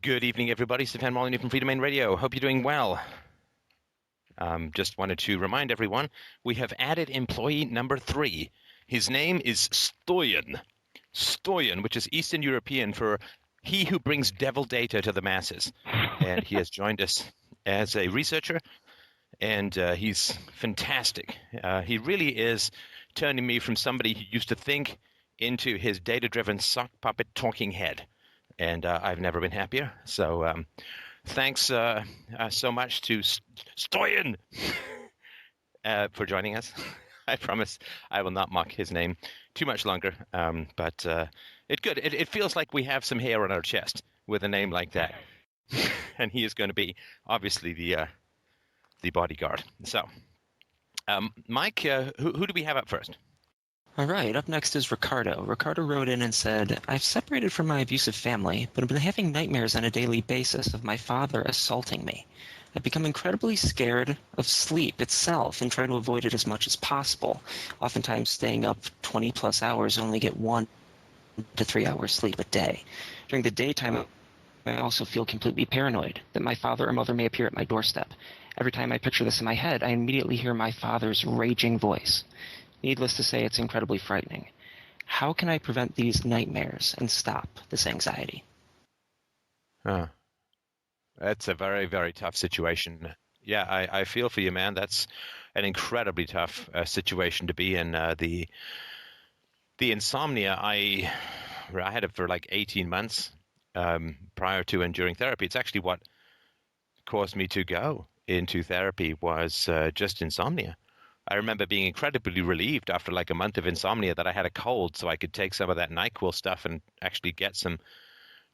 Good evening, everybody. Stefan Molyneux from Freedomain Radio. Hope you're doing well. Just wanted to remind everyone, we have added employee number 3. His name is Stoyan. Stoyan, which is Eastern European for he who brings devil data to the masses. And he has joined us as a researcher, and he's fantastic. He really is turning me from somebody who used to think into his data-driven sock puppet talking head. And I've never been happier. So thanks so much to Stoyan for joining us. I promise I will not mock his name too much longer. But it's good. It feels like we have some hair on our chest with a name like that. And he is going to be, obviously, the bodyguard. So, Mike, who do we have up first? All right, up next is Ricardo. Ricardo wrote in and said, I've separated from my abusive family, but I've been having nightmares on a daily basis of my father assaulting me. I've become incredibly scared of sleep itself and try to avoid it as much as possible, oftentimes staying up 20-plus hours, only get 1 to 3 hours sleep a day. During the daytime, I also feel completely paranoid that my father or mother may appear at my doorstep. Every time I picture this in my head, I immediately hear my father's raging voice. Needless to say, it's incredibly frightening. How can I prevent these nightmares and stop this anxiety? That's a very, very tough situation. Yeah, I feel for you, man. That's an incredibly tough situation to be in. The insomnia, I had it for like 18 months prior to and during therapy. It's actually what caused me to go into therapy was just insomnia. I remember being incredibly relieved after like a month of insomnia that I had a cold, so I could take some of that NyQuil stuff and actually get some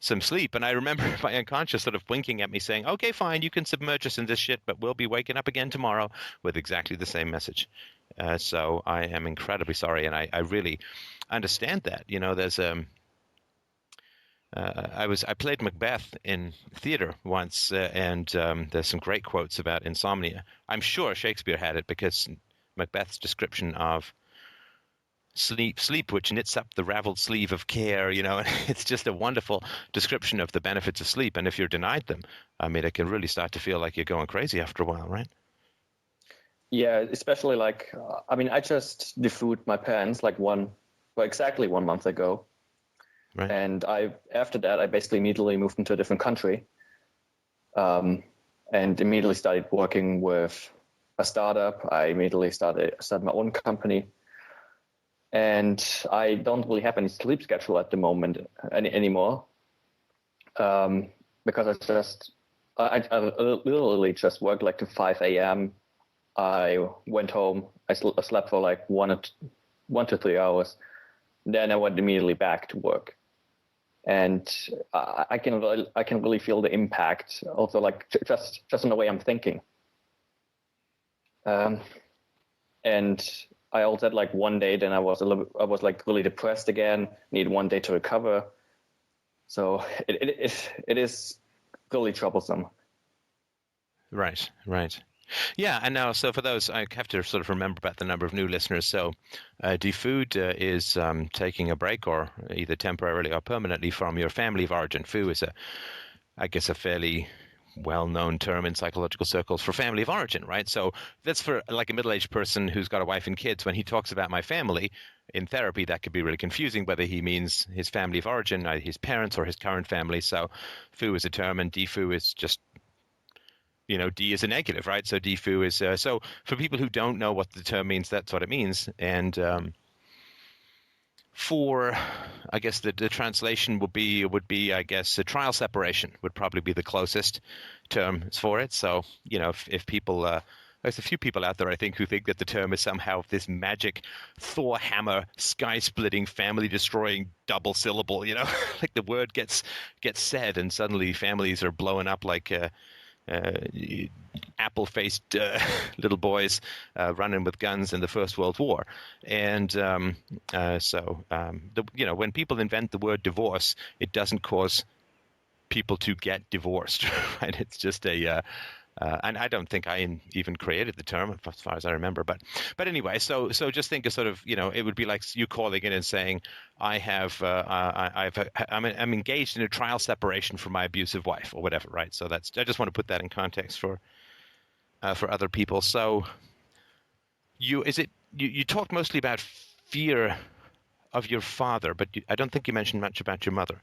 sleep. And I remember my unconscious sort of winking at me saying, okay, fine, you can submerge us in this shit, but we'll be waking up again tomorrow with exactly the same message. So I am incredibly sorry, and I really understand that. You know, there's I played Macbeth in theater once, and there's some great quotes about insomnia. I'm sure Shakespeare had it because Macbeth's description of sleep which knits up the raveled sleeve of care, you know, and it's just a wonderful description of the benefits of sleep. And if you're denied them, I mean, it can really start to feel like you're going crazy after a while, right? Yeah, especially like, I just defooed my parents like exactly 1 month ago. Right. And after that, I basically immediately moved into a different country, and immediately started working with a startup. I immediately started my own company, and I don't really have any sleep schedule at the moment anymore, because I literally just worked like to 5 a.m. I went home. I slept for like 1 to 3 hours. Then I went immediately back to work, and I can really feel the impact. Also, like just in the way I'm thinking. And I also had like one day, then I was like really depressed again. Need 1 day to recover. So it is really troublesome. Right. Yeah, and now, so for those, I have to sort of remember about the number of new listeners. So defood is taking a break, or either temporarily or permanently, from your family of origin. Foo is I guess, a fairly well-known term in psychological circles for family of origin, right? So that's for like a middle-aged person who's got a wife and kids. When he talks about my family in therapy, that could be really confusing, whether he means his family of origin, his parents, or his current family. So foo is a term, and defoo is just, you know, D is a negative, right? So defoo is so for people who don't know what the term means, that's what it means. And for, I guess the translation would be I guess a trial separation would probably be the closest term for it. So, you know, if people there's a few people out there, I think, who think that the term is somehow this magic Thor hammer, sky-splitting, family-destroying double syllable. You know, like the word gets said, and suddenly families are blowing up like apple-faced little boys running with guns in the First World War. And you know, when people invent the word divorce, it doesn't cause people to get divorced, right? It's just a And I don't think I even created the term, as far as I remember. But anyway, so just think of sort of, it would be like you calling in and saying, I'm engaged in a trial separation from my abusive wife or whatever, right? So I just want to put that in context for other people. So you talked mostly about fear of your father, but I don't think you mentioned much about your mother.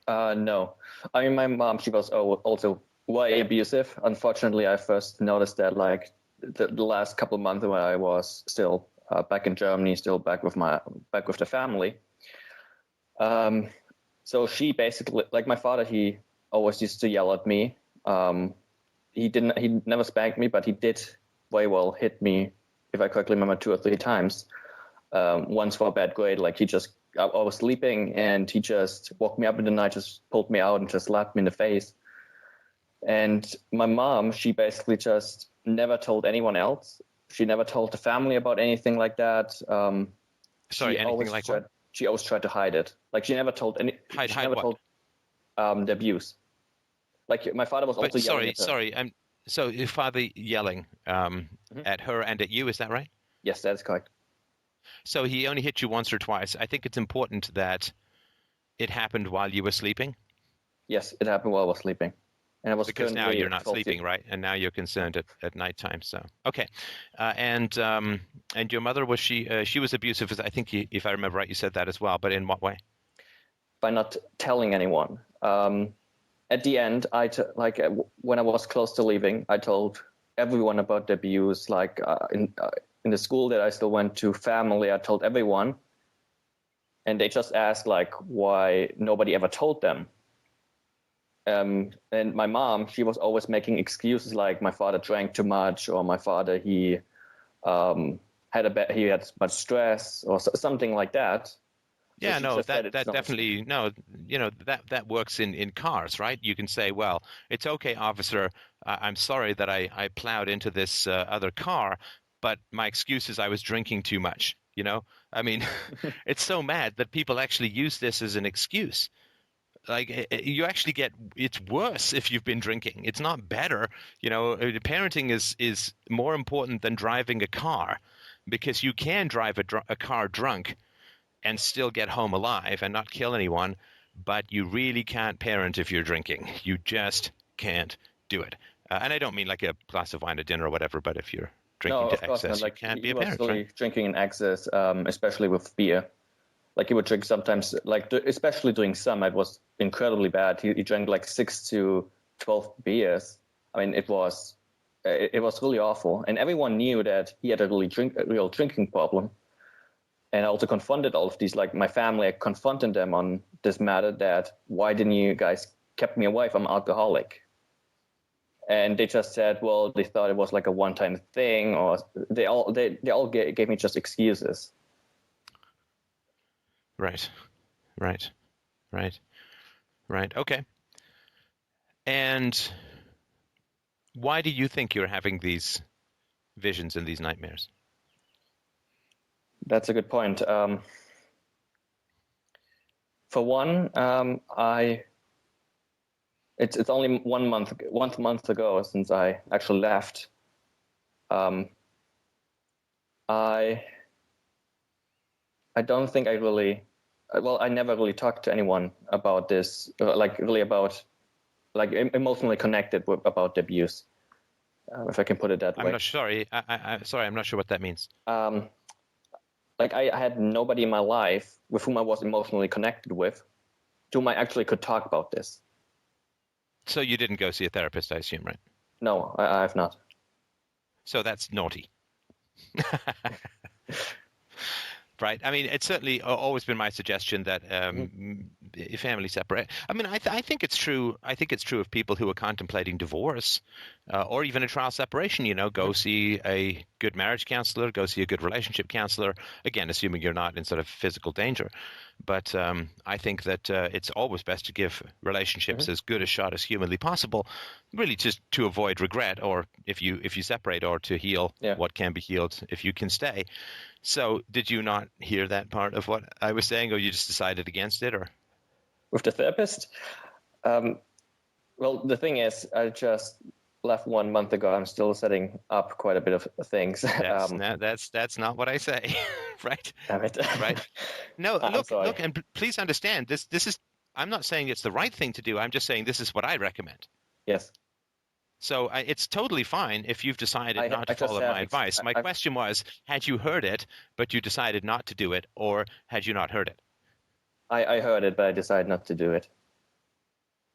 No. I mean, my mom, she was also way abusive. Unfortunately, I first noticed that like the last couple of months when I was still back in Germany, still back with the family. So she basically, like my father, he always used to yell at me. He never spanked me, but he did very well hit me, if I correctly remember, 2 or 3 times. Once for a bad grade, like I was sleeping and he just woke me up in the night, just pulled me out and just slapped me in the face. And my mom, she basically just never told anyone else. She never told the family about anything like that. Anything like what? She always tried to hide it. Like she never told any. Hide never what? told the abuse. Like my father was also yelling at her. Sorry. So your father yelling at her and at you, is that right? Yes, that's correct. So he only hit you once or twice. I think it's important that it happened while you were sleeping. Yes, it happened while I was sleeping. And I was because now you're not sleeping, right? And now you're concerned at nighttime. So okay, and your mother, was she was abusive? I think if I remember right, you said that as well. But in what way? By not telling anyone. At the end, when I was close to leaving, I told everyone about the abuse. Like in the school that I still went to, family, I told everyone, and they just asked like why nobody ever told them. And my mom, she was always making excuses like my father drank too much, or my father he had much stress, or something like that. Yeah, no, that definitely no, that works in cars, right? You can say, well, it's okay, officer. I'm sorry that I plowed into this other car, but my excuse is I was drinking too much. I mean, it's so mad that people actually use this as an excuse. Like you actually it's worse if you've been drinking. It's not better. Parenting is more important than driving a car, because you can drive a car drunk and still get home alive and not kill anyone, but you really can't parent if you're drinking. You just can't do it. And I don't mean like a glass of wine at dinner or whatever, but if you're drinking to excess, you can't be a parent, really right? Drinking in excess, especially with beer. Like he would drink sometimes, like especially during summer, it was incredibly bad. He drank like 6 to 12 beers. I mean, it was really awful, and everyone knew that he had a real drinking problem. And I also confronted all of these, like my family, I confronted them on this matter that why didn't you guys kept me away from alcoholic? And they just said, well, they thought it was like a one-time thing, or they all gave me just excuses. Right. Okay. And why do you think you're having these visions and these nightmares? That's a good point. For one, it's only 1 month ago since I actually left. I don't think I never really talked to anyone about this, emotionally connected about the abuse, if I can put it that way. I'm not sorry. I'm not sure what that means. I had nobody in my life with whom I was emotionally connected with, to whom I actually could talk about this. So you didn't go see a therapist, I assume, right? No, I have not. So that's naughty. Right. I mean, it's certainly always been my suggestion that family separate. I mean, I think it's true. I think it's true of people who are contemplating divorce or even a trial separation. Go see a good marriage counselor, go see a good relationship counselor. Again, assuming you're not in sort of physical danger. But I think that it's always best to give relationships as good a shot as humanly possible, really just to avoid regret, or if you separate, or to heal what can be healed if you can stay. So did you not hear that part of what I was saying, or you just decided against it? Or with the therapist? Well, the thing is, I just left 1 month ago. I'm still setting up quite a bit of things. That's not what I say, right? Damn it. Right? No, I'm look, sorry. and please understand this. This is. I'm not saying it's the right thing to do. I'm just saying this is what I recommend. Yes. So it's totally fine if you've decided not to I just follow have my advice. My question was, had you heard it, but you decided not to do it, or had you not heard it? I heard it, but I decided not to do it.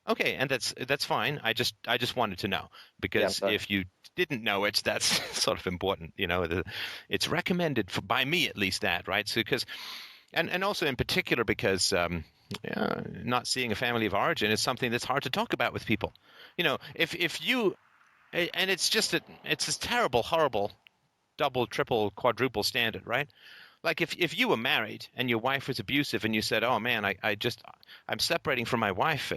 Okay, and that's fine. I just wanted to know, because if you didn't know it, that's sort of important. You know, it's recommended by me at least that, right? So because, and also in particular because not seeing a family of origin is something that's hard to talk about with people. You know, if you, and it's just that it's this terrible, horrible, double, triple, quadruple standard, right? Like if you were married and your wife was abusive and you said, oh man, I'm separating from my wife,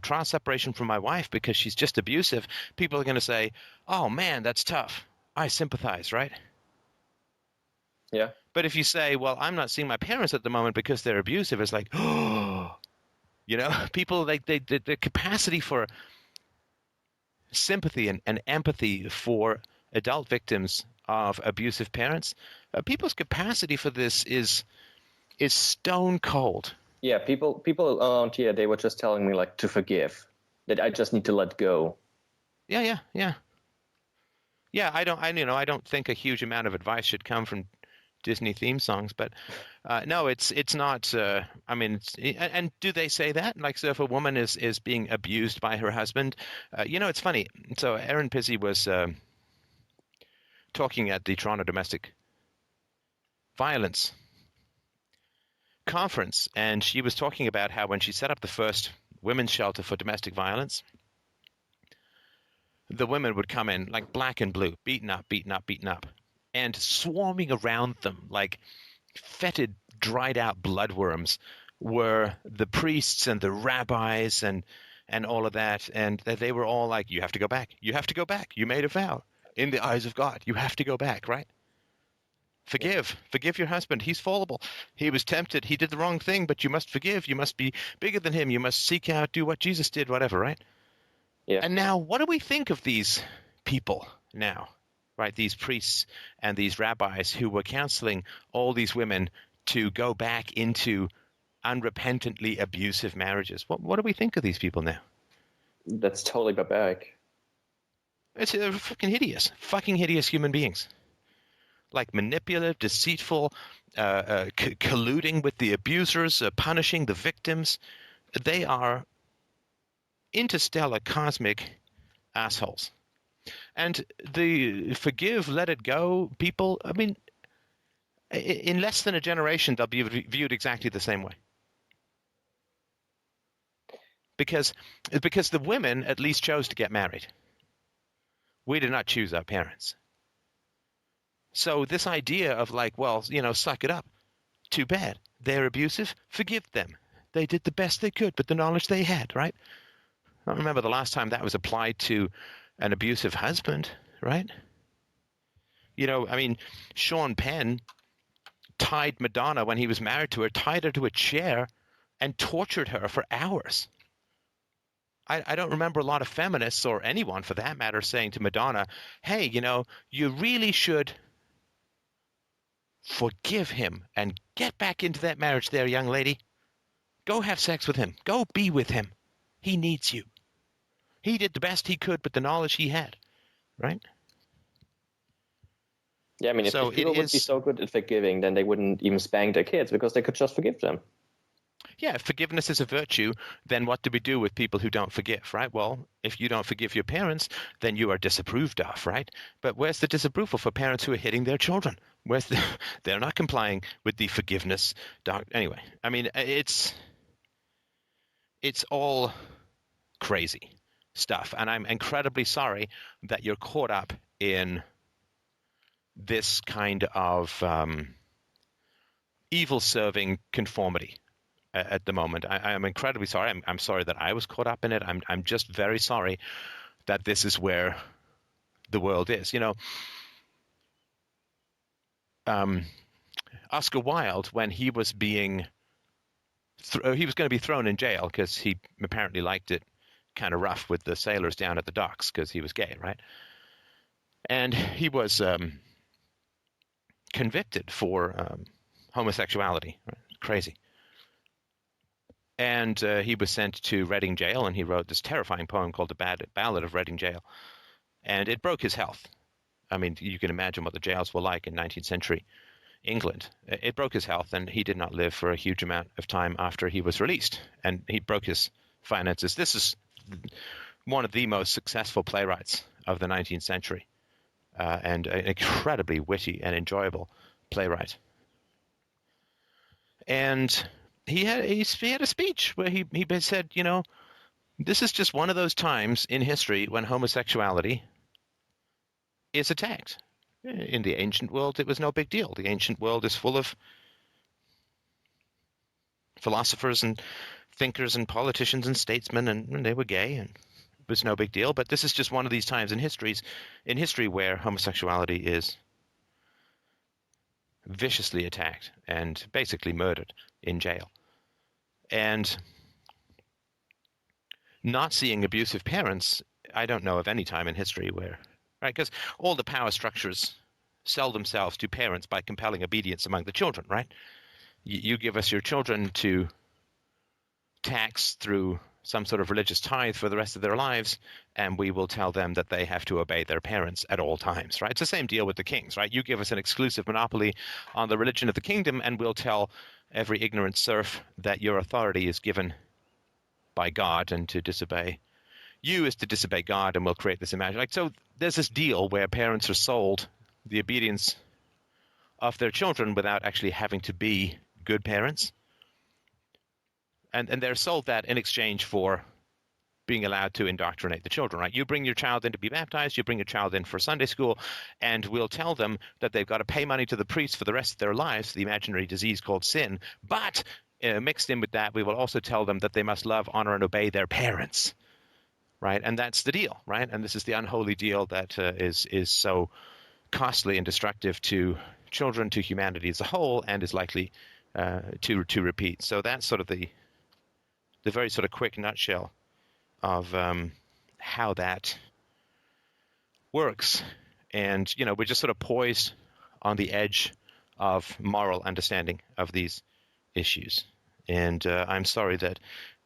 trial separation from my wife because she's just abusive, people are going to say, oh man, that's tough. I sympathize, right? Yeah. But if you say, well, I'm not seeing my parents at the moment because they're abusive, it's like, oh, people, like the capacity for sympathy and empathy for adult victims of abusive parents, people's capacity for this is stone cold. Yeah, people around here, they were just telling me like to forgive, that I just need to let go. Yeah. I don't think a huge amount of advice should come from Disney theme songs, but no, it's not. And do they say that? Like, so if a woman is being abused by her husband, it's funny. So Erin Pizzey was talking at the Toronto Domestic Violence Conference, and she was talking about how when she set up the first women's shelter for domestic violence, the women would come in like black and blue, beaten up, and swarming around them like fetid, dried out bloodworms were the priests and the rabbis and all of that, and they were all like, you have to go back, you made a vow in the eyes of God, you have to go back, right? Forgive your husband, he's fallible, he was tempted, he did the wrong thing, but you must forgive, you must be bigger than him, you must seek out, do what Jesus did, whatever, right? Yeah. And now what do we think of these people now, right? These priests and these rabbis who were counseling all these women to go back into unrepentantly abusive marriages. What do we think of these people now? That's totally barbaric. It's fucking hideous human beings. Like manipulative, deceitful, colluding with the abusers, punishing the victims. They are interstellar cosmic assholes. And the forgive, let it go people, I mean, in less than a generation, they'll be viewed exactly the same way. Because the women at least chose to get married. We did not choose our parents. So this idea of like, well, suck it up. Too bad. They're abusive. Forgive them. They did the best they could with the knowledge they had, right? I don't remember the last time that was applied to an abusive husband, right? Sean Penn tied Madonna when he was married to her, tied her to a chair and tortured her for hours. I don't remember a lot of feminists, or anyone for that matter, saying to Madonna, hey, you really should forgive him and get back into that marriage there, young lady. Go have sex with him. Go be with him. He needs you. He did the best he could with the knowledge he had, right? Yeah, I mean, if people would be so good at forgiving, then they wouldn't even spank their kids because they could just forgive them. Yeah, if forgiveness is a virtue, then what do we do with people who don't forgive, right? Well, if you don't forgive your parents, then you are disapproved of, right? But where's the disapproval for parents who are hitting their children? They're not complying with the forgiveness. Anyway, I mean, it's all crazy stuff, and I'm incredibly sorry that you're caught up in this kind of evil-serving conformity at the moment. I am incredibly sorry. I'm sorry that I was caught up in it. I'm just very sorry that this is where the world is. Oscar Wilde, when he was being he was going to be thrown in jail because he apparently liked it kind of rough with the sailors down at the docks because he was gay, right? And he was convicted for homosexuality. Right? Crazy. And he was sent to Reading Jail, and he wrote this terrifying poem called The Ballad of Reading Jail. And it broke his health. I mean, you can imagine what the jails were like in 19th century England. It broke his health, and he did not live for a huge amount of time after he was released. And he broke his finances. This is one of the most successful playwrights of the 19th century, and an incredibly witty and enjoyable playwright. And he had a speech where he said, you know, this is just one of those times in history when homosexuality is attacked. In the ancient world, it was no big deal. The ancient world is full of philosophers and thinkers and politicians and statesmen, and they were gay, and it was no big deal. But this is just one of these times in history where homosexuality is viciously attacked and basically murdered in jail. And not seeing abusive parents, I don't know of any time in history where, right? Because all the power structures sell themselves to parents by compelling obedience among the children, right? You give us your children to tax through some sort of religious tithe for the rest of their lives, and we will tell them that they have to obey their parents at all times, right? It's the same deal with the kings, right? You give us an exclusive monopoly on the religion of the kingdom, and we'll tell every ignorant serf that your authority is given by God, and to disobey you is to disobey God, and we'll create this image. Like, so there's this deal where parents are sold the obedience of their children without actually having to be good parents. And they're sold that in exchange for being allowed to indoctrinate the children, right? You bring your child in to be baptized, you bring your child in for Sunday school, and we'll tell them that they've got to pay money to the priest for the rest of their lives, the imaginary disease called sin. But mixed in with that, we will also tell them that they must love, honor, and obey their parents, right? And that's the deal, right? And this is the unholy deal that is so costly and destructive to children, to humanity as a whole, and is likely to repeat. So that's sort of the very sort of quick nutshell of how that works. And, you know, we're just sort of poised on the edge of moral understanding of these issues. And I'm sorry that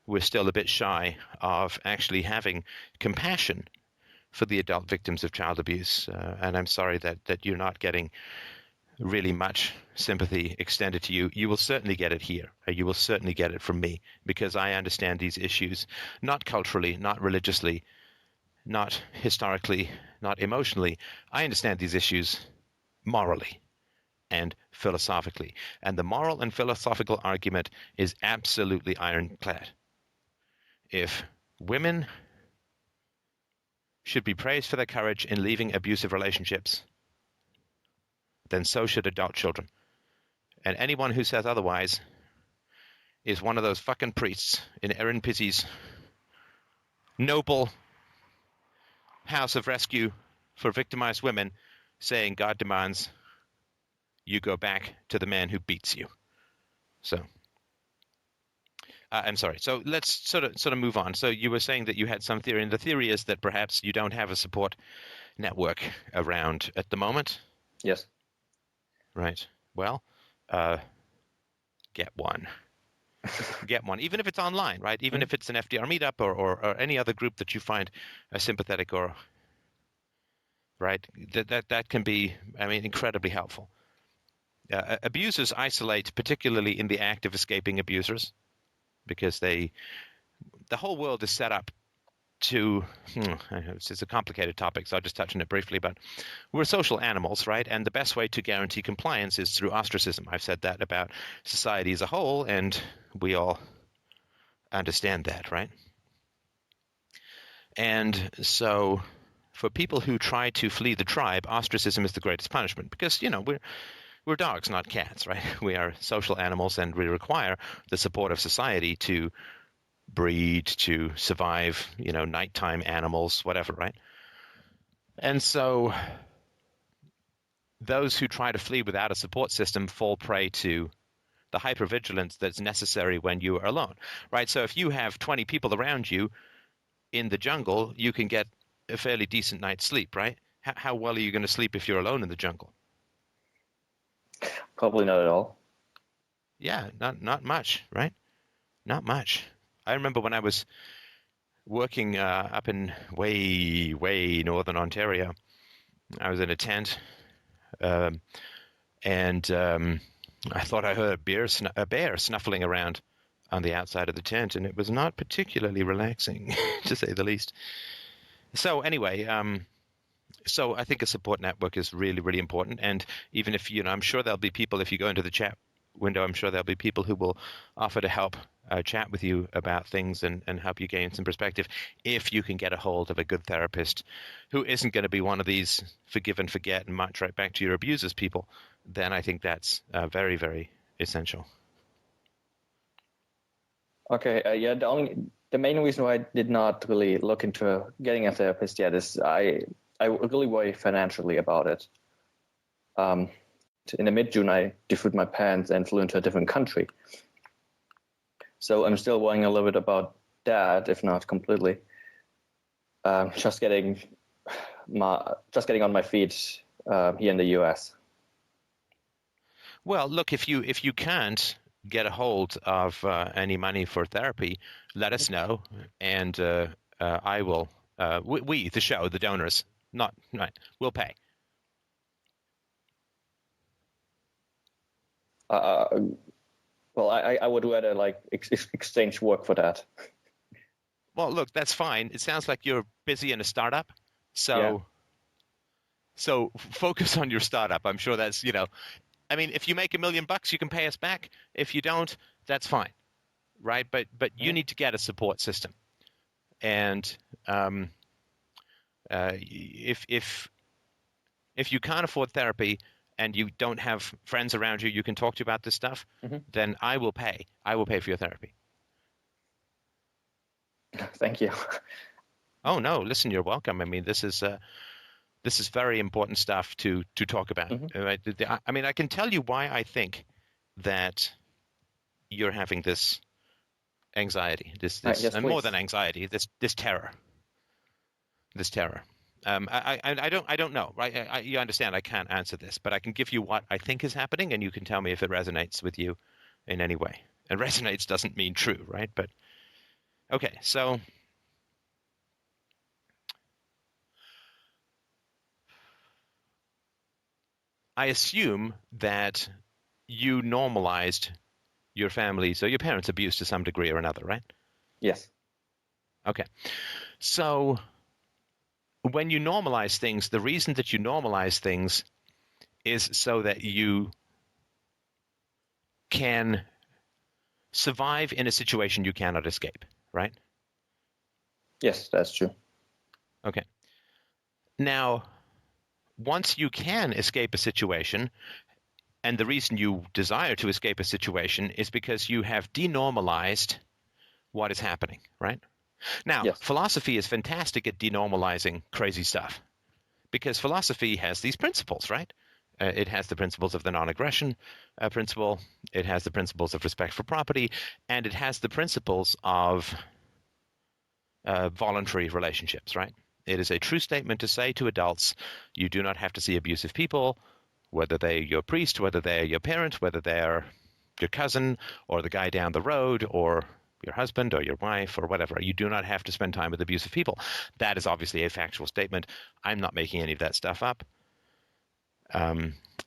we're still a bit shy of actually having compassion for the adult victims of child abuse. And I'm sorry that you're not getting really much sympathy extended to you. You will certainly get it here. You will certainly get it from me, because I understand these issues, not culturally, not religiously, not historically, not emotionally. I understand these issues morally and philosophically. And the moral and philosophical argument is absolutely ironclad. If women should be praised for their courage in leaving abusive relationships, then so should adult children. And anyone who says otherwise is one of those fucking priests in Erin Pizzi's noble house of rescue for victimized women, saying God demands you go back to the man who beats you. So I'm sorry. So let's sort of move on. So you were saying that you had some theory, and the theory is that perhaps you don't have a support network around at the moment. Yes. Right. Well, get one. Get one, even if it's online, right? Even if it's an FDR meetup or any other group that you find sympathetic or right. That can be, I mean, incredibly helpful. Abusers isolate, particularly in the act of escaping abusers, because the whole world is set up to, it's a complicated topic, so I'll just touch on it briefly, but we're social animals, right? And the best way to guarantee compliance is through ostracism. I've said that about society as a whole, and we all understand that, right? And so for people who try to flee the tribe, ostracism is the greatest punishment, because, you know, we're dogs, not cats, right? We are social animals, and we require the support of society to breed, to survive, you know, nighttime animals, whatever, right? And so those who try to flee without a support system fall prey to the hypervigilance that's necessary when you are alone, right? So if you have 20 people around you, in the jungle, you can get a fairly decent night's sleep, right? How well are you going to sleep if you're alone in the jungle? Probably not at all. Yeah, not much, right? Not much. I remember when I was working up in way northern Ontario. I was in a tent, um, and I thought I heard a bear snuffling around on the outside of the tent, and it was not particularly relaxing, to say the least. So anyway, so I think a support network is really, really important. And even if, I'm sure there'll be people, if you go into the chat window, I'm sure there'll be people who will offer to help chat with you about things and help you gain some perspective if you can get a hold of a good therapist who isn't going to be one of these forgive and forget and march right back to your abusers people. Then I think that's very, very essential. Okay, yeah, the main reason why I did not really look into getting a therapist yet is I really worry financially about it. In the mid-June, I defrauded my parents and flew into a different country. So I'm still worrying a little bit about that, if not completely. Just getting on my feet here in the U.S. Well, look, if you can't get a hold of any money for therapy, let us know, and I will. We, the show, the donors, not we'll pay. Well, I would rather exchange work for that. Well, look, that's fine. It sounds like you're busy in a startup, so Yeah. so focus on your startup. I'm sure that's I mean, if you make $1 million, you can pay us back. If you don't, that's fine, right? But you need to get a support system, and if you can't afford therapy and you don't have friends around you can talk to about this stuff, then I will pay. I will pay for your therapy. Thank you. Oh no, listen, you're welcome. I mean, this is very important stuff to talk about. Right? I mean, I can tell you why I think that you're having this anxiety, this yes, and more than anxiety, this terror. I don't know, right? You understand I can't answer this, but I can give you what I think is happening, and you can tell me if it resonates with you in any way. And resonates doesn't mean true, right? But okay, so I assume that you normalized your family, so your parents' abuse to some degree or another, right? Yes. Okay. So when you normalize things, the reason that you normalize things is so that you can survive in a situation you cannot escape, right? Yes, that's true. Okay. Now, once you can escape a situation, and the reason you desire to escape a situation is because you have denormalized what is happening, right? Now, Yes. philosophy is fantastic at denormalizing crazy stuff because philosophy has these principles, right? It has the principles of the non-aggression principle. It has the principles of respect for property, and it has the principles of voluntary relationships, right? It is a true statement to say to adults, you do not have to see abusive people, whether they're your priest, whether they're your parent, whether they're your cousin or the guy down the road or your husband or your wife or whatever. You do not have to spend time with abusive people. That is obviously a factual statement. I'm not making any of that stuff up.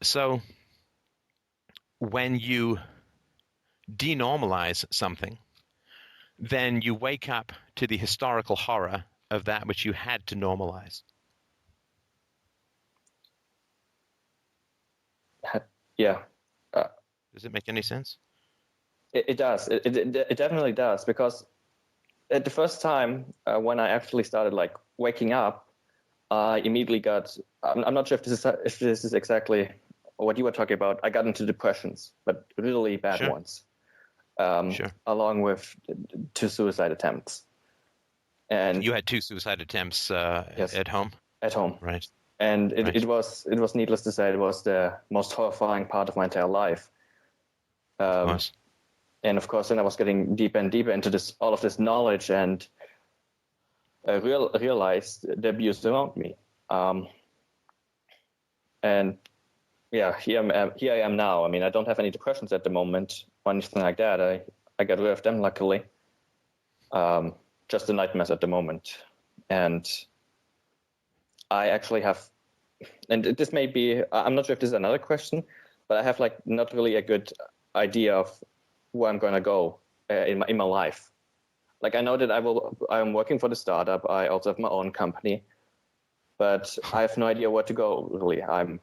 So when you denormalize something, then you wake up to the historical horror of that which you had to normalize. Yeah. Does it make any sense? It does. It definitely does, because at the first time when I actually started waking up, I immediately got. I'm not sure if this is exactly what you were talking about. I got into depressions, but really bad ones. Along with 2 suicide attempts. And you had 2 suicide attempts yes, at home? At home. Right. And it was needless to say, it was the most horrifying part of my entire life. Of course. And of course, then I was getting deeper and deeper into all of this knowledge, and realized the abuse around me. And yeah, here I am now. I mean, I don't have any depressions at the moment or anything like that. I got rid of them, luckily. Just the nightmares at the moment. And I actually have, and this may be, I'm not sure if this is another question, but I have like not really a good idea of where I'm going to go in my life. Like I know that I'm working for the startup. I also have my own company, but I have no idea where to go. Really, I'm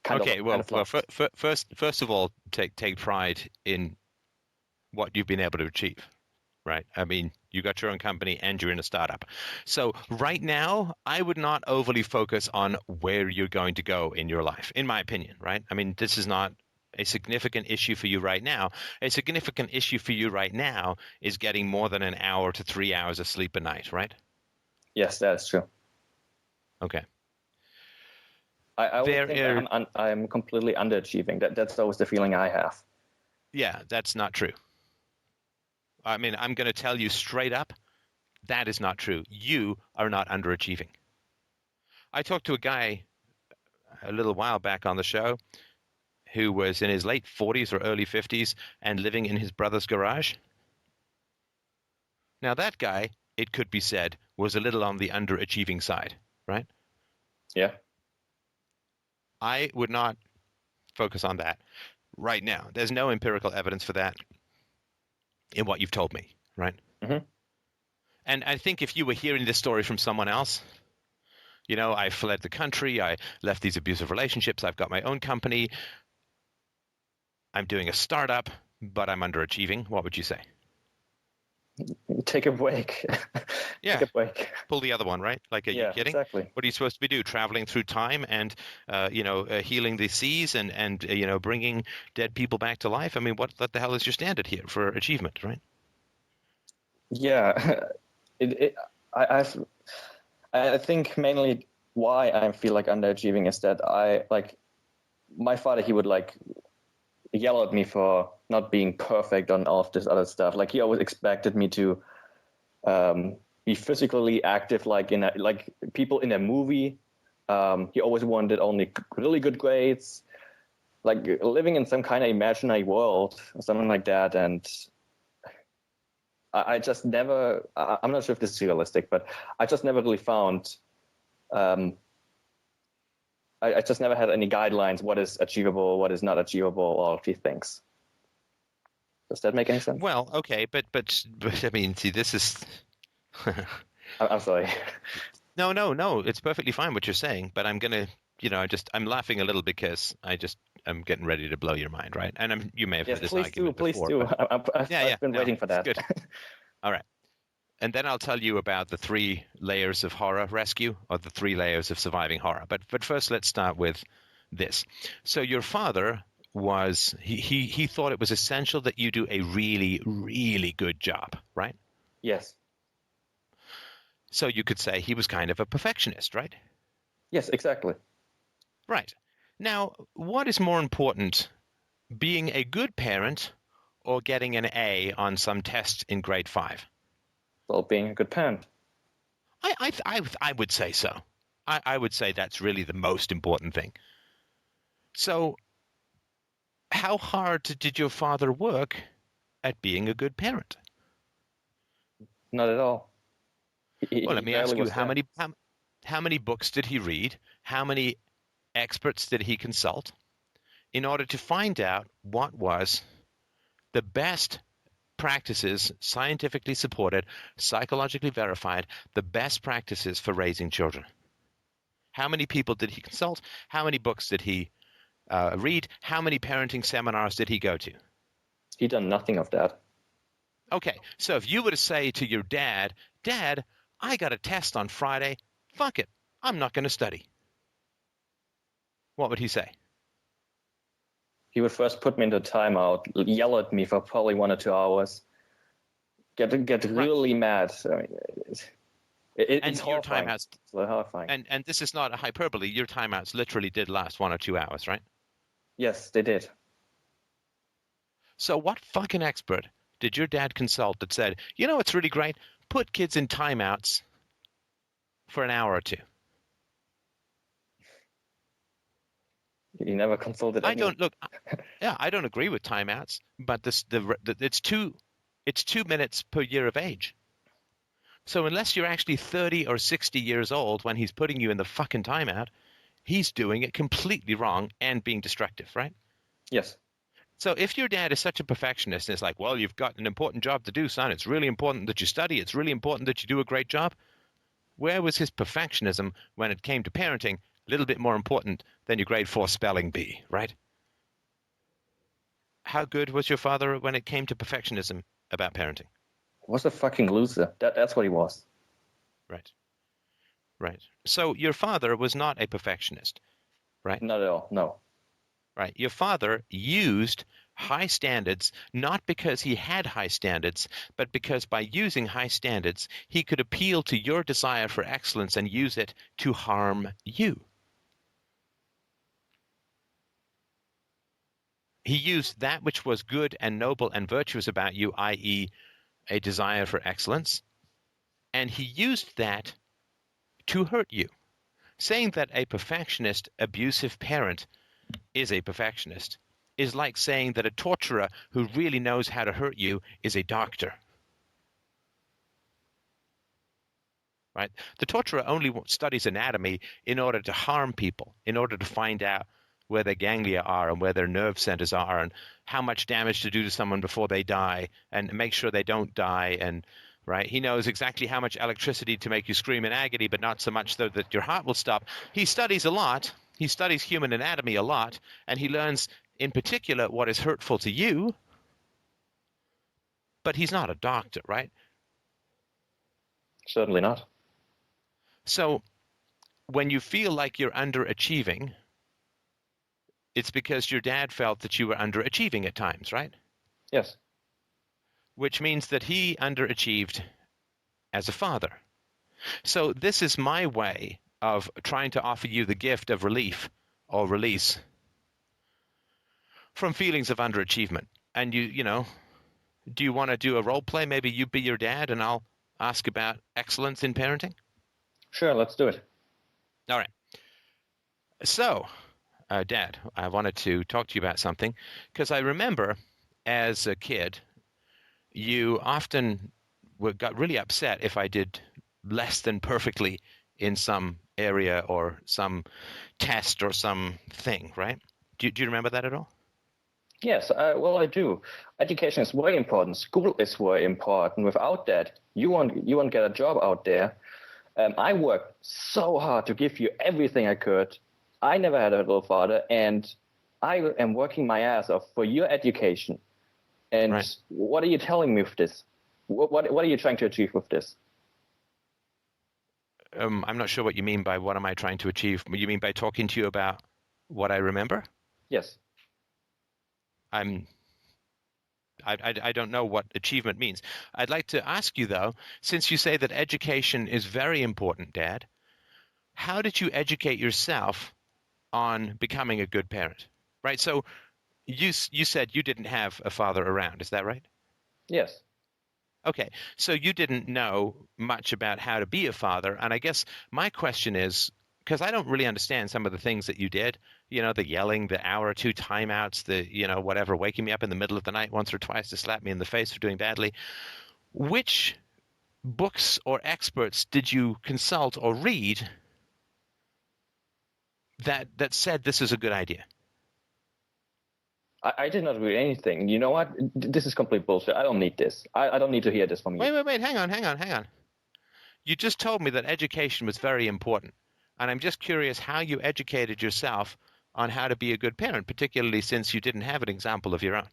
kind of lost. First of all, take pride in what you've been able to achieve, right? I mean, you got your own company and you're in a startup. So right now, I would not overly focus on where you're going to go in your life, in my opinion, right? I mean, this is not a significant issue for you right now. A significant issue for you right now is getting more than an hour to 3 hours of sleep a night, right? Yes, that's true. Okay. I would think I'm completely underachieving. That's always the feeling I have. Yeah, that's not true. I mean, I'm going to tell you straight up, that is not true. You are not underachieving. I talked to a guy a little while back on the show who was in his late 40s or early 50s and living in his brother's garage. Now that guy, it could be said, was a little on the underachieving side, right? Yeah. I would not focus on that right now. There's no empirical evidence for that in what you've told me, right? Mm-hmm. And I think if you were hearing this story from someone else, you know, I fled the country, I left these abusive relationships, I've got my own company, I'm doing a startup, but I'm underachieving, what would you say? Take a break. Yeah. Take a break. Pull the other one, right? Like, are you kidding? Exactly. What are you supposed to be doing? Traveling through time and, healing the seas and bringing dead people back to life? I mean, what the hell is your standard here for achievement, right? Yeah. I think mainly why I feel like underachieving is that my father, he would like yell at me for not being perfect on all of this other stuff. Like he always expected me to be physically active, like people in a movie. He always wanted only really good grades, like living in some kind of imaginary world or something like that. And I just never, I'm not sure if this is realistic, but I just never really found, I just never had any guidelines, what is achievable, what is not achievable, all of these things. Does that make any sense? Well, okay, but I mean, see, this is. I'm sorry. No, it's perfectly fine what you're saying, but I'm gonna, I'm laughing a little because I'm getting ready to blow your mind, right? And you may have heard this argument before. Please do. I've been waiting for that. Good. All right. And then I'll tell you about the 3 layers of horror rescue, or the 3 layers of surviving horror. But first, let's start with this. So your father was, he thought it was essential that you do a really, really good job, right? Yes. So you could say he was kind of a perfectionist, right? Yes, exactly. Right. Now, what is more important, being a good parent or getting an A on some test in grade 5? Well, being a good parent. I would say so. I would say that's really the most important thing. So how hard did your father work at being a good parent? Not at all. Well, let me ask you, how many books did he read? How many experts did he consult in order to find out what was the best practices, scientifically supported, psychologically verified, the best practices for raising children? How many people did he consult? How many books did he read? How many parenting seminars did he go to? He done nothing of that. Okay, so if you were to say to your dad, Dad, I got a test on Friday, fuck it, I'm not going to study, what would he say? He would first put me into timeout, yell at me for probably 1 or 2 hours, get really mad. I mean, it's horrifying. It's horrifying. And this is not a hyperbole. Your timeouts literally did last 1 or 2 hours, right? Yes, they did. So what fucking expert did your dad consult that said, it's really great, put kids in timeouts for an hour or two. You never consulted I anyone. don't look. Yeah, I don't agree with timeouts, but it's 2 minutes per year of age. So unless you're actually 30 or 60 years old when he's putting you in the fucking timeout, he's doing it completely wrong and being destructive, right? Yes. So if your dad is such a perfectionist and it's like, well, you've got an important job to do, son. It's really important that you study. It's really important that you do a great job. Where was his perfectionism when it came to parenting? A little bit more important than your grade 4 spelling bee, right? How good was your father when it came to perfectionism about parenting? Was a fucking loser. That's what he was. Right. Right. So your father was not a perfectionist, right? Not at all. No. Right. Your father used high standards not because he had high standards, but because by using high standards, he could appeal to your desire for excellence and use it to harm you. He used that which was good and noble and virtuous about you, i.e., a desire for excellence, and he used that to hurt you. Saying that a perfectionist, abusive parent is a perfectionist is like saying that a torturer who really knows how to hurt you is a doctor. Right? The torturer only studies anatomy in order to harm people, in order to find out where their ganglia are and where their nerve centers are and how much damage to do to someone before they die and make sure they don't die. And right, he knows exactly how much electricity to make you scream in agony, but not so much so that your heart will stop. He studies a lot. He studies human anatomy a lot, and he learns in particular what is hurtful to you, but he's not a doctor, right? Certainly not. So when you feel like you're underachieving, it's because your dad felt that you were underachieving at times, right? Yes. Which means that he underachieved as a father. So this is my way of trying to offer you the gift of relief or release from feelings of underachievement. And you know, do you want to do a role play? Maybe you be your dad and I'll ask about excellence in parenting? Sure, let's do it. All right. So, Dad, I wanted to talk to you about something because I remember as a kid, you often got really upset if I did less than perfectly in some area or some test or some thing, right? Do you remember that at all? Yes, well, I do. Education is very important. School is very important. Without that, you won't get a job out there. I worked so hard to give you everything I could. I never had a little father, and I am working my ass off for your education. And Right. What are you telling me with this? What are you trying to achieve with this? I'm not sure what you mean by what am I trying to achieve. You mean by talking to you about what I remember? Yes. I don't know what achievement means. I'd like to ask you, though, since you say that education is very important, Dad, how did you educate yourself on becoming a good parent? Right? So you said you didn't have a father around. Is that right? Yes. Okay. So you didn't know much about how to be a father. And I guess my question is, because I don't really understand some of the things that you did, you know, the yelling, the hour or two timeouts, the, you know, whatever, waking me up in the middle of the night once or twice to slap me in the face for doing badly. Which books or experts did you consult or read that said this is a good idea? I did not read anything. You know what? This is complete bullshit. I don't need this. I don't need to hear this from you. Wait, hang on. You just told me that education was very important. And I'm just curious how you educated yourself on how to be a good parent, particularly since you didn't have an example of your own.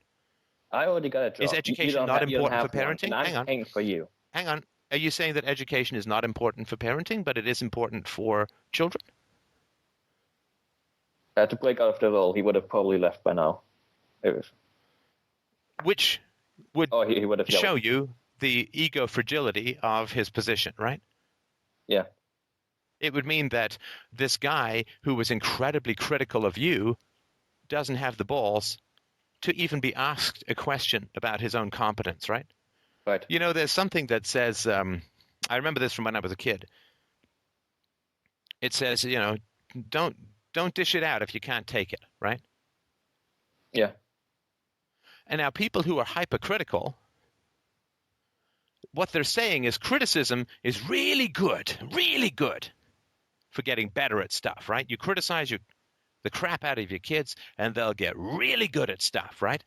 I already got a job. Is education not you don't important for have one, parenting? and I'm paying for you. Hang on. Are you saying that education is not important for parenting, but it is important for children? To break out of the role, he would have probably left by now. Which would He would have yelled. show you the ego fragility of his position, right? Yeah. It would mean that this guy who was incredibly critical of you doesn't have the balls to even be asked a question about his own competence, right? Right. You know, there's something that says, I remember this from when I was a kid. It says, don't dish it out if you can't take it, right? Yeah. And now people who are hypercritical, what they're saying is criticism is really good for getting better at stuff, right? You criticize the crap out of your kids and they'll get really good at stuff, right?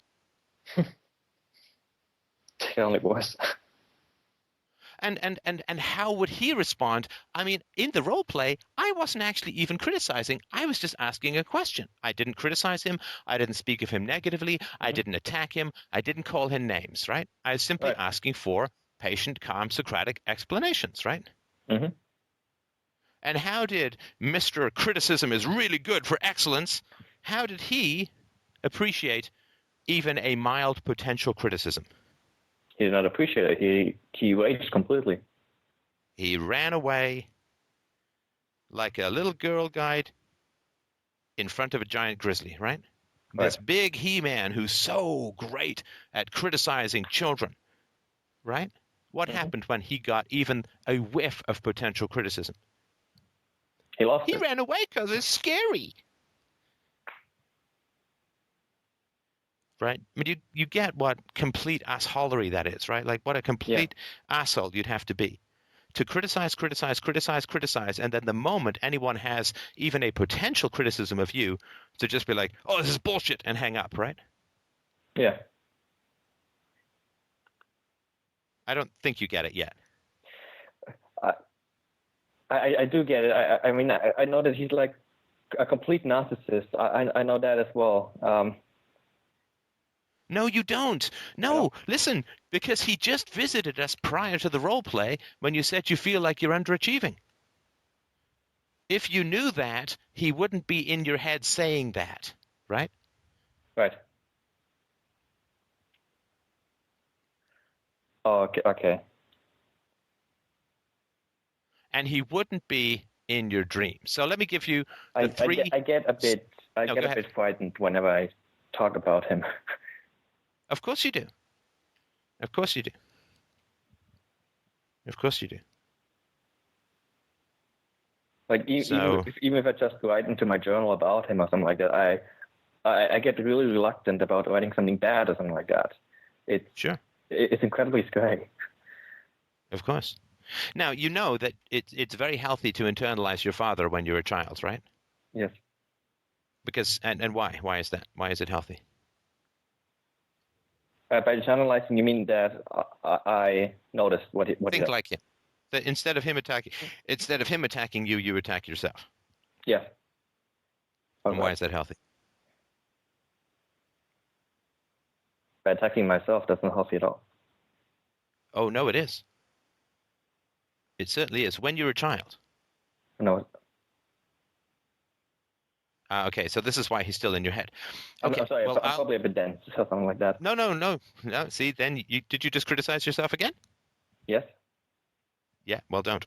It only was. And how would he respond? I mean, in the role play, I wasn't actually even criticizing. I was just asking a question. I didn't criticize him. I didn't speak of him negatively. I didn't attack him. I didn't call him names, right? I was simply Right. asking for patient, calm, Socratic explanations, right? Mm-hmm. And how did Mr. Criticism is really good for excellence, how did he appreciate even a mild potential criticism? He did not appreciate it. He raged completely. He ran away like a little girl guide in front of a giant grizzly, right? This big He-Man who's so great at criticizing children, right? What happened when he got even a whiff of potential criticism? He lost He it. ran away because it's scary. Right? I mean, you get what complete assholery that is, right? Like what a complete asshole you'd have to be to criticize, and then the moment anyone has even a potential criticism of you, to just be like, oh, this is bullshit, and hang up, right? Yeah. I don't think you get it yet. I do get it. I mean, I know that he's like a complete narcissist. I know that as well. No, you don't. No, listen, because he just visited us prior to the role play when you said you feel like you're underachieving. If you knew that, he wouldn't be in your head saying that, right? Right. Oh, okay. And he wouldn't be in your dreams. So let me give you the three. I get a bit frightened whenever I talk about him. Of course you do. Of course you do. Of course you do. Like even if I just write into my journal about him or something like that, I get really reluctant about writing something bad or something like that. It's incredibly scary. Of course. Now, you know that it's very healthy to internalize your father when you're a child, right? Yes. Because and why? Why is that? Why is it healthy? By generalizing, you mean that I noticed what think like him. That instead of him attacking you, you attack yourself. Yeah. And why is that healthy? By attacking myself, that's not healthy at all. Oh no, it is. It certainly is. When you're a child. No. Okay, so this is why he's still in your head. Okay. I'm sorry, well, I'm probably a bit dense or something like that. No. See, then did you just criticize yourself again? Yes. Yeah, well, don't.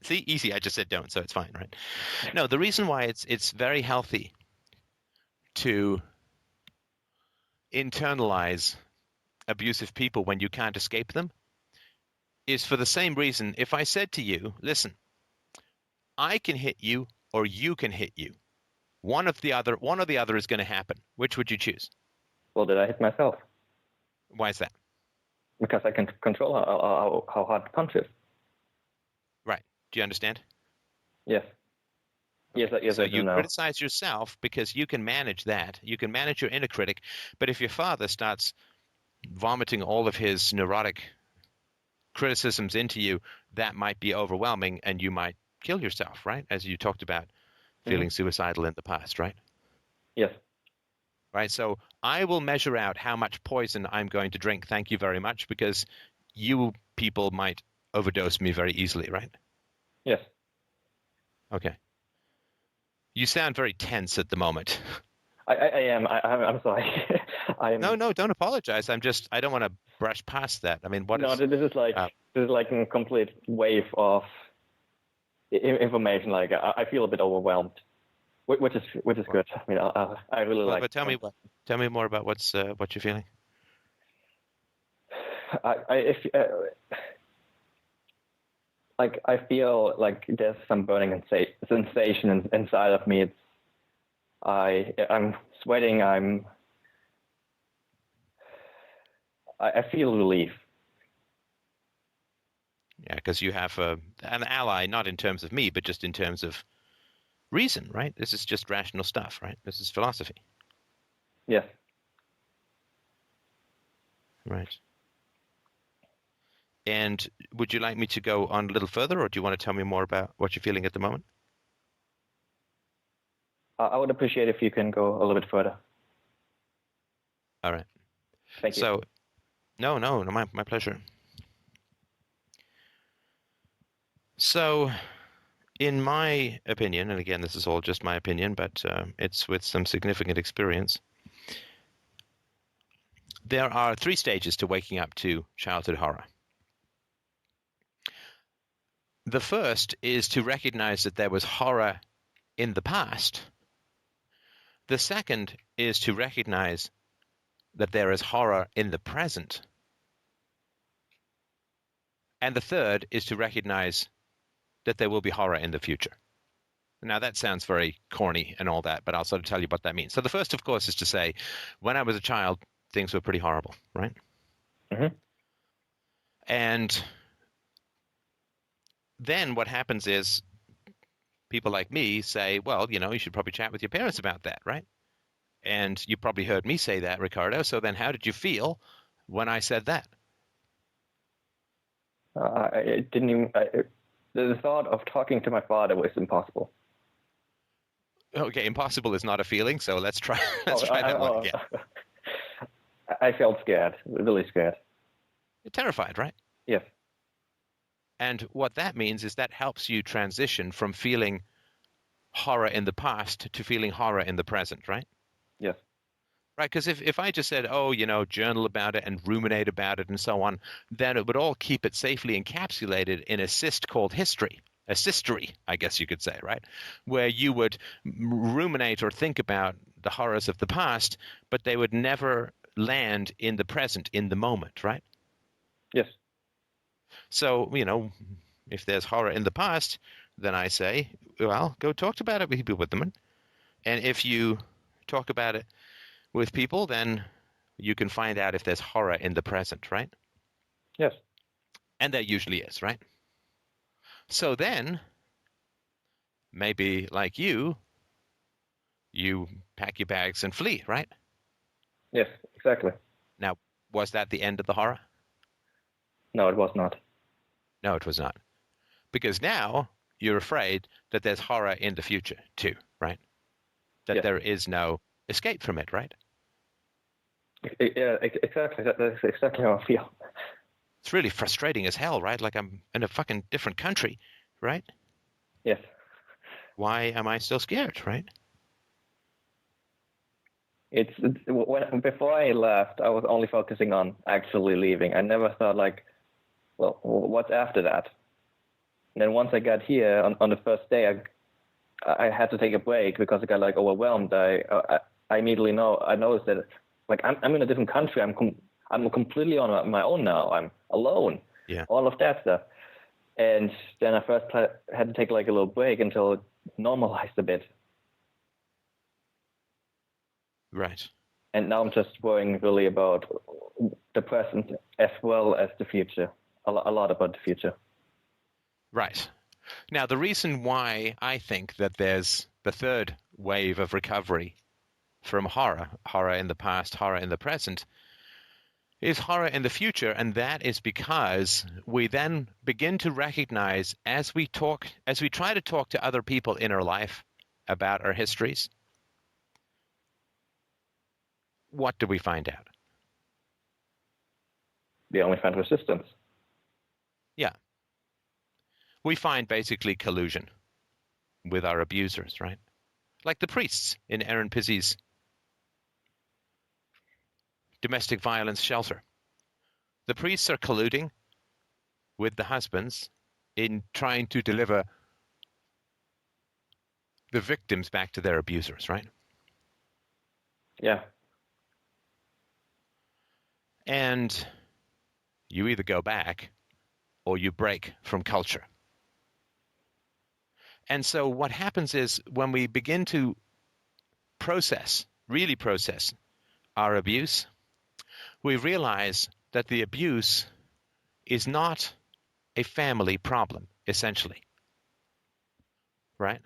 See, easy. I just said don't, so it's fine, right? No, the reason why it's very healthy to internalize abusive people when you can't escape them is for the same reason. If I said to you, listen, I can hit you or you can hit you. One or the other is going to happen. Which would you choose? Well, did I hit myself? Why is that? Because I can control how hard the punch is. Right. Do you understand? Yes. Yes, so I do you know. criticize yourself because you can manage that. You can manage your inner critic. But if your father starts vomiting all of his neurotic criticisms into you, that might be overwhelming and you might kill yourself, right? As you talked about feeling suicidal in the past, right? Yes. Right. So I will measure out how much poison I'm going to drink. Thank you very much, because you people might overdose me very easily, right? Yes. Okay. You sound very tense at the moment. I am. I'm sorry. No, don't apologize. I don't want to brush past that. I mean, this is like a complete wave of information. Like I feel a bit overwhelmed, which is good. I mean, I really like. But tell me more about what you're feeling. like I feel like there's some burning sensation inside of me. I'm sweating. I feel relief. Yeah, because you have an ally, not in terms of me, but just in terms of reason, right? This is just rational stuff, right? This is philosophy. Yes. Right. And would you like me to go on a little further, or do you want to tell me more about what you're feeling at the moment? I would appreciate if you can go a little bit further. All right. Thank you. So, no, my pleasure. So, in my opinion, and again, this is all just my opinion, but it's with some significant experience, there are 3 stages to waking up to childhood horror. The first is to recognize that there was horror in the past. The second is to recognize that there is horror in the present. And the third is to recognize that there will be horror in the future. Now, that sounds very corny and all that, but I'll sort of tell you what that means. So the first, of course, is to say, when I was a child, things were pretty horrible, right? Mm-hmm. And then what happens is people like me say, well, you should probably chat with your parents about that, right? And you probably heard me say that, Ricardo. So then how did you feel when I said that? I didn't even. The thought of talking to my father was impossible. Okay, impossible is not a feeling, so let's try that one again. I felt scared, really scared. You're terrified, right? Yes. And what that means is that helps you transition from feeling horror in the past to feeling horror in the present, right? Yes. Right, because if I just said, oh, journal about it and ruminate about it and so on, then it would all keep it safely encapsulated in a cyst called history. A cystery, I guess you could say, right? Where you would ruminate or think about the horrors of the past, but they would never land in the present, in the moment, right? Yes. So, if there's horror in the past, then I say, well, go talk about it with them. And if you talk about it with people, then you can find out if there's horror in the present, right? Yes. And there usually is, right? So then, maybe like you pack your bags and flee, right? Yes, exactly. Now, was that the end of the horror? No, it was not. No, it was not. Because now you're afraid that there's horror in the future too, right? That Yes. there is no escape from it, right? Yeah, exactly. That's exactly how I feel. It's really frustrating as hell, right? Like I'm in a fucking different country, right? Yes. Why am I still scared, right? Before I left, I was only focusing on actually leaving. I never thought like, well, what's after that? And then once I got here on the first day, I had to take a break because I got like overwhelmed. I immediately I noticed that like I'm in a different country. I'm completely on my own now. I'm alone. Yeah. All of that stuff. And then I first had to take like a little break until it normalized a bit. Right. And now I'm just worrying really about the present as well as the future. A lot about the future. Right. Now, the reason why I think that there's the third wave of recovery from horror in the past, horror in the present, is horror in the future, and that is because we then begin to recognize as we try to talk to other people in our life about our histories, what do we find out? We only find resistance. Yeah. We find basically collusion with our abusers, right? Like the priests in Aaron Pizzi's domestic violence shelter. The priests are colluding with the husbands in trying to deliver the victims back to their abusers, right? Yeah. And you either go back or you break from culture, And so what happens is when we begin to really process our abuse, we realize that the abuse is not a family problem, essentially. Right?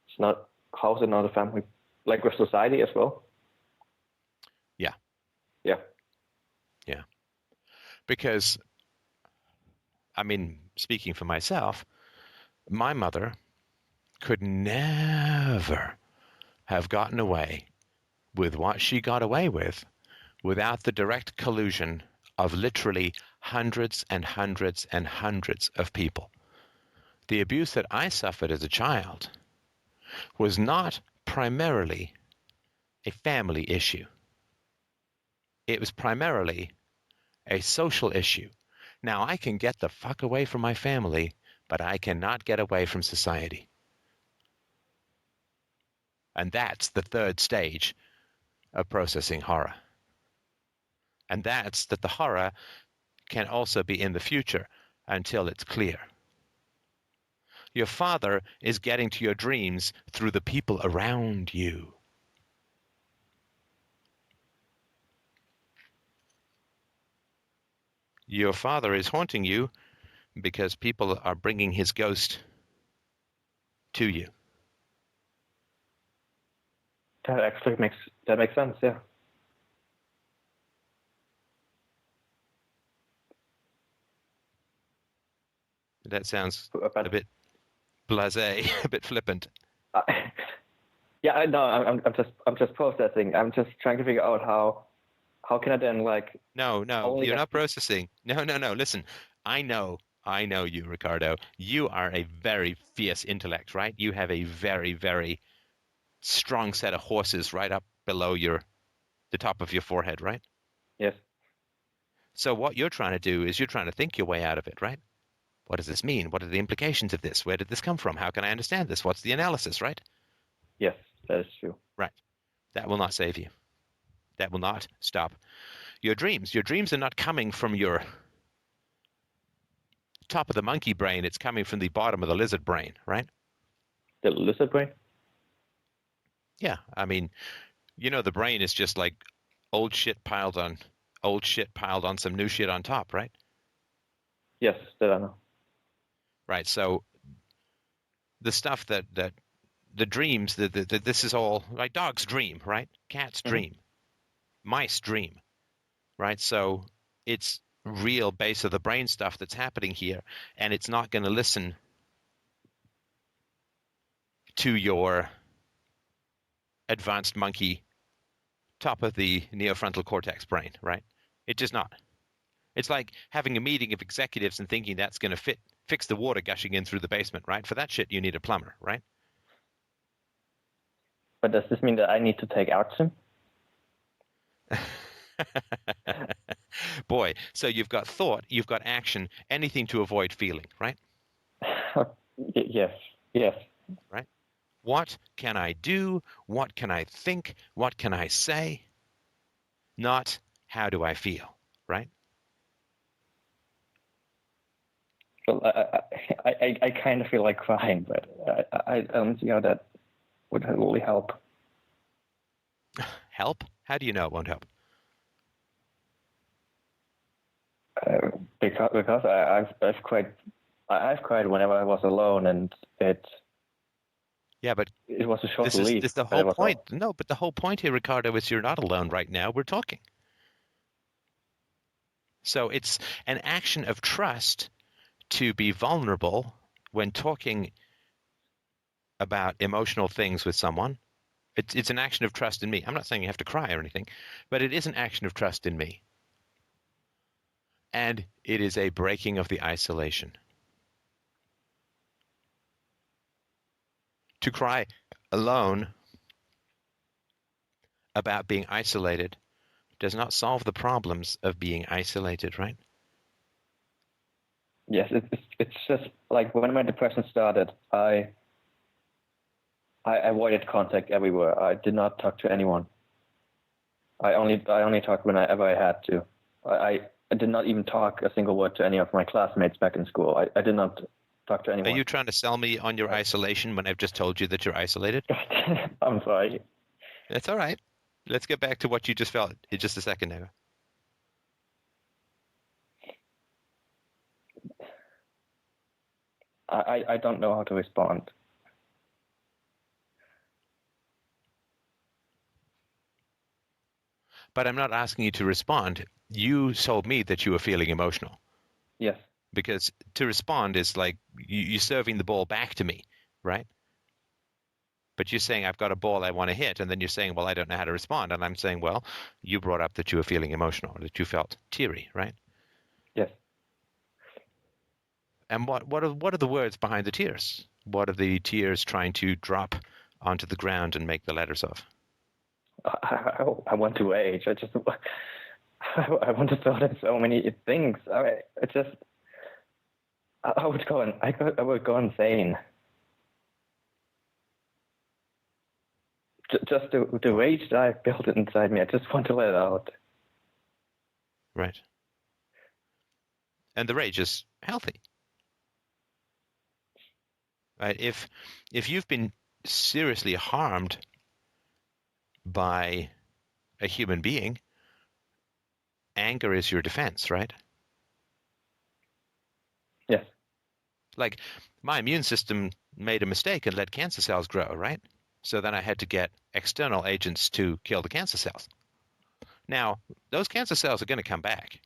It's not, how's it not a family? Like with society as well? Yeah. Yeah. Yeah. Because, I mean, speaking for myself, my mother could never have gotten away with what she got away with without the direct collusion of literally hundreds and hundreds and hundreds of people. The abuse that I suffered as a child was not primarily a family issue. It was primarily a social issue. Now, I can get the fuck away from my family, but I cannot get away from society. And that's the third stage of processing horror. And that's that the horror can also be in the future until it's clear. Your father is getting to your dreams through the people around you. Your father is haunting you because people are bringing his ghost to you. That actually makes sense, yeah. That sounds But, a bit blasé, a bit flippant. yeah, I know. I'm just processing. I'm just trying to figure out how can I then like. No, you're not processing. No. Listen, I know you, Ricardo. You are a very fierce intellect, right? You have a very, very strong set of horses right up below the top of your forehead, right? Yes. So what you're trying to do is you're trying to think your way out of it, right? What does this mean? What are the implications of this? Where did this come from? How can I understand this? What's the analysis, right? Yes, that is true. Right. That will not save you. That will not stop your dreams. Your dreams are not coming from your top of the monkey brain. It's coming from the bottom of the lizard brain, right? The lizard brain? Yeah. I mean, the brain is just like old shit piled on some new shit on top, right? Yes, that I know. Right. So the stuff that the dreams, that this is all like dogs dream, right? Cats dream, mice dream, right? So it's real base of the brain stuff that's happening here, and it's not going to listen to your advanced monkey top of the neofrontal cortex brain, right? It's just not. It's like having a meeting of executives and thinking that's going to fix the water gushing in through the basement, right? For that shit, you need a plumber, right? But does this mean that I need to take action? Boy, so you've got thought, you've got action, anything to avoid feeling, right? Yes. Right? What can I do? What can I think? What can I say? Not how do I feel, right? Well, I kind of feel like crying, but I don't see how that would really help. Help? How do you know it won't help? Because I've cried whenever I was alone, and it was a short relief. This is the whole point. No, but the whole point here, Ricardo, is you're not alone right now. We're talking. So it's an action of trust to be vulnerable when talking about emotional things with someone. It's an action of trust in me. I'm not saying you have to cry or anything, but it is an action of trust in me. And it is a breaking of the isolation. To cry alone about being isolated does not solve the problems of being isolated, right? Yes, it's just like when my depression started, I avoided contact everywhere. I did not talk to anyone. I only talked whenever I had to. I did not even talk a single word to any of my classmates back in school. I did not talk to anyone. Are you trying to sell me on your isolation when I've just told you that you're isolated? I'm sorry. That's all right. Let's get back to what you just felt just a second ago. I don't know how to respond. But I'm not asking you to respond. You told me that you were feeling emotional. Yes. Because to respond is like you serving the ball back to me, right? But you're saying, I've got a ball I want to hit. And then you're saying, well, I don't know how to respond. And I'm saying, well, you brought up that you were feeling emotional, that you felt teary, right? Yes. And what are the words behind the tears? What are the tears trying to drop onto the ground and make the letters of? I want to rage. I want to throw in so many things. I would go insane. Just the rage that I built inside me. I just want to let it out. Right. And the rage is healthy. Right? If you've been seriously harmed by a human being, anger is your defense, right? Yes. Like my immune system made a mistake and let cancer cells grow, right? So then I had to get external agents to kill the cancer cells. Now, those cancer cells are going to come back.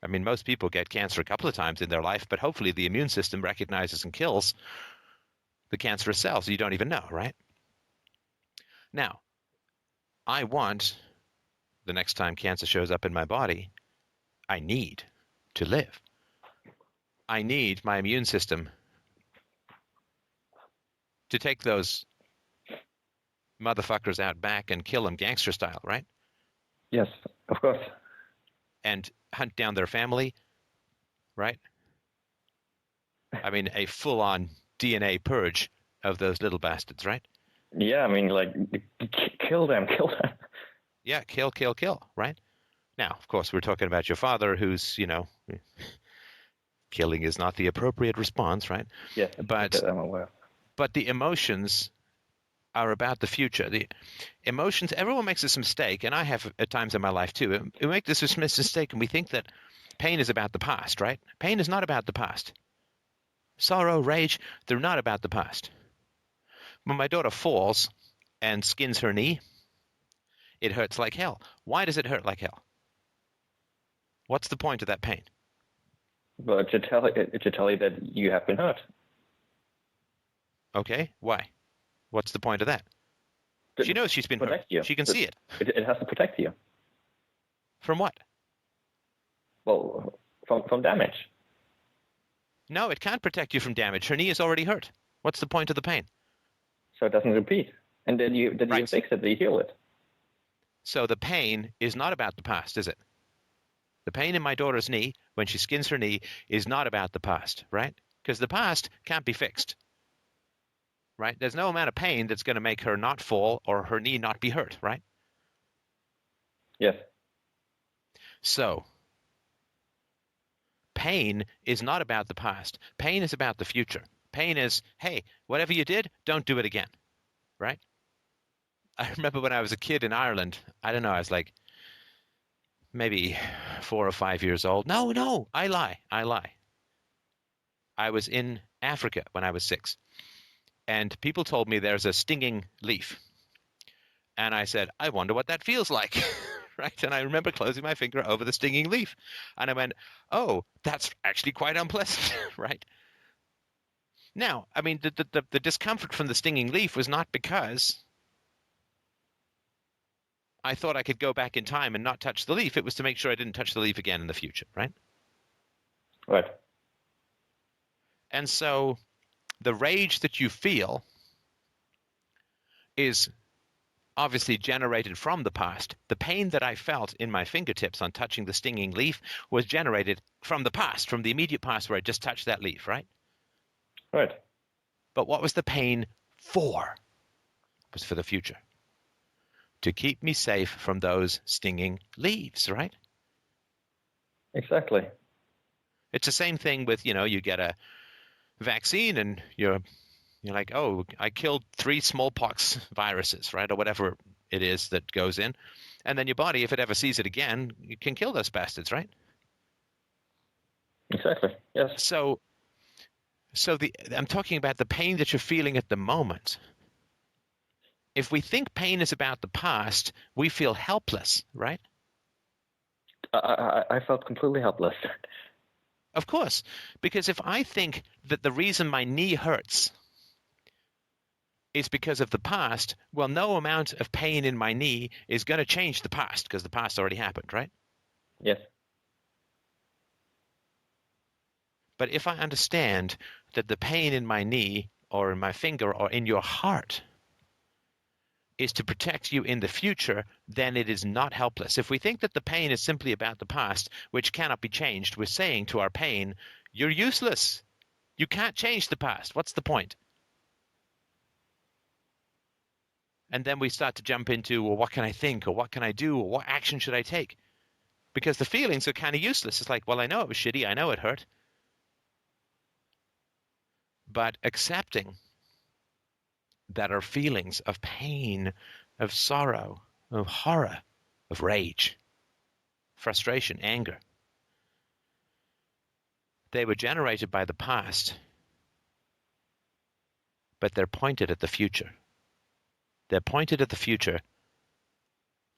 I mean, most people get cancer a couple of times in their life, but hopefully the immune system recognizes and kills the cancerous cells you don't even know, right? Now, I want, the next time cancer shows up in my body, I need to live. I need my immune system to take those motherfuckers out back and kill them gangster style, right? Yes, of course. And hunt down their family, right? I mean, a full-on DNA purge of those little bastards, right? Yeah, I mean, like, kill them. Yeah, kill, right? Now, of course, we're talking about your father who's, killing is not the appropriate response, right? Yes, but I'm aware. But the emotions are about the future. The emotions, everyone makes this mistake, and I have at times in my life too. We make this mistake and we think that pain is about the past, right? Pain is not about the past. Sorrow, rage, they're not about the past. When my daughter falls and skins her knee, it hurts like hell. Why does it hurt like hell? What's the point of that pain? Well, it should tell you that you have been hurt. Okay, why? What's the point of that? She knows she's been hurt. You. She can see it. It has to protect you. From what? Well, from damage. No, it can't protect you from damage. Her knee is already hurt. What's the point of the pain? So it doesn't repeat. And then you fix it, you heal it. So the pain is not about the past, is it? The pain in my daughter's knee, when she skins her knee, is not about the past, right? Because the past can't be fixed, right? There's no amount of pain that's going to make her not fall or her knee not be hurt, right? Yes. So pain is not about the past. Pain is about the future. Pain is, hey, whatever you did, don't do it again, right? I remember when I was a kid in Ireland, I don't know, I was like maybe 4 or 5 years old. No, I lie. I was in Africa when I was 6, and people told me there's a stinging leaf. And I said, I wonder what that feels like, right? And I remember closing my finger over the stinging leaf. And I went, oh, that's actually quite unpleasant, right? Now, I mean, the discomfort from the stinging leaf was not because I thought I could go back in time and not touch the leaf. It was to make sure I didn't touch the leaf again in the future, right? Right. And so the rage that you feel is obviously generated from the past. The pain that I felt in my fingertips on touching the stinging leaf was generated from the past, from the immediate past where I just touched that leaf, right? Right. But what was the pain for? It was for the future. To keep me safe from those stinging leaves, right? Exactly. It's the same thing with, you get a vaccine and you're like, oh, I killed 3 smallpox viruses, right? Or whatever it is that goes in. And then your body, if it ever sees it again, you can kill those bastards, right? Exactly. Yes. So I'm talking about the pain that you're feeling at the moment. If we think pain is about the past, we feel helpless, right? I felt completely helpless. Of course, because if I think that the reason my knee hurts is because of the past, well, no amount of pain in my knee is going to change the past because the past already happened, right? Yes. But if I understand that the pain in my knee or in my finger or in your heart is to protect you in the future, then it is not helpless. If we think that the pain is simply about the past, which cannot be changed, we're saying to our pain, you're useless. You can't change the past. What's the point? And then we start to jump into, well, what can I think? Or what can I do? Or what action should I take? Because the feelings are kind of useless. It's like, well, I know it was shitty. I know it hurt. But accepting that our feelings of pain, of sorrow, of horror, of rage, frustration, anger, they were generated by the past, but they're pointed at the future. They're pointed at the future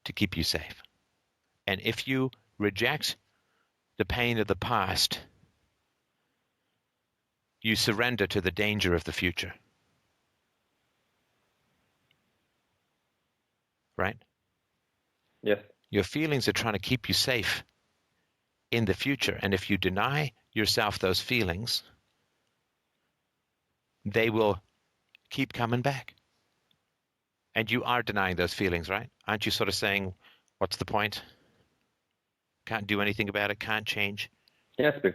to keep you safe. And if you reject the pain of the past, you surrender to the danger of the future. Right? Yes. Your feelings are trying to keep you safe in the future. And if you deny yourself those feelings, they will keep coming back. And you are denying those feelings, right? Aren't you sort of saying, what's the point? Can't do anything about it, can't change. Yes, but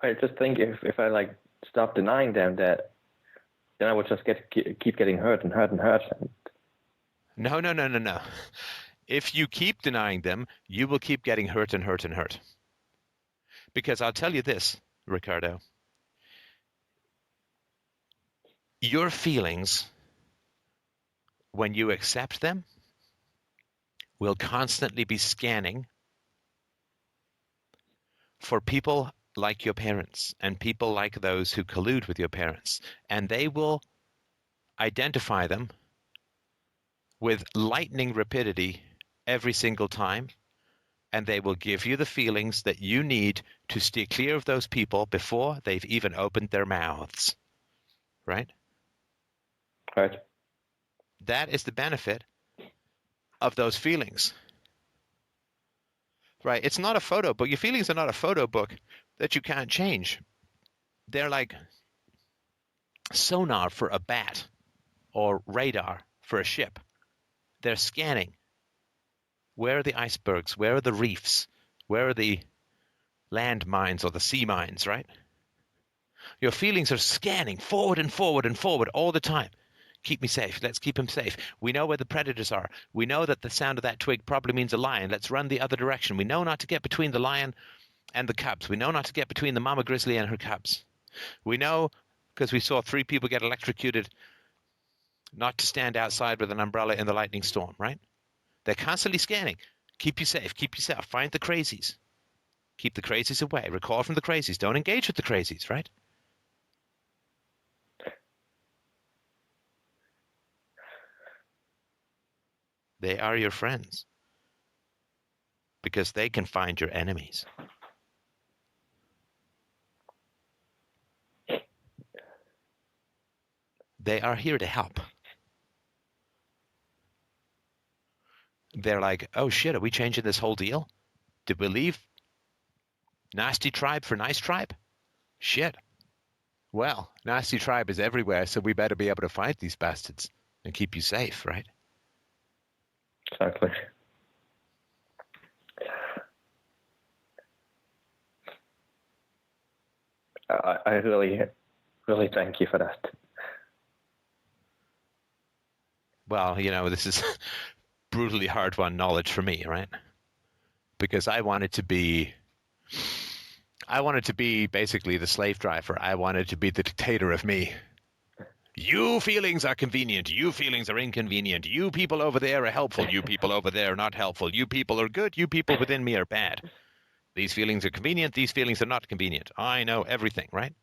I just think if I like stop denying them, that then I would just keep getting hurt and hurt and hurt. No. If you keep denying them, you will keep getting hurt and hurt and hurt. Because I'll tell you this, Ricardo, your feelings, when you accept them, will constantly be scanning for people like your parents and people like those who collude with your parents. And they will identify them with lightning rapidity every single time. And they will give you the feelings that you need to stay clear of those people before they've even opened their mouths. Right? Right. That is the benefit of those feelings. Right? It's not a photo book. Your feelings are not a photo book that you can't change. They're like sonar for a bat or radar for a ship. They're scanning. Where are the icebergs? Where are the reefs? Where are the land mines or the sea mines, right? Your feelings are scanning forward and forward and forward all the time. Keep me safe. Let's keep him safe. We know where the predators are. We know that the sound of that twig probably means a lion. Let's run the other direction. We know not to get between the lion and the cubs. We know not to get between the mama grizzly and her cubs. We know, because we saw 3 people get electrocuted, not to stand outside with an umbrella in the lightning storm, right? They're constantly scanning. Keep you safe. Keep yourself. Find the crazies. Keep the crazies away. Recoil from the crazies. Don't engage with the crazies, right? They are your friends because they can find your enemies. They are here to help. They're like, oh shit, are we changing this whole deal? Did we leave Nasty Tribe for Nice Tribe? Shit. Well, Nasty Tribe is everywhere, so we better be able to fight these bastards and keep you safe, right? Exactly. I really, really thank you for that. Well, this is brutally hard-won knowledge for me, right? Because I wanted to be I wanted to be basically the slave driver. I wanted to be the dictator of me. You feelings are convenient. You feelings are inconvenient. You people over there are helpful. You people over there are not helpful. You people are good. You people within me are bad. These feelings are convenient. These feelings are not convenient. I know everything, right?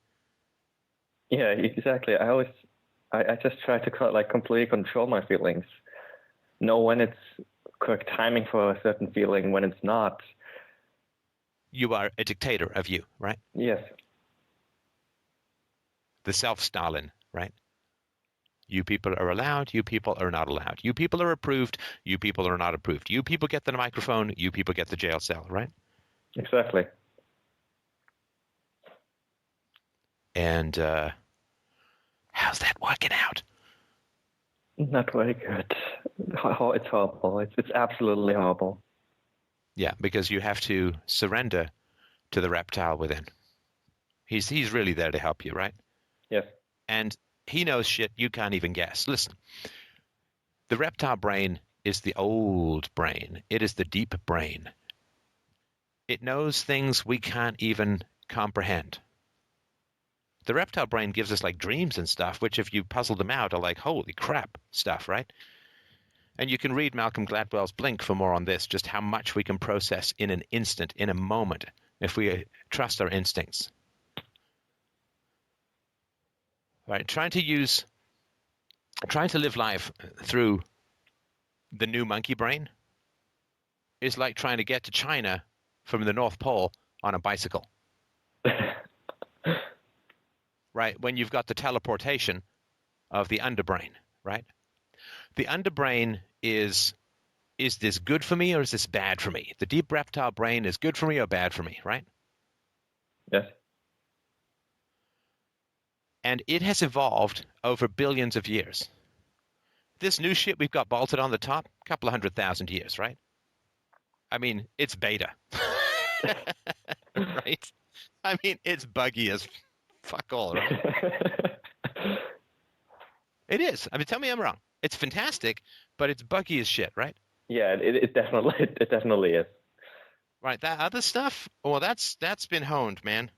Yeah, exactly. I just try to completely control my feelings. Know when it's correct timing for a certain feeling, when it's not. You are a dictator of you, right? Yes. The self-Stalin, right? You people are allowed, you people are not allowed. You people are approved, you people are not approved. You people get the microphone, you people get the jail cell, right? Exactly. And how's that working out? Not very good. It's horrible. It's absolutely horrible. Yeah, because you have to surrender to the reptile within. He's really there to help you, right? Yes. And he knows shit you can't even guess. Listen, the reptile brain is the old brain. It is the deep brain. It knows things we can't even comprehend. The reptile brain gives us like dreams and stuff, which if you puzzle them out are like, holy crap stuff, right? And you can read Malcolm Gladwell's Blink for more on this, just how much we can process in an instant, in a moment, if we trust our instincts. Right? Trying to live life through the new monkey brain is like trying to get to China from the North Pole on a bicycle. Right? When you've got the teleportation of the underbrain, right? The underbrain is this good for me or is this bad for me? The deep reptile brain is good for me or bad for me, right? Yes. And it has evolved over billions of years. This new shit we've got bolted on the top, a couple of 100,000 years, right? I mean, it's beta. Right? I mean, it's buggy as fuck all, right? It is. I mean, tell me I'm wrong. It's fantastic, but it's buggy as shit, right? Yeah, it definitely is. Right. That other stuff, well, that's been honed, man.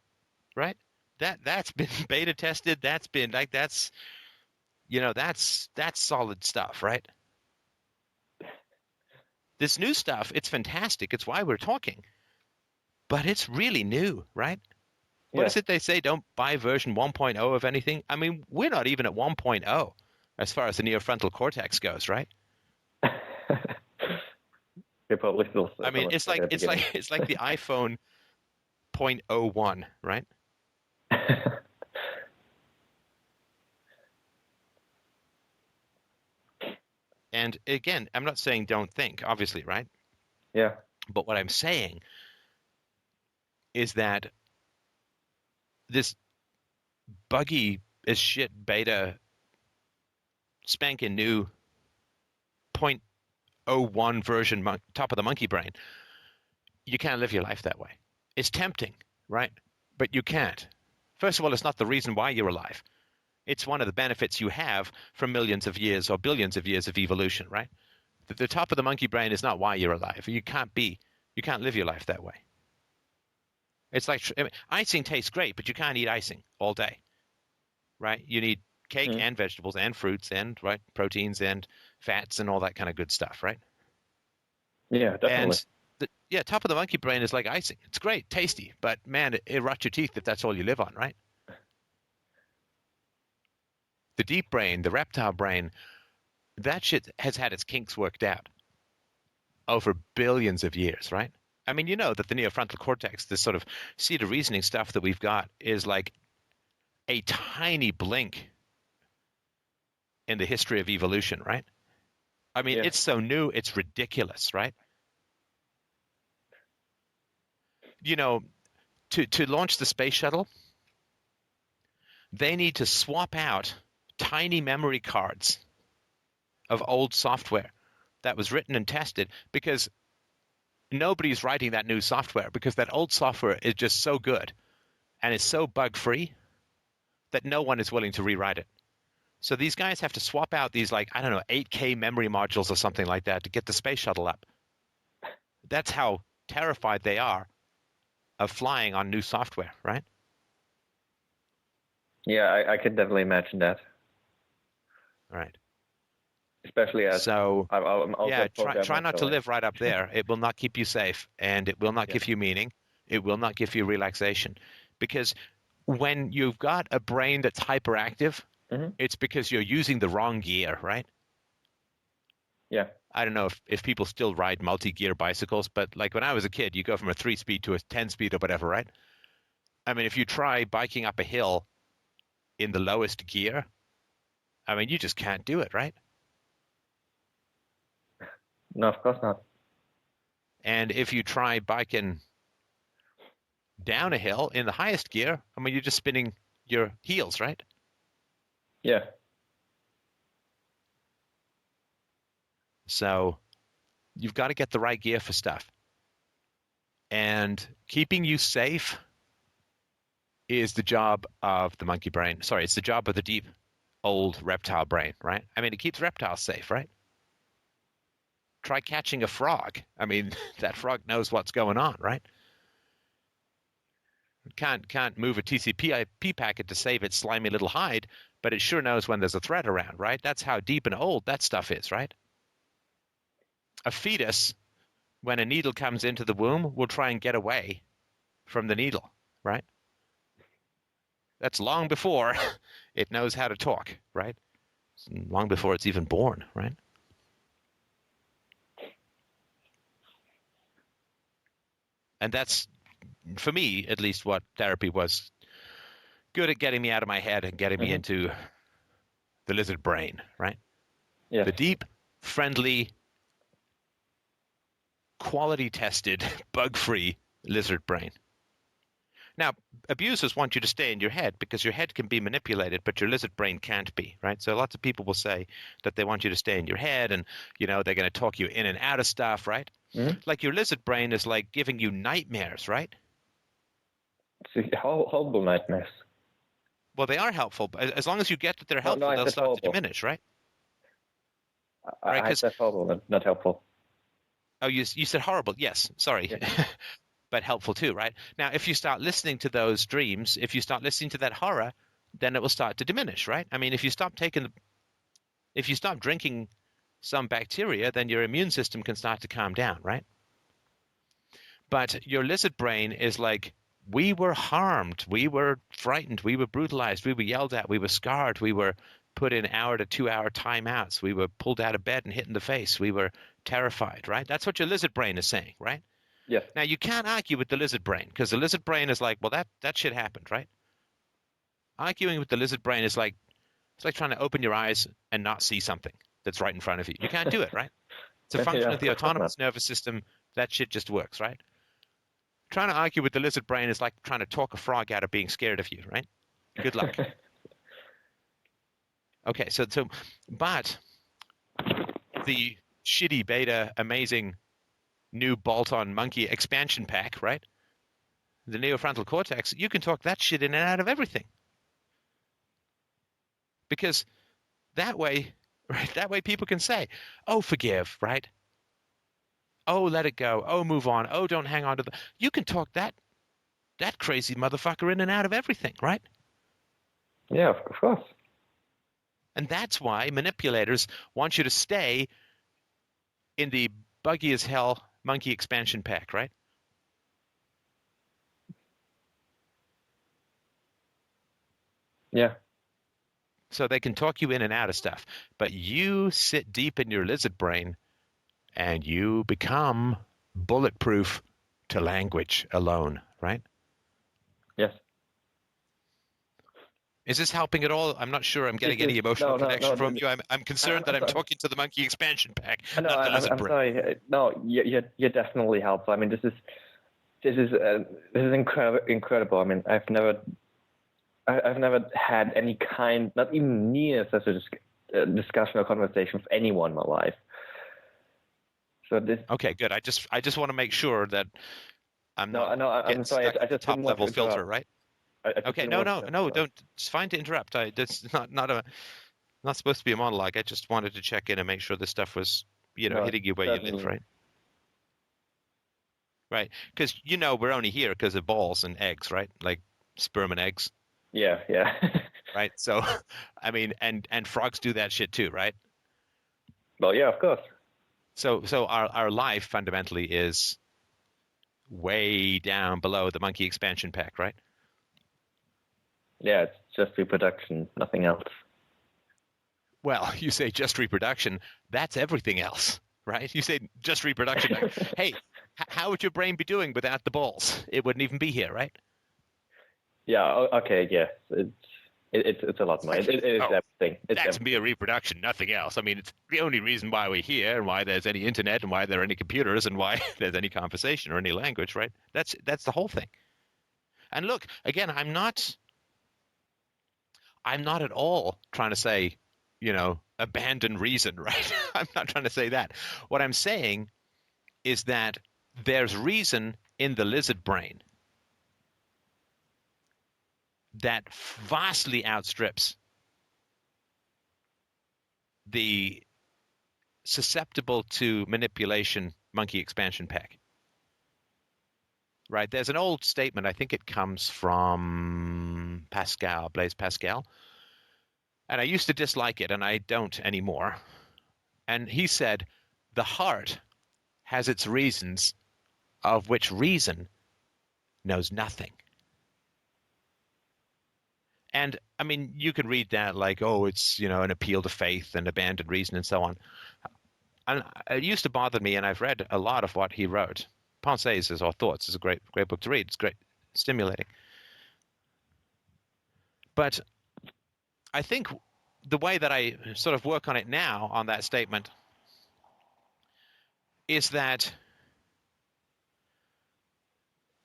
Right? That's been beta tested. That's been like that's solid stuff, right? This new stuff, it's fantastic. It's why we're talking. But it's really new, right? What is it they say? Don't buy version 1.0 of anything. I mean, we're not even at 1.0 as far as the neofrontal cortex goes, right? You're probably still. I mean, it's like the iPhone 0.01, right? And again, I'm not saying don't think, obviously, right? Yeah. But what I'm saying is that this buggy as shit beta spanking new 0.01 version top of the monkey brain, you can't live your life that way. It's tempting, right? But you can't. First of all, it's not the reason why you're alive. It's one of the benefits you have from millions of years or billions of years of evolution, right? The top of the monkey brain is not why you're alive. You can't live your life that way. It's like, I mean, icing tastes great, but you can't eat icing all day, right? You need cake and vegetables and fruits and, right, proteins and fats and all that kind of good stuff, right? Yeah, definitely. And top of the monkey brain is like icing. It's great, tasty, but man, it rots your teeth if that's all you live on, right? The deep brain, the reptile brain, that shit has had its kinks worked out over billions of years, right? I mean, you know that the neofrontal cortex, this sort of seed of reasoning stuff that we've got, is like a tiny blink in the history of evolution, right? I mean, It's so new, it's ridiculous, right? You know, to launch the space shuttle, they need to swap out tiny memory cards of old software that was written and tested because nobody's writing that new software because that old software is just so good and is so bug-free that no one is willing to rewrite it. So these guys have to swap out these, like, I don't know, 8K memory modules or something like that to get the space shuttle up. That's how terrified they are of flying on new software, right? Yeah, I can definitely imagine that. All right. Especially as So, I'm also yeah, a programmer, try not so to live right up there. It will not keep you safe, and it will not give you meaning. It will not give you relaxation, because when you've got a brain that's hyperactive, it's because you're using the wrong gear, right? Yeah. I don't know if people still ride multi-gear bicycles, but like when I was a kid, you go from a 3-speed to a 10-speed or whatever, right? I mean, if you try biking up a hill in the lowest gear, I mean, you just can't do it, right? No, of course not. And if you try biking down a hill in the highest gear, I mean, you're just spinning your heels, right? Yeah. So you've got to get the right gear for stuff. And keeping you safe is the job of the monkey brain. Sorry, it's the job of the deep old reptile brain, right? I mean, it keeps reptiles safe, right? Try catching a frog. I mean, that frog knows what's going on, right? Can't move a TCP/IP packet to save its slimy little hide, but it sure knows when there's a threat around, right? That's how deep and old that stuff is, right? A fetus, when a needle comes into the womb, will try and get away from the needle, right? That's long before it knows how to talk, right? Long before it's even born, right? And that's, for me, at least, what therapy was good at getting me out of my head and getting me into the lizard brain, right? Yes. The deep, friendly, quality-tested, bug-free lizard brain. Now, abusers want you to stay in your head because your head can be manipulated, but your lizard brain can't be, right? So lots of people will say that they want you to stay in your head and, you know, they're going to talk you in and out of stuff, right? Like your lizard brain is like giving you nightmares, right? It's horrible nightmares. Well, they are helpful. But as long as you get that they're helpful, I they'll said start horrible. to diminish, right? I said horrible, not helpful. Oh, you said horrible. Yes, sorry. Yeah. But helpful too, right? Now, if you start listening to those dreams, if you start listening to that horror, then it will start to diminish, right? I mean, if you stop drinking some bacteria, then your immune system can start to calm down, right? But your lizard brain is like, we were harmed, we were frightened, we were brutalized, we were yelled at, we were scarred, we were put in hour to 2 hour timeouts, we were pulled out of bed and hit in the face, we were terrified, right? That's what your lizard brain is saying, right? Yes. Now, you can't argue with the lizard brain because the lizard brain is like, well, that shit happened, right? Arguing with the lizard brain is like, it's like trying to open your eyes and not see something that's right in front of you. You can't do it, right? It's a function of the autonomous nervous system. That shit just works, right? Trying to argue with the lizard brain is like trying to talk a frog out of being scared of you, right? Good luck. Okay, but the shitty beta amazing new bolt-on monkey expansion pack, right? The neofrontal cortex, you can talk that shit in and out of everything. Because that way, right? That way people can say, oh, forgive, right? Oh, let it go. Oh, move on. Oh, don't hang on to you can talk that crazy motherfucker in and out of everything, right? Yeah, of course. And that's why manipulators want you to stay in the buggy as hell monkey expansion pack, right? Yeah. So they can talk you in and out of stuff. But you sit deep in your lizard brain and you become bulletproof to language alone, right? Yes. Is this helping at all? I'm not sure I'm getting any emotional connection from you. I'm concerned that I'm talking to the monkey expansion pack, not the lizard brain. Sorry. No, you're definitely helpful. I mean, this is incredible. I mean, I've never had any kind, not even near such a discussion or conversation with anyone in my life. So this. Okay, good. I just want to make sure that I'm not. I'm sorry. I just top level filter, right? Okay, no, don't. It's fine to interrupt. That's not supposed to be a monologue. I just wanted to check in and make sure this stuff was, hitting you where you live, right? right? Because we're only here because of balls and eggs, right? Like sperm and eggs, Yeah, yeah. right? So, I mean, and frogs do that shit too, right? Well, yeah, of course. So our life fundamentally is way down below the monkey expansion pack, right? Yeah, it's just reproduction, nothing else. Well, you say just reproduction, that's everything else, right? You say just reproduction. Like, hey, how would your brain be doing without the balls? It wouldn't even be here, right? Yeah. Okay. Yes. It's a lot more. It is Oh, everything. It's that's everything. mere reproduction, nothing else. I mean, it's the only reason why we're here and why there's any internet and why there are any computers and why there's any conversation or any language, right? That's the whole thing. And look, again, I'm not at all trying to say, abandon reason, right? I'm not trying to say that. What I'm saying is that there's reason in the lizard brain that vastly outstrips the susceptible to manipulation monkey expansion pack. Right? There's an old statement, I think it comes from Blaise Pascal, and I used to dislike it, and I don't anymore. And he said, the heart has its reasons of which reason knows nothing. And I mean, you can read that like, oh, it's, an appeal to faith and abandoned reason and so on. And it used to bother me, and I've read a lot of what he wrote. Pensées or Thoughts is a great book to read. It's great, stimulating. But I think the way that I sort of work on it now, on that statement, is that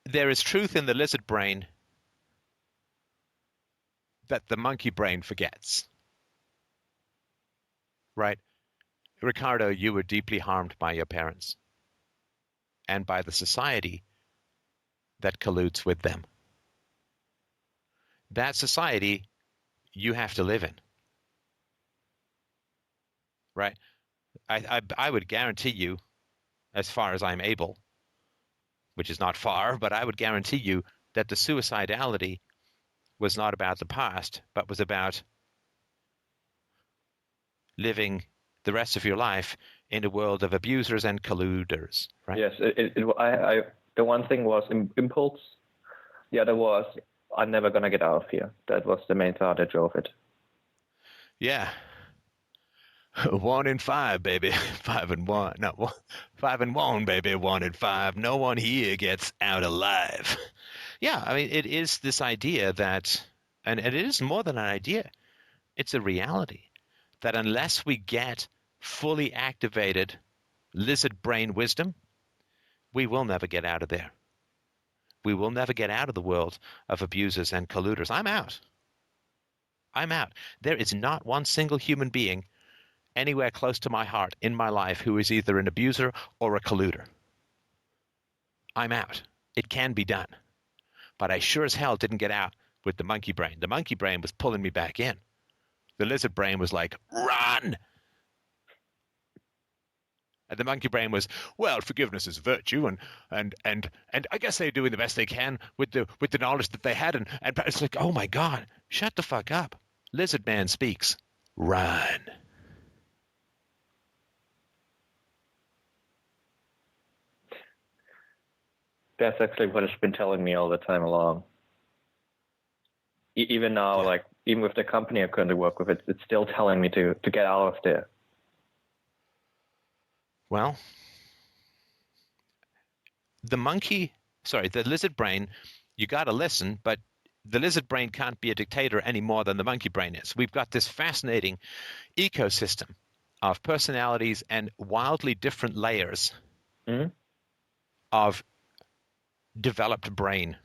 there is truth in the lizard brain that the monkey brain forgets. Right? Ricardo, you were deeply harmed by your parents and by the society that colludes with them. That society you have to live in. Right? I would guarantee you, as far as I'm able, which is not far, but I would guarantee you that the suicidality was not about the past, but was about living the rest of your life in a world of abusers and colluders, right? Yes. The one thing was impulse. The other was I'm never gonna get out of here. That was the main thought that drove it. Yeah. 1 in 5, baby. 5 and 1. No, 5 and 1, baby. 1 in 5. No one here gets out alive. Yeah, I mean, it is this idea that, and it is more than an idea, it's a reality that unless we get fully activated lizard brain wisdom, we will never get out of there. We will never get out of the world of abusers and colluders. I'm out. There is not one single human being anywhere close to my heart in my life who is either an abuser or a colluder. I'm out. It can be done. But I sure as hell didn't get out with the monkey brain. The monkey brain was pulling me back in. The lizard brain was like, run! And the monkey brain was, well, forgiveness is virtue, and I guess they're doing the best they can with the knowledge that they had, and it's like, oh my God, shut the fuck up. Lizard man speaks. Run. That's actually what it's been telling me all the time along. Even now, Yeah. like even with the company I currently work with, it's still telling me to get out of there. Well, the lizard brain, you got to listen, but the lizard brain can't be a dictator any more than the monkey brain is. We've got this fascinating ecosystem of personalities and wildly different layers of developed brain.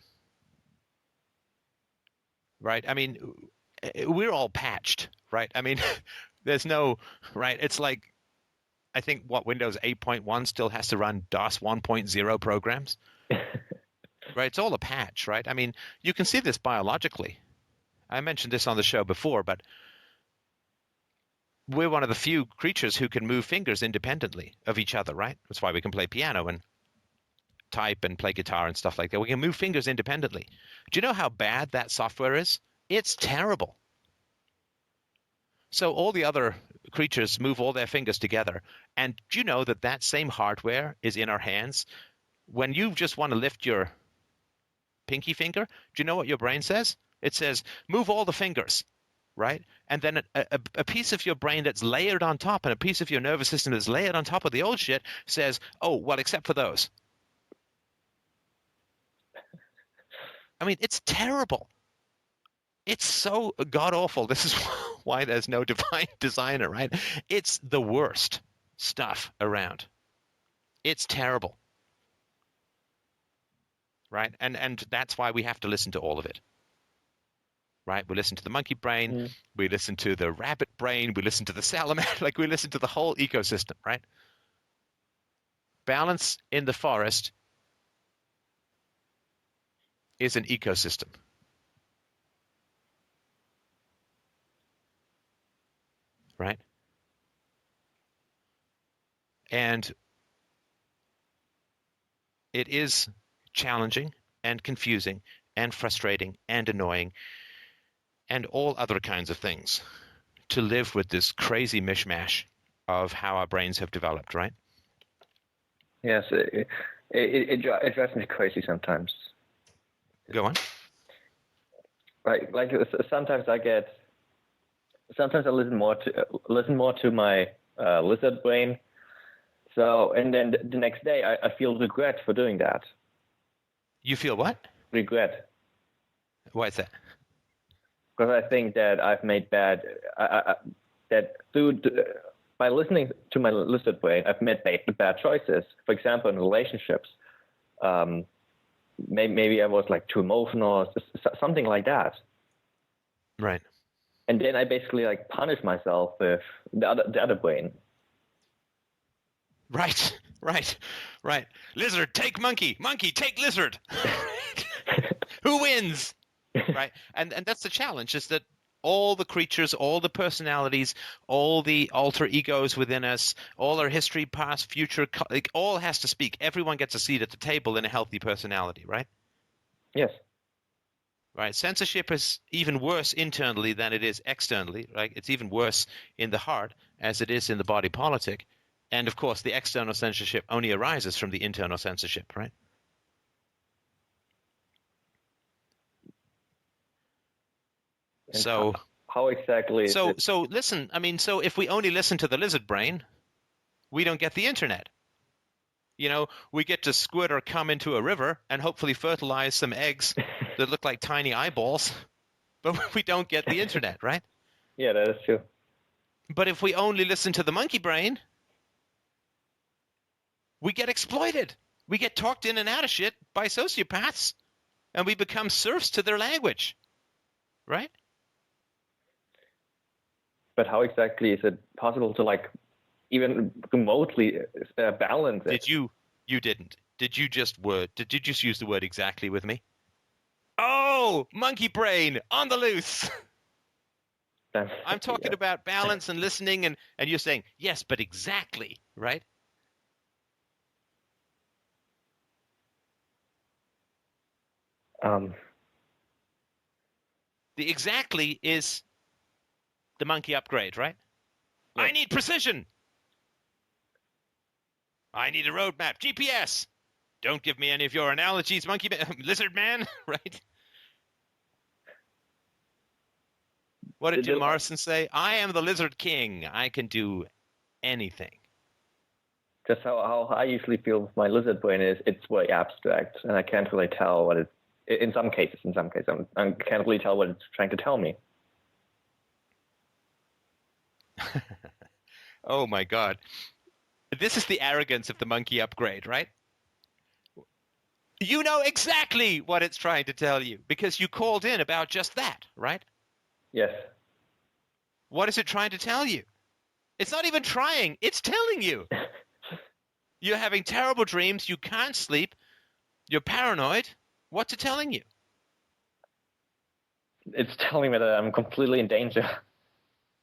Right? I mean, we're all patched, right? I mean, there's no, right? It's like, I think Windows 8.1 still has to run DOS 1.0 programs. Right? It's all a patch, right? I mean, you can see this biologically. I mentioned this on the show before, but we're one of the few creatures who can move fingers independently of each other, right? That's why we can play piano. And type and play guitar and stuff like that. We can move fingers independently. Do you know how bad that software is? It's terrible. So all the other creatures move all their fingers together. And do you know that that same hardware is in our hands? When you just want to lift your pinky finger, do you know what your brain says? It says, move all the fingers, right? And then a piece of your brain that's layered on top and a piece of your nervous system that's layered on top of the old shit says, oh, well, except for those. I mean, it's terrible. It's so god-awful. This is why there's no divine designer, right? It's the worst stuff around. It's terrible. Right? And that's why we have to listen to all of it. Right? We listen to the monkey brain, we listen to the rabbit brain, we listen to the salamander, like we listen to the whole ecosystem, right? Balance in the forest is an ecosystem. Right? And it is challenging and confusing and frustrating and annoying and all other kinds of things to live with this crazy mishmash of how our brains have developed, right? Yes, it drives me crazy sometimes. Go on. Like sometimes I listen more to my lizard brain. So, and then the next day I feel regret for doing that. You feel what? Regret. Why is that? Because I think that I've made by listening to my lizard brain, I've made bad choices. For example, in relationships, maybe I was like too emotional, or something like that. Right. And then I basically like punish myself with the other brain. Right. Lizard, take monkey. Monkey, take lizard. Who wins? Right. And that's the challenge, is that all the creatures, all the personalities, all the alter egos within us, all our history, past, future, like, all has to speak. Everyone gets a seat at the table in a healthy personality, right? Yes. Right. Censorship is even worse internally than it is externally, right? It's even worse in the heart as it is in the body politic. And of course, the external censorship only arises from the internal censorship, right? And so how exactly? So listen. I mean, so if we only listen to the lizard brain, we don't get the internet. You know, we get to squid or come into a river and hopefully fertilize some eggs that look like tiny eyeballs, but we don't get the internet, right? Yeah, that is true. But if we only listen to the monkey brain, we get exploited. We get talked in and out of shit by sociopaths, and we become serfs to their language, right? But how exactly is it possible to like even remotely balance it? You didn't. Did you just use the word exactly with me? Oh, monkey brain on the loose. I'm talking about balance and listening, and you're saying, yes, but exactly, right? The exactly is the monkey upgrade, right? Yeah. I need precision. I need a roadmap. GPS. Don't give me any of your analogies, monkey lizard man, right? What did Jim Morrison say? I am the lizard king. I can do anything. Just how I usually feel with my lizard brain is it's very abstract, and I can't really tell what it. In some cases, I can't really tell what it's trying to tell me. Oh my God. This is the arrogance of the monkey upgrade, right? You know exactly what it's trying to tell you because you called in about just that, right? Yes. What is it trying to tell you? It's not even trying. It's telling you. You're having terrible dreams. You can't sleep. You're paranoid. What's it telling you? It's telling me that I'm completely in danger.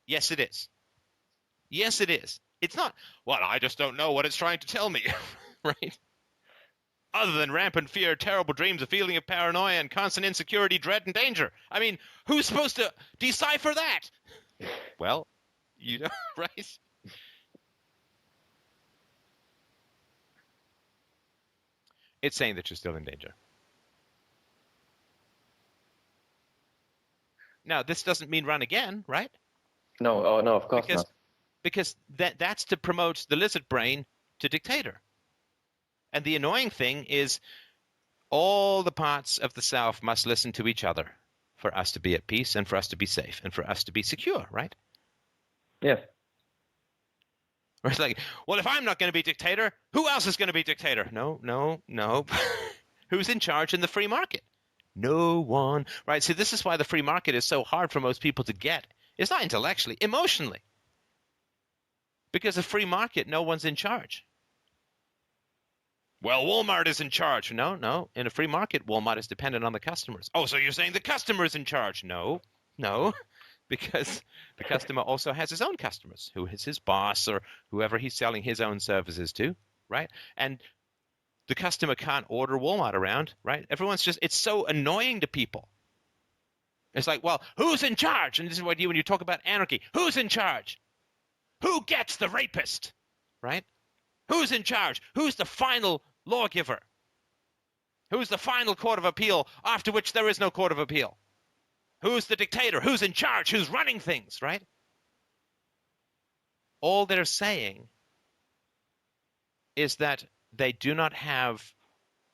Yes, it is. Yes, it is. It's not, well, I just don't know what it's trying to tell me, right? Other than rampant fear, terrible dreams, a feeling of paranoia, and constant insecurity, dread, and danger. I mean, who's supposed to decipher that? Well, you know, right? It's saying that you're still in danger. Now, this doesn't mean run again, right? No, oh no, of course not. Because that's to promote the lizard brain to dictator. And the annoying thing is all the parts of the self must listen to each other for us to be at peace and for us to be safe and for us to be secure, right? Yes. Or it's like, well, if I'm not going to be dictator, who else is going to be dictator? No. Who's in charge in the free market? No one. Right? See, this is why the free market is so hard for most people to get. It's not intellectually, emotionally. Because the free market, no one's in charge. Well, Walmart is in charge. No. In a free market, Walmart is dependent on the customers. Oh, so you're saying the customer is in charge? No. Because the customer also has his own customers, who is his boss or whoever he's selling his own services to, right? And the customer can't order Walmart around, right? It's so annoying to people. It's like, well, who's in charge? And this is what when you talk about anarchy, who's in charge? Who gets the rapist, right? Who's in charge? Who's the final lawgiver? Who's the final court of appeal after which there is no court of appeal? Who's the dictator? Who's in charge? Who's running things, right? All they're saying is that they do not have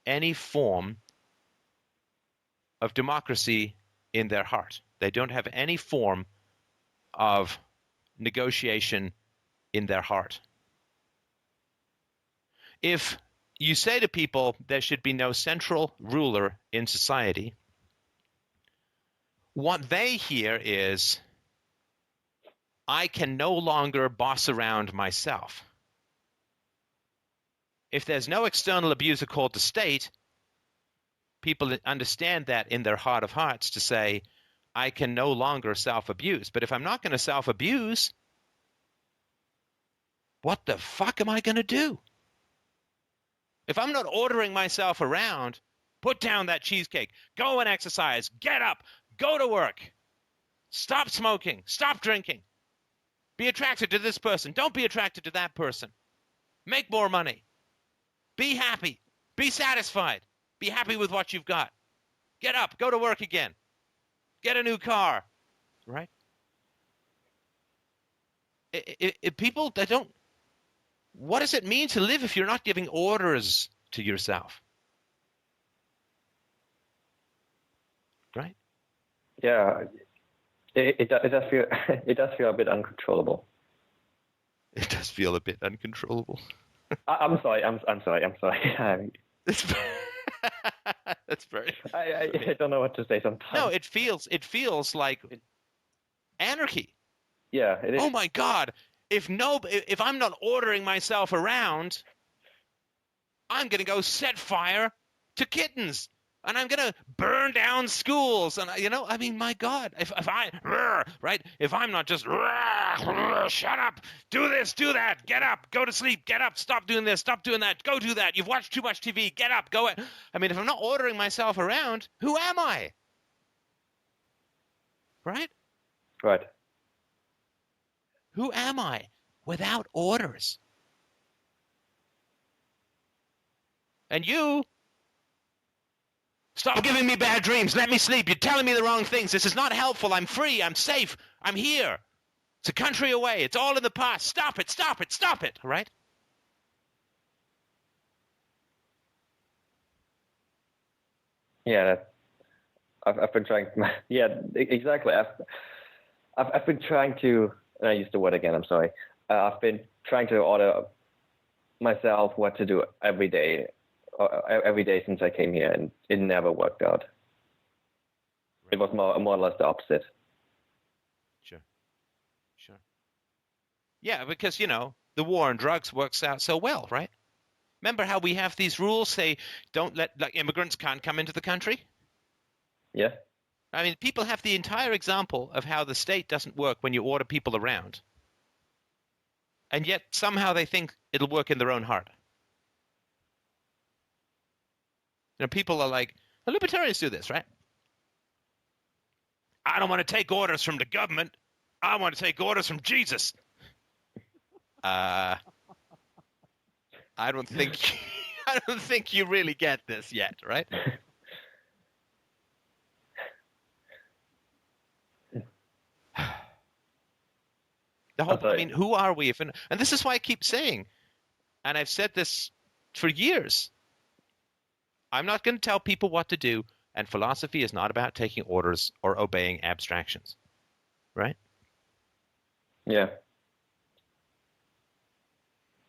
any form of democracy in their heart. They don't have any form of negotiation in their heart. If you say to people there should be no central ruler in society, what they hear is, I can no longer boss around myself. If there's no external abuser called the state, people understand that in their heart of hearts to say, I can no longer self-abuse. But if I'm not going to self-abuse, what the fuck am I going to do? If I'm not ordering myself around, put down that cheesecake, go and exercise, get up, go to work, stop smoking, stop drinking, be attracted to this person, don't be attracted to that person, make more money, be happy, be satisfied, be happy with what you've got, get up, go to work again, get a new car, right? People that don't, what does it mean to live if you're not giving orders to yourself? Right? Yeah, it does feel it does feel a bit uncontrollable. It does feel a bit uncontrollable. I'm sorry. That's very. I don't know what to say sometimes. No, it feels like anarchy. Yeah, it is. Oh my God! If I'm not ordering myself around, I'm going to go set fire to kittens. And I'm going to burn down schools. And, I mean, my God, if I'm not just, shut up, do this, do that, get up, go to sleep, get up, stop doing this, stop doing that, go do that. You've watched too much TV, get up, go. I mean, if I'm not ordering myself around, who am I? Right? Right. Who am I without orders? And you... Stop giving me bad dreams. Let me sleep. You're telling me the wrong things. This is not helpful. I'm free. I'm safe. I'm here. It's a country away. It's all in the past. Stop it. Stop it. Stop it. Right? Yeah, I've been trying. Yeah, exactly. I've been trying to. And I used the word again. I'm sorry. I've been trying to order myself what to do every day since I came here, and it never worked out. Right. It was more or less the opposite. Sure. Yeah, because, the war on drugs works out so well, right? Remember how we have these rules say immigrants can't come into the country? Yeah. I mean, people have the entire example of how the state doesn't work when you order people around. And yet somehow they think it'll work in their own heart. People are like, the libertarians do this, right? I don't want to take orders from the government. I want to take orders from Jesus. I don't think I don't think you really get this yet, right? I mean, who are we? And this is why I keep saying, and I've said this for years, I'm not going to tell people what to do, and philosophy is not about taking orders or obeying abstractions, right? Yeah.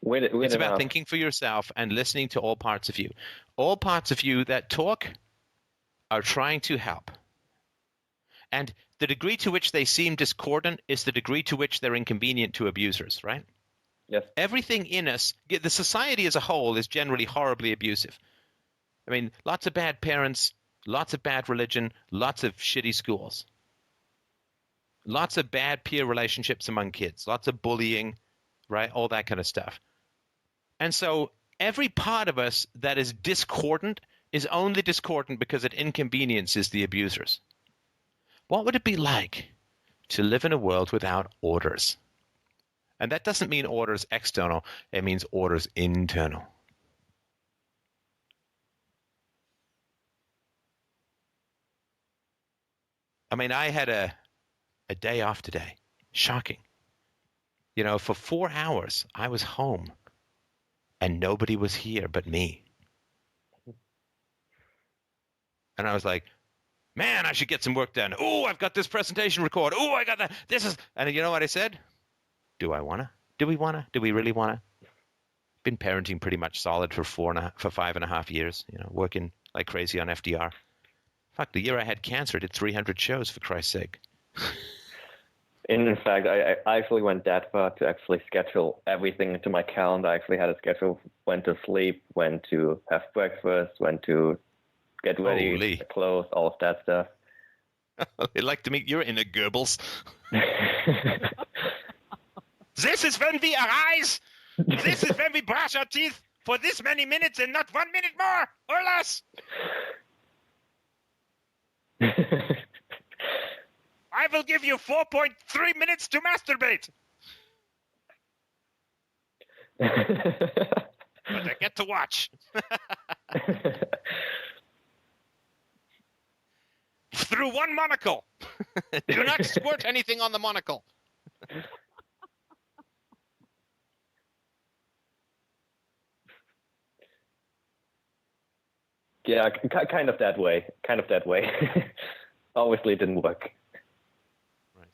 It's about thinking for yourself and listening to all parts of you. All parts of you that talk are trying to help. And the degree to which they seem discordant is the degree to which they're inconvenient to abusers, right? Yes. Everything in us, the society as a whole is generally horribly abusive. I mean, lots of bad parents, lots of bad religion, lots of shitty schools. Lots of bad peer relationships among kids, lots of bullying, right? All that kind of stuff. And so every part of us that is discordant is only discordant because it inconveniences the abusers. What would it be like to live in a world without orders? And that doesn't mean orders external. It means orders internal. I mean, I had a day off today. Shocking. For 4 hours, I was home. And nobody was here but me. And I was like, man, I should get some work done. Oh, I've got this presentation record. Oh, I got that. And you know what I said? Do I want to? Do we want to? Do we really want to? Been parenting pretty much solid for 5.5 years, working like crazy on FDR. Fuck, the year I had cancer, I did 300 shows, for Christ's sake. In fact, I actually went that far to actually schedule everything into my calendar. I actually had a schedule when to sleep, when to have breakfast, when to get ready, clothes, all of that stuff. I'd like to meet your inner Goebbels. This is when we arise. This is when we brush our teeth for this many minutes and not 1 minute more or less. I will give you 4.3 minutes to masturbate. But I get to watch. Through one monocle. Do not squirt anything on the monocle. Yeah, kind of that way. Obviously, it didn't work. Right.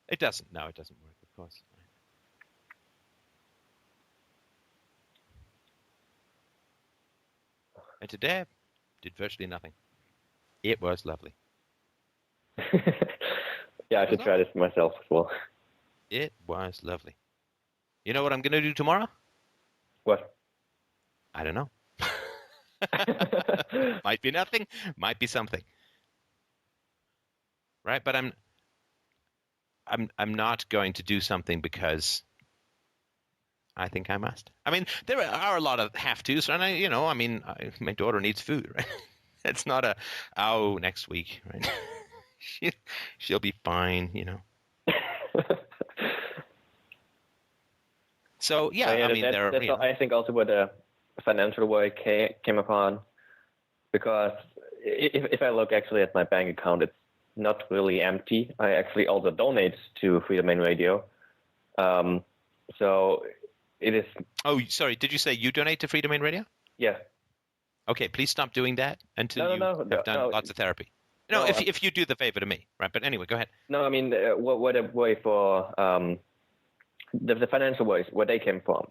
It doesn't. No, it doesn't work, of course. And today, I did virtually nothing. It was lovely. Yeah, I should try this myself as well. It was lovely. You know what I'm going to do tomorrow? What? I don't know. Might be nothing, might be something. Right? But I'm not going to do something because I think I must. I mean, there are a lot of have-tos, and my daughter needs food, right? It's not next week, right? She'll be fine, So, yeah, I think also where the financial way came upon, because if I look actually at my bank account, it's not really empty. I actually also donate to Freedomain Radio. So it is... Oh, sorry, did you say you donate to Freedomain Radio? Yeah. Okay, please stop doing that until you have done lots of therapy. If you do the favor to me, right? But anyway, go ahead. No, I mean, what a way for the financial ways, where they came from.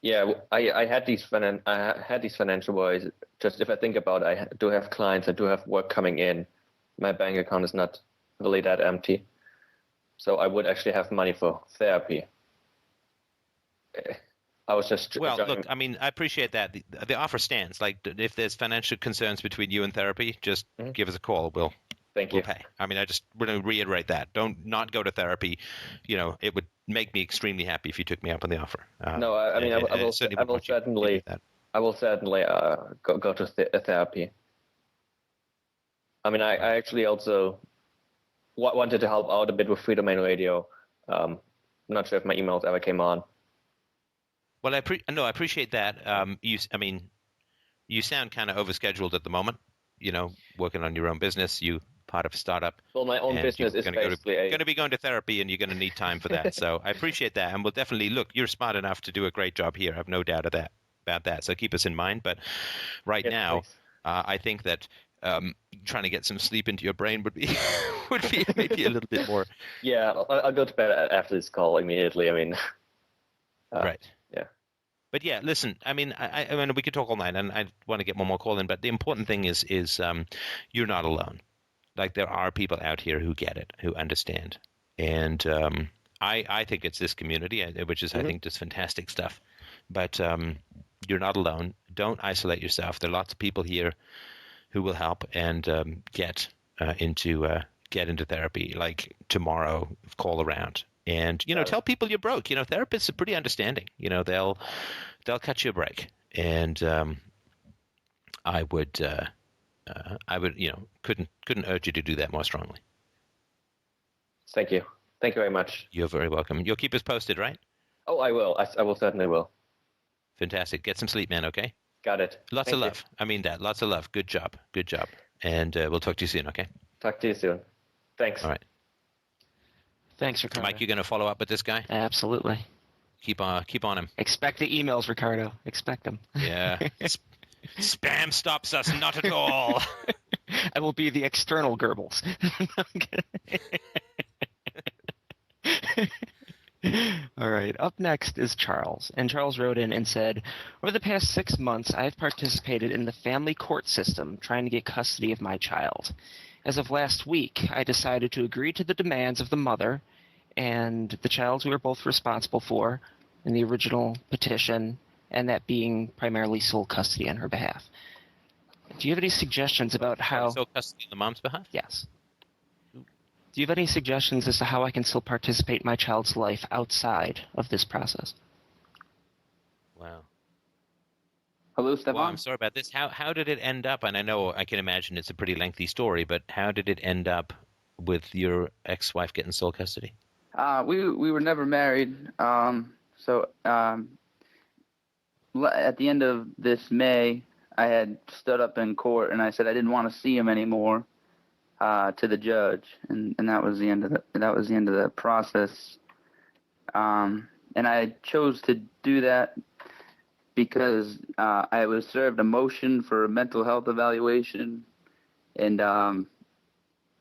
Yeah, I had these financial ways. Just if I think about it, I do have clients, I do have work coming in. My bank account is not really that empty. So I would actually have money for therapy. I was just... Well, look, I mean, I appreciate that. The offer stands. Like, if there's financial concerns between you and therapy, just give us a call. Thank we'll you. pay. I mean, I just want to reiterate that. Don't not go to therapy. It would make me extremely happy if you took me up on the offer. No, I mean, I certainly would want you to do that. I will certainly go to therapy. I mean, I actually also wanted to help out a bit with Freedomain Radio. I'm not sure if my emails ever came on. Well, I appreciate that. You sound kind of overscheduled at the moment. Working on your own business. You part of a startup. Well, my own business is basically going to be going to therapy, and you're going to need time for that. So I appreciate that, and we'll definitely look. You're smart enough to do a great job here. I have no doubt about that. So keep us in mind. But now, I think that trying to get some sleep into your brain would be maybe a little bit more. Yeah, I'll go to bed after this call immediately. I mean, right. Yeah. But yeah, listen. I mean, I mean, we could talk all night, and I want to get one more call in. But the important thing is you're not alone. Like, there are people out here who get it, who understand, and I think it's this community, which is I think just fantastic stuff. But you're not alone. Don't isolate yourself. There are lots of people here who will help and get into therapy. Like tomorrow, call around. And tell people you're broke. Therapists are pretty understanding. They'll cut you a break. And I would couldn't urge you to do that more strongly. Thank you very much. You're very welcome. You'll keep us posted, right? Oh, I will. I will certainly will. Fantastic. Get some sleep, man. Okay. Got it. Lots of love. I mean that. Lots of love. Good job. And we'll talk to you soon. Okay. Talk to you soon. Thanks. All right. Thanks, Ricardo. Mike, you're going to follow up with this guy? Absolutely. Keep on him. Expect the emails, Ricardo. Expect them. Yeah. Spam stops us not at all. I will be the external Goebbels. All right. Up next is Charles. And Charles wrote in and said, over the past 6 months, I've participated in the family court system trying to get custody of my child. As of last week, I decided to agree to the demands of the mother and the child we were both responsible for in the original petition, and that being primarily sole custody on her behalf. Do you have any suggestions about how... Sole custody on the mom's behalf? Yes. Do you have any suggestions as to how I can still participate in my child's life outside of this process? Wow. Hello, Stefan. Well, I'm sorry about this. How did it end up? And I can imagine it's a pretty lengthy story, but how did it end up with your ex-wife getting sole custody? We were never married. So at the end of this May, I had stood up in court and I said I didn't want to see him anymore to the judge, and that was the end of the process. And I chose to do that because I was served a motion for a mental health evaluation, and I'm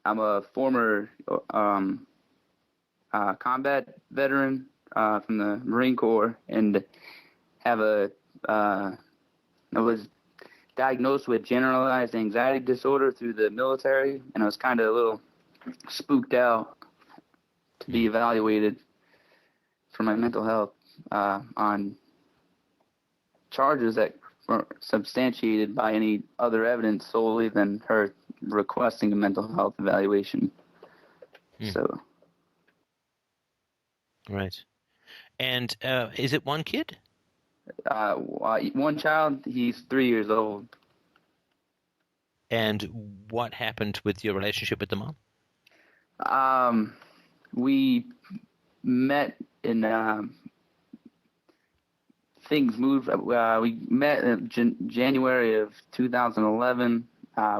a former combat veteran from the Marine Corps, and I was diagnosed with generalized anxiety disorder through the military, and I was kind of a little spooked out to be evaluated for my mental health on charges that weren't substantiated by any other evidence solely than her requesting a mental health evaluation. So. Right. And is it one kid? One child. He's 3 years old. And what happened with your relationship with the mom? We met in things moved. We met in January of 2011.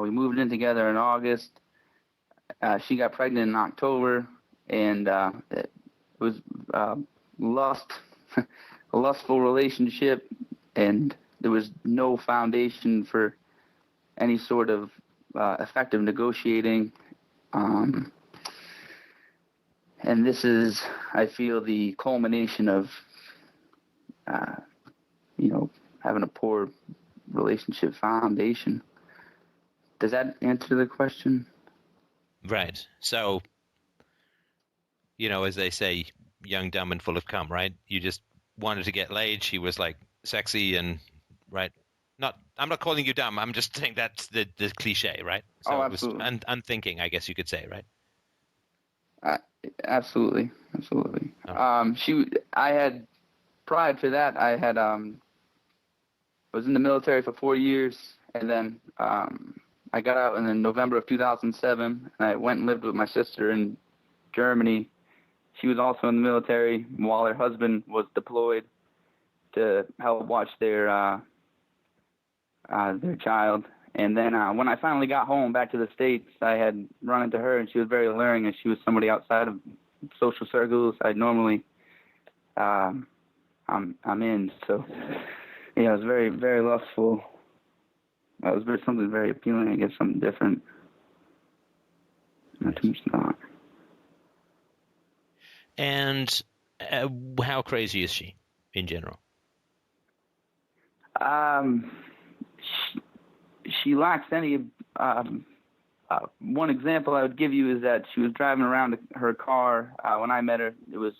We moved in together in August. She got pregnant in October, and it was a lustful relationship, and there was no foundation for any sort of effective negotiating. And this is, I feel, the culmination of, having a poor relationship foundation. Does that answer the question? Right. So, as they say, young, dumb, and full of cum, right? You just wanted to get laid. She was like sexy and, right, I'm not calling you dumb. I'm just saying that's the cliche, right? So Oh, it was absolutely. unthinking, I guess you could say, right? Absolutely. Okay. I had, prior to that, was in the military for 4 years, and then I got out in November of 2007, and I went and lived with my sister in Germany. She was also in the military while her husband was deployed to help watch their child. And then when I finally got home back to the States, I had run into her, and she was very alluring, and she was somebody outside of social circles I normally I'm in. So yeah, it was very, very lustful. It was something very appealing. I guess something different. Not too much thought. And how crazy is she in general? She lacks any. One example I would give you is that she was driving around her car when I met her. It was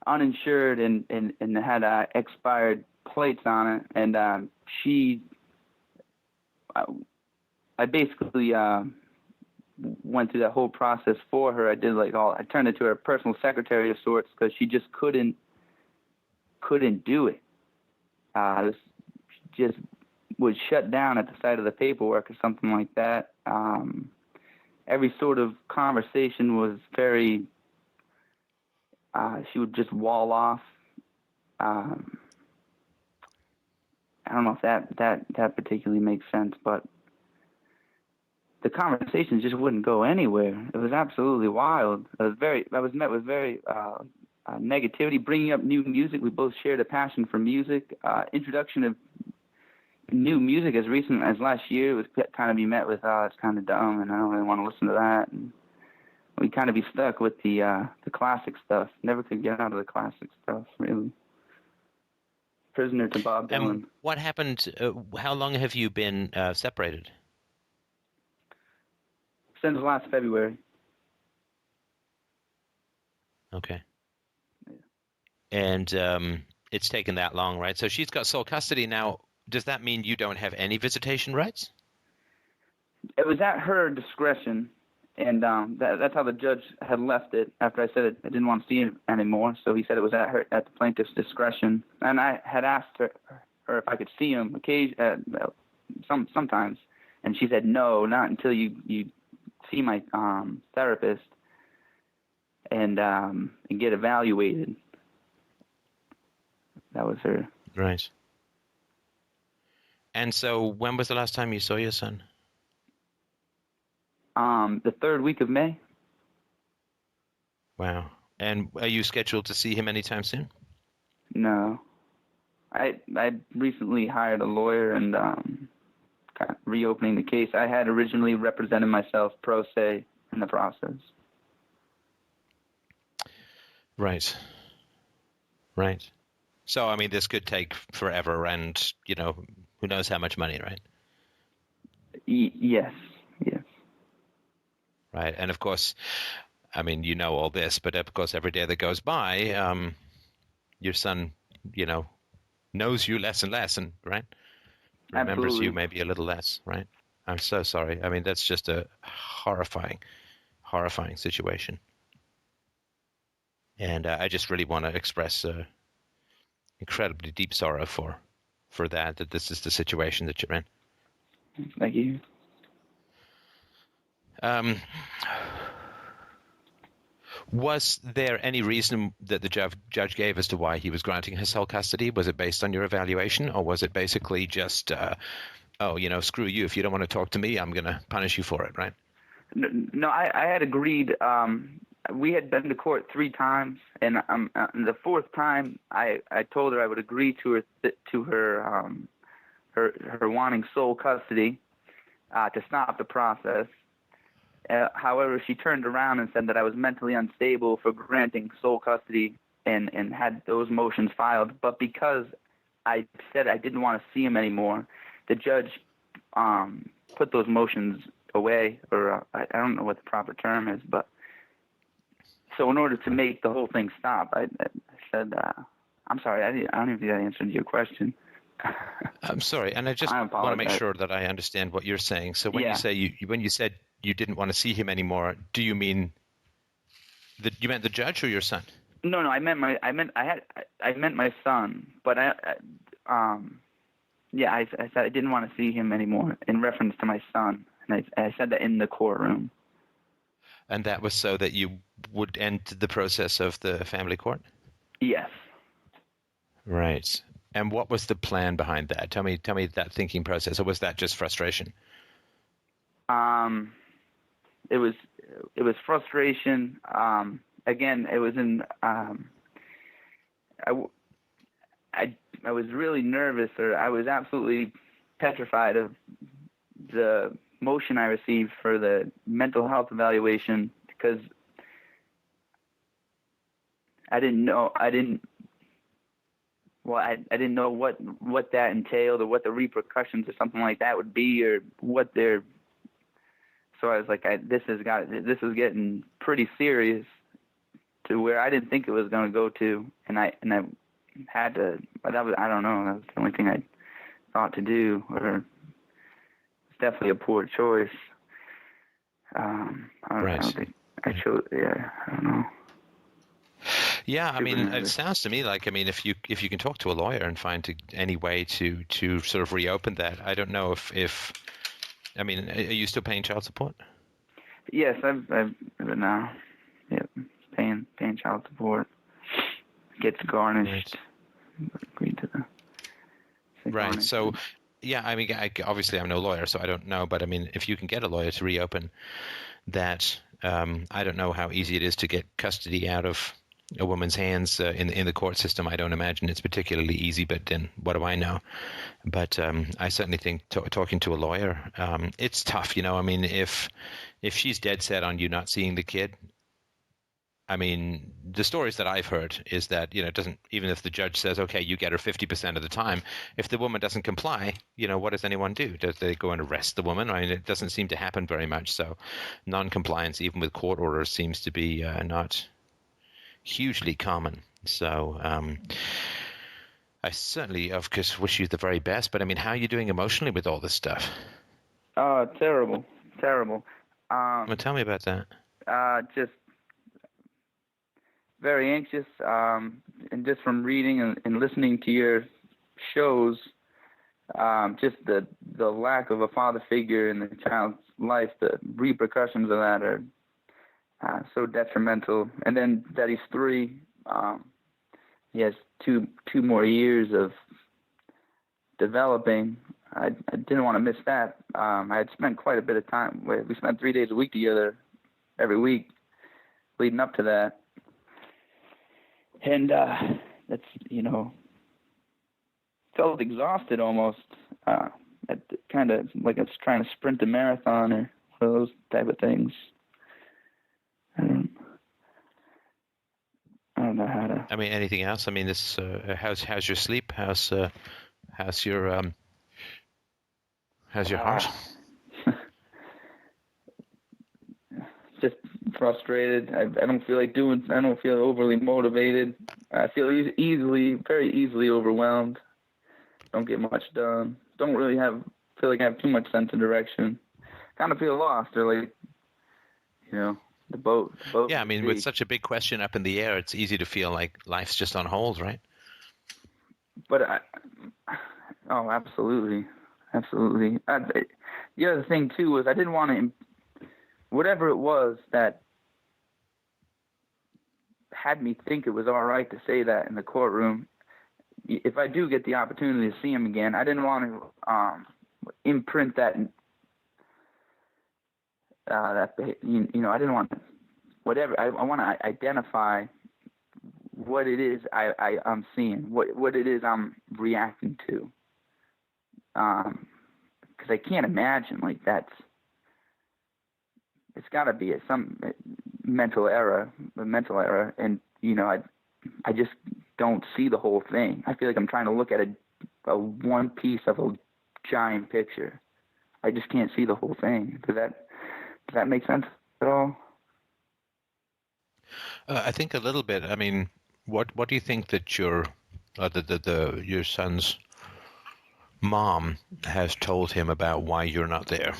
uninsured and had expired plates on it. And I basically went through that whole process for her. I turned into her personal secretary of sorts because she just couldn't do it. Just would shut down at the sight of the paperwork or something like that. Every sort of conversation was very, she would just wall off. I don't know if that particularly makes sense, but the conversations just wouldn't go anywhere. It was absolutely wild. I was met with very negativity, bringing up new music. We both shared a passion for music. Introduction of new music as recent as last year was kind of be met with, it's kind of dumb, and I don't really want to listen to that. And we kind of be stuck with the classic stuff. Never could get out of the classic stuff, really. Prisoner to Bob Dylan. And what happened? How long have you been separated? Since last February. Okay. Yeah. And it's taken that long, right? So she's got sole custody now. Does that mean you don't have any visitation rights? It was at her discretion, and that's how the judge had left it after I said I didn't want to see it anymore. So he said it was at the plaintiff's discretion. And I had asked her if I could see him sometimes, and she said no, not until you see my therapist and get evaluated. That was her. Right. And so when was the last time you saw your son? The third week of May. Wow. And are you scheduled to see him anytime soon? No. I recently hired a lawyer and kind of reopening the case. I had originally represented myself pro se in the process. Right. Right. So, I mean, this could take forever and, who knows how much money, right? Yes. Right. And of course, I mean, you know all this, but of course, every day that goes by, your son, knows you less and less, and right? Remembers Absolutely. you maybe a little less, right? I'm so sorry. I mean, that's just a horrifying situation. And I just really want to express incredibly deep sorrow for that this is the situation that you're in. Thank you. Was there any reason that the judge gave as to why he was granting her sole custody? Was it based on your evaluation, or was it basically just, screw you, if you don't want to talk to me, I'm going to punish you for it, right? No, I had agreed. We had been to court 3 times, and the 4th time, I told her I would agree to her wanting sole custody to stop the process. However, she turned around and said that I was mentally unstable for granting sole custody and had those motions filed. But because I said I didn't want to see him anymore, the judge put those motions away, or I don't know what the proper term is. But so in order to make the whole thing stop, I said, I'm sorry, I don't even think I answered your question. I'm sorry, and I just I want to make apologize. sure that I understand what you're saying. So when Yeah. you say when you said you didn't want to see him anymore, do you mean that you meant the judge or your son? No, I meant my son, but I said I didn't want to see him anymore in reference to my son, and I said that in the courtroom. And that was so that you would end the process of the family court? Yes. Right. And what was the plan behind that? Tell me that thinking process, or was that just frustration? It was frustration. Again, it was in I was really nervous, or I was absolutely petrified of the motion I received for the mental health evaluation, because I didn't know what that entailed, or what the repercussions or something like that would be, or what their. So I was like, this is getting pretty serious, to where I didn't think it was going to go to, and I had to. But that was, I don't know, that was the only thing I thought to do, or it's definitely a poor choice. I don't think I chose. Yeah, I don't know. Yeah, I mean, it sounds to me like, I mean, if you can talk to a lawyer and find any way to sort of reopen that, I don't know if I mean, are you still paying child support? Yes, I've been now. Yep, paying child support. Gets garnished. Agreed to the. Right. So, yeah, I mean, obviously I'm no lawyer, so I don't know. But I mean, if you can get a lawyer to reopen that, I don't know how easy it is to get custody out of a woman's hands in the court system. I don't imagine it's particularly easy, but then what do I know? But I certainly think talking to a lawyer, it's tough. I mean, if she's dead set on you not seeing the kid, I mean, the stories that I've heard is that, it doesn't, even if the judge says, okay, you get her 50% of the time, if the woman doesn't comply, what does anyone do? Does they go and arrest the woman? I mean, it doesn't seem to happen very much. So non-compliance, even with court orders, seems to be not hugely common. So I certainly, of course, wish you the very best. But I mean, how are you doing emotionally with all this stuff? Terrible. Well, tell me about that. Just very anxious, and just from reading and listening to your shows, just the lack of a father figure in the child's life, the repercussions of that are so detrimental. And then that he's 3, he has two more years of developing. I didn't want to miss that. I had spent quite a bit of time. We spent 3 days a week together every week leading up to that. And that's, felt exhausted almost. Kind of like I was trying to sprint a marathon, or one of those type of things. I don't know how to. I mean, anything else? I mean, this how's your sleep? How's your heart? Just frustrated. I don't feel like doing. I don't feel overly motivated. I feel very easily overwhelmed. Don't get much done. Don't really feel like I have too much sense of direction. Kind of feel lost, or like, the boat. Yeah, I mean, with such a big question up in the air, it's easy to feel like life's just on hold, right? But absolutely. The other thing too was I didn't want to. Whatever it was that had me think it was all right to say that in the courtroom, if I do get the opportunity to see him again, I didn't want to imprint that. I didn't want to, whatever. I want to identify what it is I'm seeing, what it is I'm reacting to. Because I can't imagine it's got to be some mental error, and I just don't see the whole thing. I feel like I'm trying to look at a one piece of a giant picture. I just can't see the whole thing. Does that make sense at all? I think a little bit. I mean, what do you think that your son's Mom has told him about why you're not there?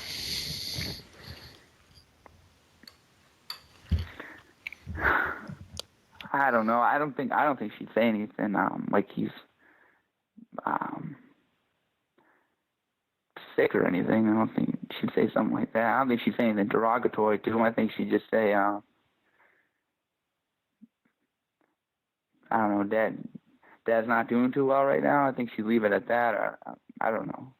I don't know. I don't think she'd say anything like he's sick or anything. I don't think she'd say something like that. I don't think she'd say anything derogatory to him. I think she'd just say, I don't know, Dad's not doing too well right now. I think she'd leave it at that. Or I don't know.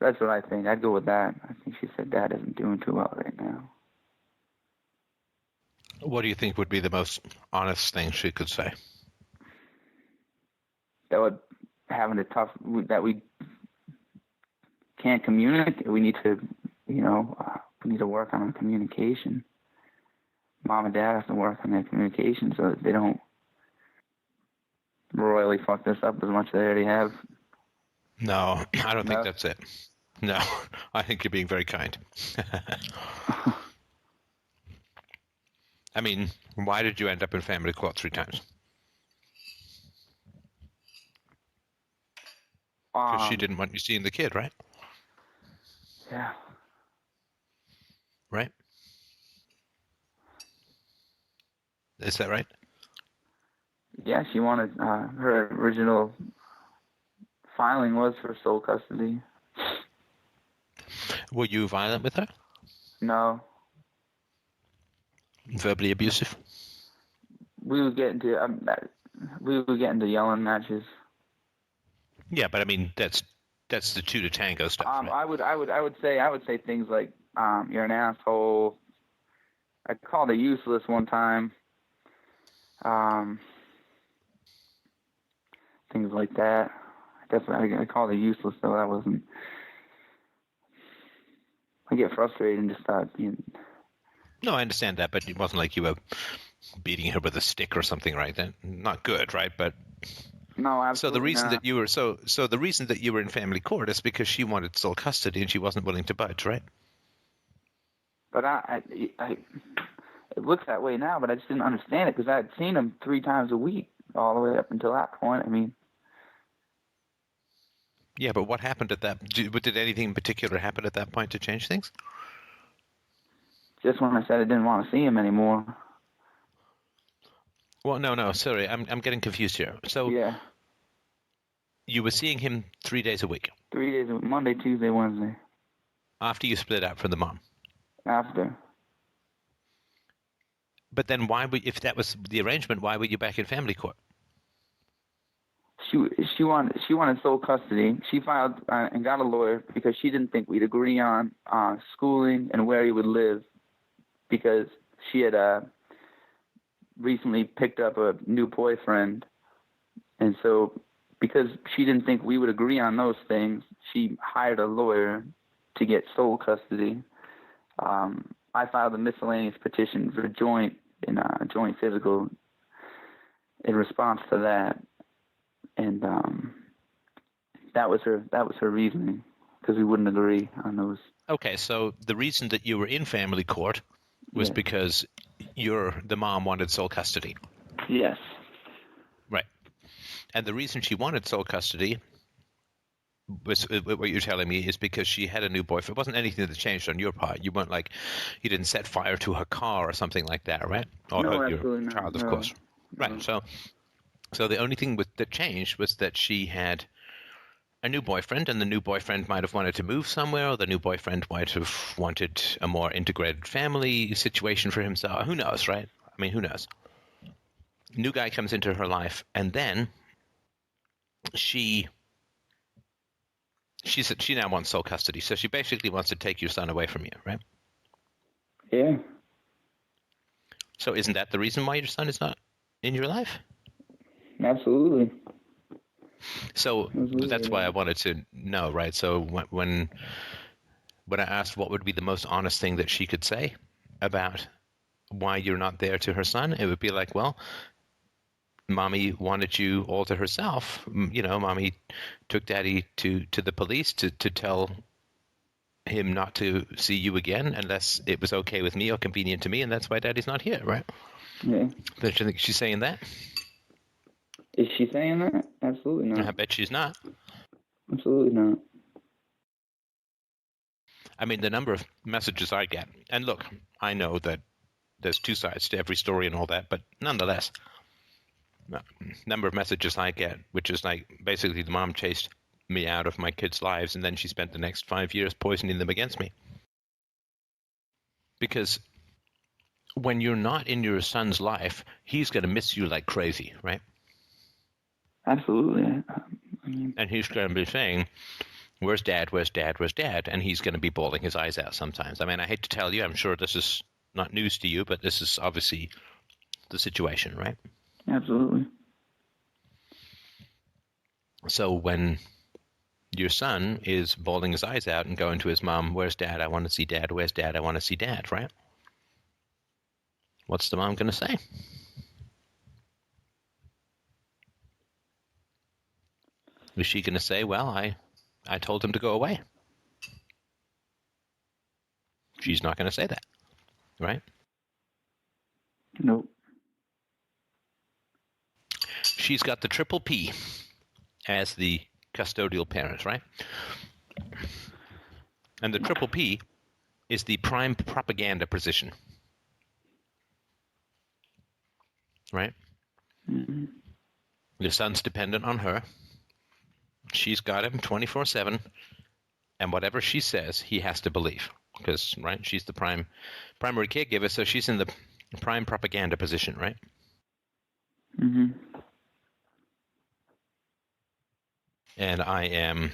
That's what I think. I'd go with that. I think she said Dad isn't doing too well right now. What do you think would be the most honest thing she could say? That would having a tough that we can't communicate. We need to, we need to work on our communication. Mom and Dad have to work on their communication so that they don't royally fuck this up as much as they already have. No, I don't think No? that's it. No, I think you're being very kind. I mean, why did you end up in family court 3 times? Because she didn't want you seeing the kid, right? Yeah. Right? Is that right? Yeah, she wanted, her original filing was for sole custody. Were you violent with her? No. Verbally abusive? We would get into yelling matches. Yeah, but I mean that's the 2 to tango stuff. Right? I would say things like, you're an asshole. I called her useless one time. Things like that. I called her useless, though. That wasn't. I get frustrated and just thought, No, I understand that, but it wasn't like you were beating her with a stick or something, right? Then not good, right? But no, absolutely so the reason not. that you were so the reason that you were in family court is because she wanted sole custody and she wasn't willing to budge, right? But it looks that way now, but I just didn't understand it because I had seen him 3 times a week all the way up until that point. I mean, Yeah, but what happened at that? Did anything in particular happen at that point to change things? just when I said I didn't want to see him anymore. Well, no, sorry, I'm getting confused here. So Yeah, you were seeing him 3 days a week 3 days a week, Monday, Tuesday, Wednesday. after you split up from the mom. After. But then if that was the arrangement, why were you back in family court? She wanted sole custody. She filed and got a lawyer because she didn't think we'd agree on schooling and where he would live because she had recently picked up a new boyfriend, and so because she didn't think we would agree on those things, she hired a lawyer to get sole custody. I filed a miscellaneous petition for joint physical in response to that. And that was her reasoning because we wouldn't agree on those. Okay, so the reason that you were in family court was Yes. because the mom wanted sole custody. Yes. Right. And the reason she wanted sole custody was what you're telling me is because she had a new boyfriend. It wasn't anything that changed on your part. You weren't like, you didn't set fire to her car or something like that, right? Or No, your absolutely not. child, of No. course. Right. No. So the only thing that changed was that she had a new boyfriend, and the new boyfriend might have wanted to move somewhere, or the new boyfriend might have wanted a more integrated family situation for himself. Who knows, right? I mean, who knows? New guy comes into her life, and then she said she now wants sole custody. So she basically wants to take your son away from you, right? Yeah. So isn't that the reason why your son is not in your life? Absolutely. So Absolutely. that's why I wanted to know, right? So when I asked what would be the most honest thing that she could say about why you're not there to her son, it would be like, well, Mommy wanted you all to herself. You know, Mommy took Daddy to the police to tell him not to see you again unless it was okay with me or convenient to me, and that's why Daddy's not here, right? Yeah. Don't you think she's saying that? Is she saying that? Absolutely not. I bet she's not. Absolutely not. I mean, the number of messages I get, and look, I know that there's two sides to every story and all that, but nonetheless, the number of messages I get, which is like basically the mom chased me out of my kids' lives, and then she spent the next 5 years poisoning them against me. Because when you're not in your son's life, he's going to miss you like crazy, right? Absolutely. I mean, And he's going to be saying, where's dad, where's dad, where's dad? And he's going to be bawling his eyes out sometimes. I mean, I hate to tell you, I'm sure this is not news to you, but this is obviously the situation, right? absolutely. So when your son is bawling his eyes out and going to his mom, where's dad? I want to see dad. Where's dad? I want to see dad, right? What's the mom going to say? Is she going to say, well, I told him to go away? She's not going to say that, right? Nope. She's got the triple P as the custodial parent, right? And the triple P is the prime propaganda position, right? Mm-hmm. Your son's dependent on her. She's got him 24/7, and whatever she says, he has to believe. Because, right, she's the primary caregiver, so she's in the prime propaganda position, right? Mm-hmm. And I am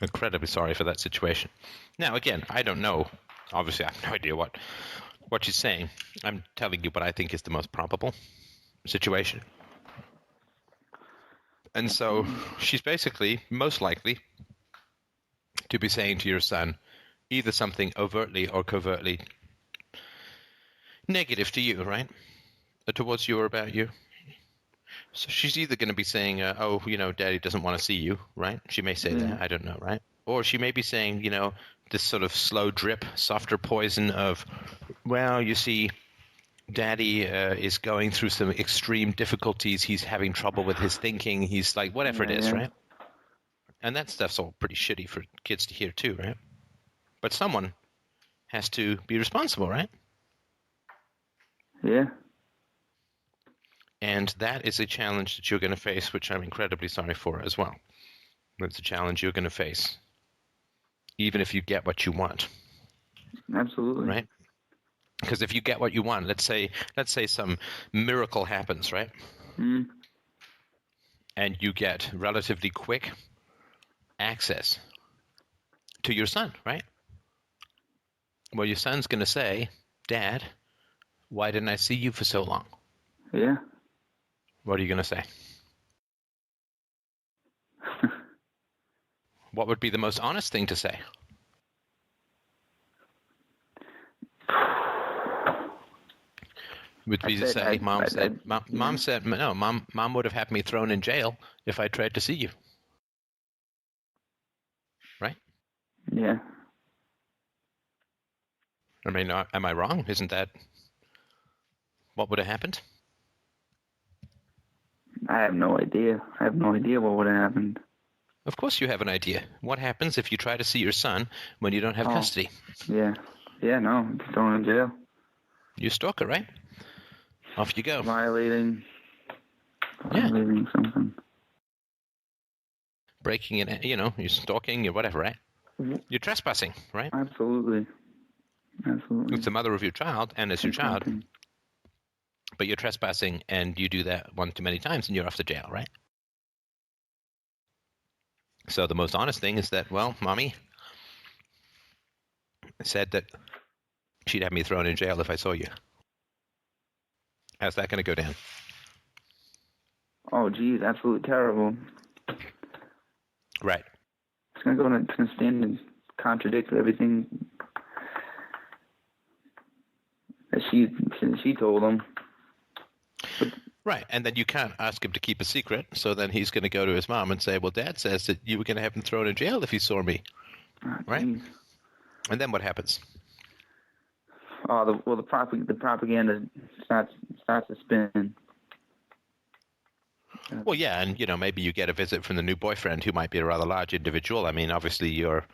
incredibly sorry for that situation. Now, again, I don't know. Obviously, I have no idea what she's saying. I'm telling you what I think is the most probable situation. And so she's basically, most likely, to be saying to your son either something overtly or covertly negative to you, right? Towards you or about you. So she's either going to be saying, oh, daddy doesn't want to see you, right? She may say that. I don't know, right? Or she may be saying, this sort of slow drip, softer poison of, well, you see, daddy is going through some extreme difficulties. He's having trouble with his thinking. He's like, whatever it is, right? And that stuff's all pretty shitty for kids to hear too, right? But someone has to be responsible, right? Yeah. And that is a challenge that you're going to face, which I'm incredibly sorry for as well. It's a challenge you're going to face, even if you get what you want. Absolutely. Right? Because if you get what you want, let's say some miracle happens, right? Mm. And you get relatively quick access to your son, right? Well, your son's going to say, Dad, why didn't I see you for so long? Yeah. What are you going to say? What would be the most honest thing to say? Would be to say, Mom would have had me thrown in jail if I tried to see you. Right? Yeah. I mean, am I wrong? Isn't that what would have happened? I have no idea. I have no idea what would have happened. Of course you have an idea. What happens if you try to see your son when you don't have custody? Yeah. Yeah, no. Thrown in jail. You stalker, right? Off you go. Violating something. Breaking it, you're stalking, you're whatever, right? You're trespassing, right? Absolutely. It's the mother of your child, and it's your child. But you're trespassing, and you do that one too many times, and you're off to jail, right? So the most honest thing is that, well, Mommy said that she'd have me thrown in jail if I saw you. How's that going to go down? Oh, geez, absolutely terrible. Right. It's going to stand and contradict everything that she told him. Right, and then you can't ask him to keep a secret, so then he's going to go to his mom and say, well, Dad says that you were going to have him thrown in jail if he saw me. Right? Geez. And then what happens? Oh, the propaganda starts to spin. Well, yeah, and maybe you get a visit from the new boyfriend who might be a rather large individual. I mean, obviously you're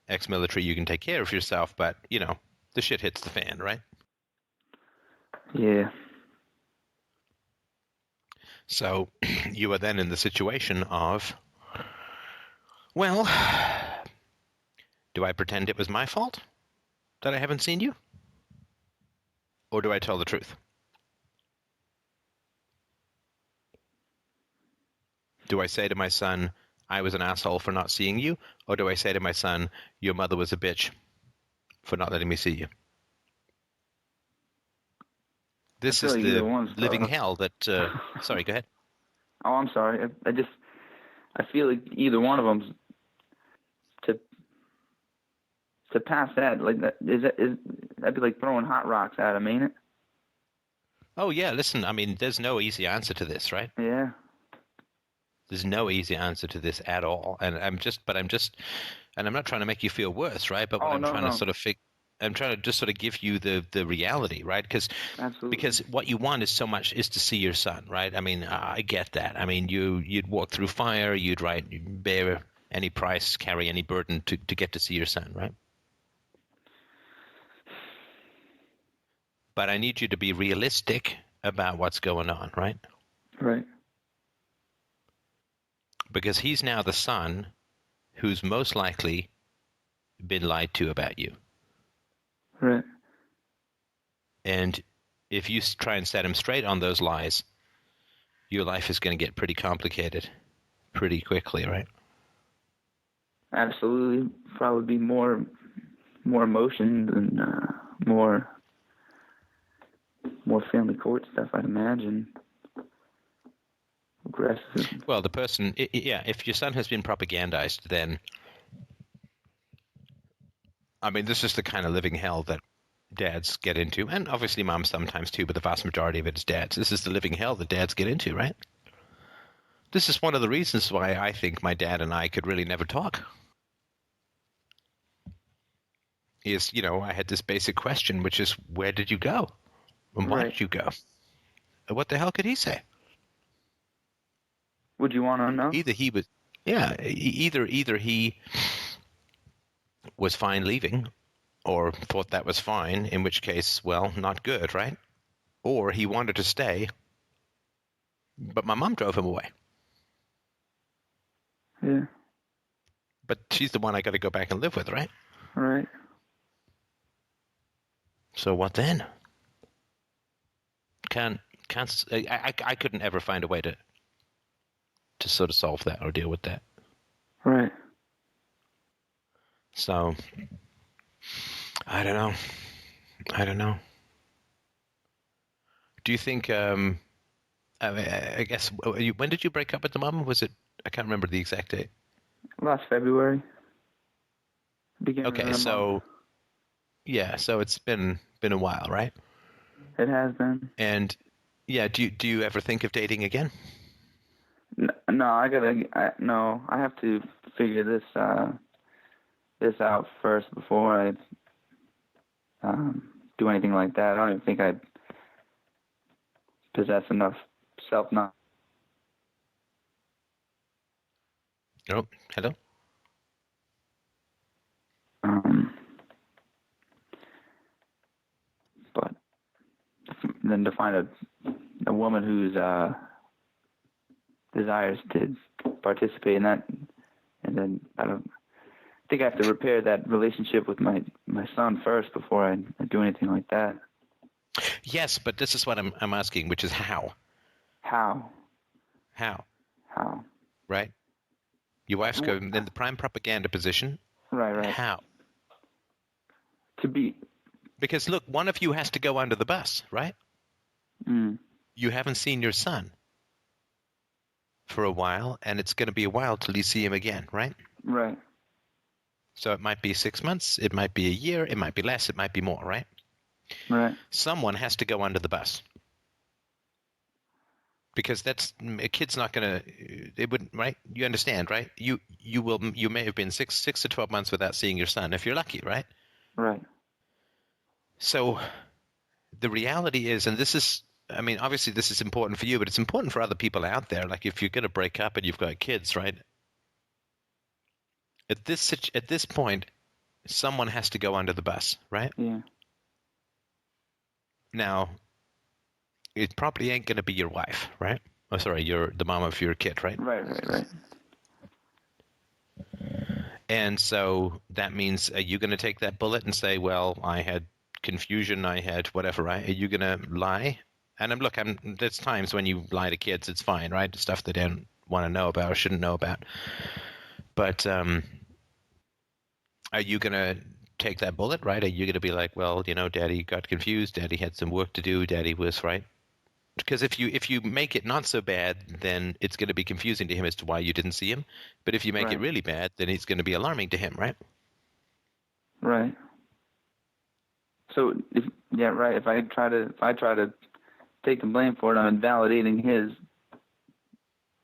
ex-military, you can take care of yourself, but the shit hits the fan, right? Yeah. So you are then in the situation of, well, do I pretend it was my fault that I haven't seen you? Or do I tell the truth? Do I say to my son, I was an asshole for not seeing you? Or do I say to my son, your mother was a bitch for not letting me see you? This is like the either one's living tough. hell that... sorry, go ahead. Oh, I'm sorry. I feel like either one of them's to pass that, like that is that'd be like throwing hot rocks at him, ain't it? Oh, yeah, listen, I mean, there's no easy answer to this, right? Yeah. There's no easy answer to this at all. And I'm not trying to make you feel worse, right? But what I'm trying to sort of I'm trying to just sort of give you the reality, right? Because what you want is to see your son, right? I mean, I get that. I mean, you'd walk through fire, you'd bear any price, carry any burden to get to see your son, right? But I need you to be realistic about what's going on, right? Right. Because he's now the son who's most likely been lied to about you. Right. And if you try and set him straight on those lies, your life is going to get pretty complicated pretty quickly, right? Absolutely. Probably be more emotion and more family court stuff, I'd imagine. Aggressive. Well, the person, if your son has been propagandized, then, I mean, this is the kind of living hell that dads get into, and obviously moms sometimes too, but the vast majority of it is dads. This is the living hell that dads get into, right? This is one of the reasons why I think my dad and I could really never talk. I had this basic question, which is, where did you go? And why did you go? And what the hell could he say? Would you want to know? Either he was fine leaving, or thought that was fine, in which case, well, not good, right? Or he wanted to stay, but my mom drove him away. Yeah. But she's the one I got to go back and live with, right? Right. So what then? I couldn't ever find a way to sort of solve that or deal with that. Right. So, I don't know. Do you think, I guess, when did you break up with the mom? Was it, I can't remember the exact date. Last February. Okay, so, yeah, so it's been a while, right? It has been. And, yeah, do you ever think of dating again? No, I have to figure this out first before I do anything like that. I don't even think I possess enough self-knowledge. Oh, hello? But then to find a woman who's desires to participate in that, and then I think I have to repair that relationship with my son first before I do anything like that. Yes, but this is what I'm asking, which is how. How? Right? Your wife's going in the prime propaganda position. Right. How? Because look, one of you has to go under the bus, right? Mm. You haven't seen your son for a while, and it's going to be a while till you see him again, right? Right. So it might be 6 months, it might be a year, it might be less, it might be more, right? Right. Someone has to go under the bus. Because a kid's not going to, it wouldn't, right? You understand, right? You may have been 6 to 12 months without seeing your son, if you're lucky, right? Right. So the reality is, and this is I mean, obviously this is important for you, but it's important for other people out there. Like if you're going to break up and you've got kids, right? At this point, someone has to go under the bus, right? Yeah. Now, it probably ain't going to be your wife, right? Oh, sorry, the mom of your kid, right? Right. And so that means, are you going to take that bullet and say, well, I had confusion, I had whatever, right? Are you going to lie? And there's times when you lie to kids, it's fine, right? Stuff they don't want to know about or shouldn't know about. But are you going to take that bullet, right? Are you going to be like, well, Daddy got confused, Daddy had some work to do, Daddy was right? Because if you make it not so bad, then it's going to be confusing to him as to why you didn't see him. But if you make it really bad, then it's going to be alarming to him, right? Right. So if I try to take the blame for it, I'm invalidating his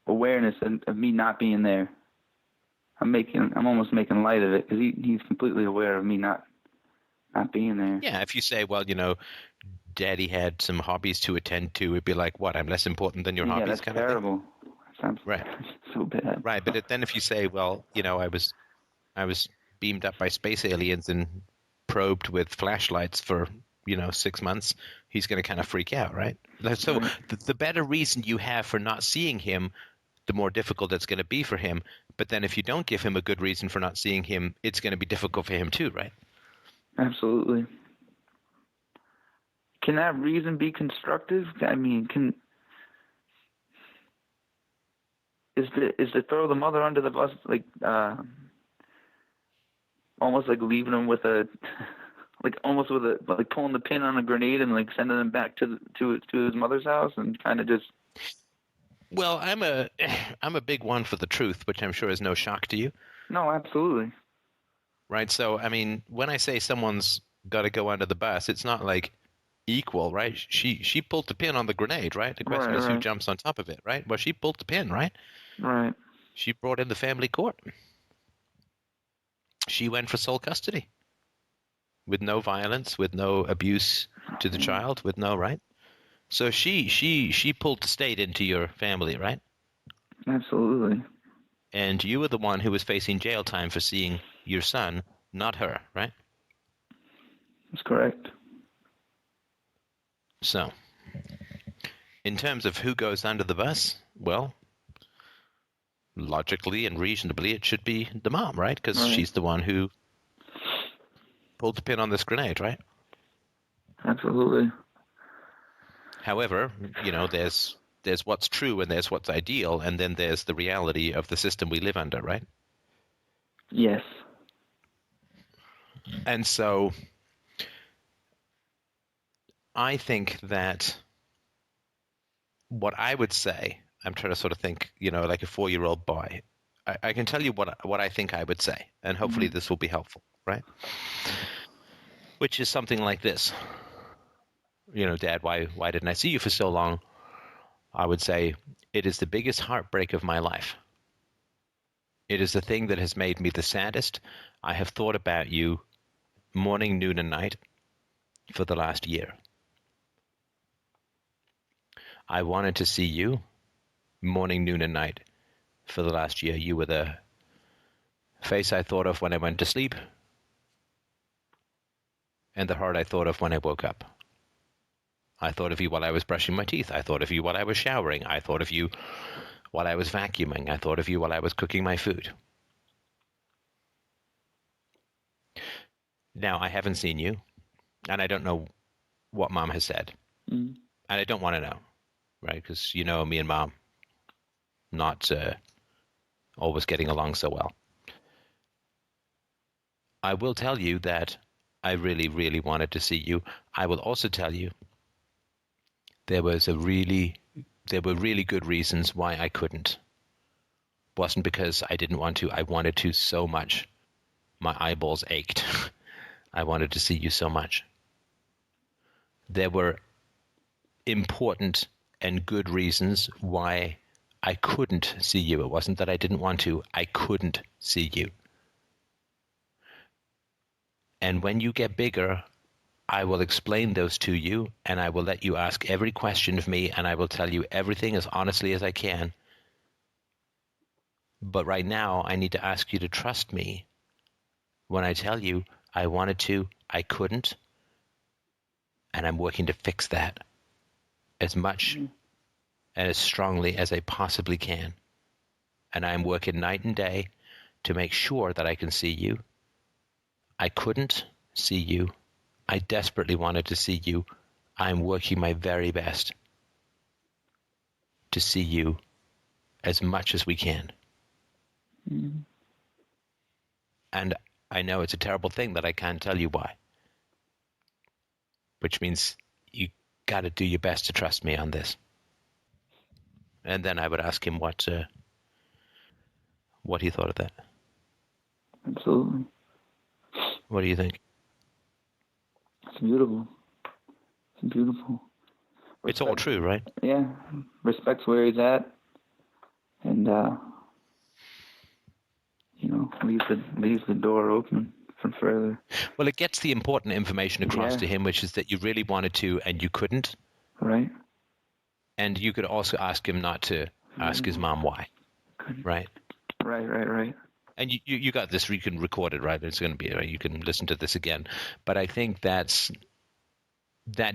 awareness of me not being there. I'm almost making light of it because he's completely aware of me not being there. Yeah. If you say, well, Daddy had some hobbies to attend to, it'd be like, what? I'm less important than your hobbies, that's kind terrible. of thing. That sounds right. so bad. Right, but then if you say, well, I was beamed up by space aliens and probed with flashlights for 6 months, he's going to kind of freak out, right? So the better reason you have for not seeing him, the more difficult it's going to be for him. But then if you don't give him a good reason for not seeing him, it's going to be difficult for him too, right? Absolutely. Can that reason be constructive? I mean, is to throw the mother under the bus like almost like leaving him with a like pulling the pin on a grenade and like sending him back to his mother's house and kind of just. Well, I'm a big one for the truth, which I'm sure is no shock to you. No, absolutely. Right. So, I mean, when I say someone's got to go under the bus, it's not like equal, right? She pulled the pin on the grenade, right? The question is who jumps on top of it, right? Well, she pulled the pin, right? Right. She brought in the family court. She went for sole custody with no violence, with no abuse to the child, with no right. So she pulled the state into your family, right? Absolutely. And you were the one who was facing jail time for seeing your son, not her, right? That's correct. So, in terms of who goes under the bus, well, logically and reasonably, it should be the mom, right? Because she's the one who pulled the pin on this grenade, right? Absolutely. However, there's what's true and there's what's ideal, and then there's the reality of the system we live under, right? Yes. And so I think that what I would say, I'm trying to sort of think, like a 4-year-old boy. I can tell you what I think I would say, and hopefully this will be helpful, right? Which is something like this. Dad, why didn't I see you for so long? I would say, it is the biggest heartbreak of my life. It is the thing that has made me the saddest. I have thought about you morning, noon, and night for the last year. I wanted to see you morning, noon, and night for the last year. You were the face I thought of when I went to sleep and the heart I thought of when I woke up. I thought of you while I was brushing my teeth. I thought of you while I was showering. I thought of you while I was vacuuming. I thought of you while I was cooking my food. Now, I haven't seen you, and I don't know what Mom has said. And I don't want to know, right? Because me and Mom not always getting along so well. I will tell you that I really, really wanted to see you. I will also tell you there were really good reasons why I couldn't. It wasn't because I didn't want to. I wanted to so much. My eyeballs ached. I wanted to see you so much. There were important and good reasons why I couldn't see you. It wasn't that I didn't want to. I couldn't see you. And when you get bigger, I will explain those to you, and I will let you ask every question of me, and I will tell you everything as honestly as I can. But right now, I need to ask you to trust me when I tell you I wanted to, I couldn't, and I'm working to fix that as much and as strongly as I possibly can. And I'm working night and day to make sure that I can see you. I couldn't see you. I desperately wanted to see you. I'm working my very best to see you as much as we can. Mm-hmm. And I know it's a terrible thing that I can't tell you why. Which means you got to do your best to trust me on this. And then I would ask him what he thought of that. Absolutely. What do you think? It's beautiful. It's beautiful. It's all true, right? Yeah. Respects where he's at. And, leaves the door open for further. Well, it gets the important information across to him, which is that you really wanted to and you couldn't. Right. And you could also ask him not to ask his mom why. Right? Right. And you got this, you can record it, right? It's going to be, you can listen to this again. But I think that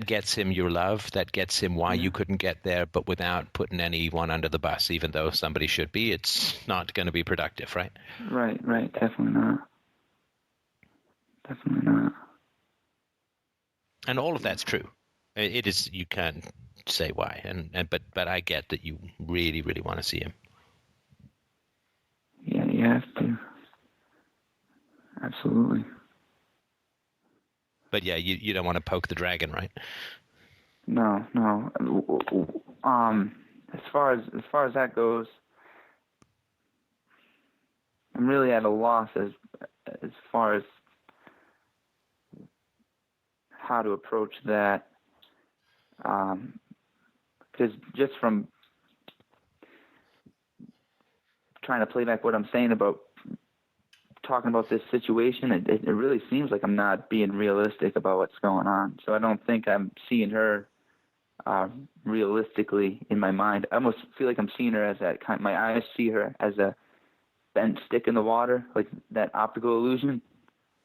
gets him your love. That gets him why you couldn't get there, but without putting anyone under the bus, even though somebody should be. It's not going to be productive, right? Right. Definitely not. And all of that's true. It is. You can't say why, but I get that you really, really want to see him. Yeah, you have to. Absolutely. But yeah, you don't want to poke the dragon, right? No. As far as that goes, I'm really at a loss as far as how to approach that. Because just from trying to play back what I'm saying about talking about this situation, it really seems like I'm not being realistic about what's going on. So I don't think I'm seeing her realistically in my mind. I almost feel like I'm seeing her as that kind. My eyes see her as a bent stick in the water, like that optical illusion.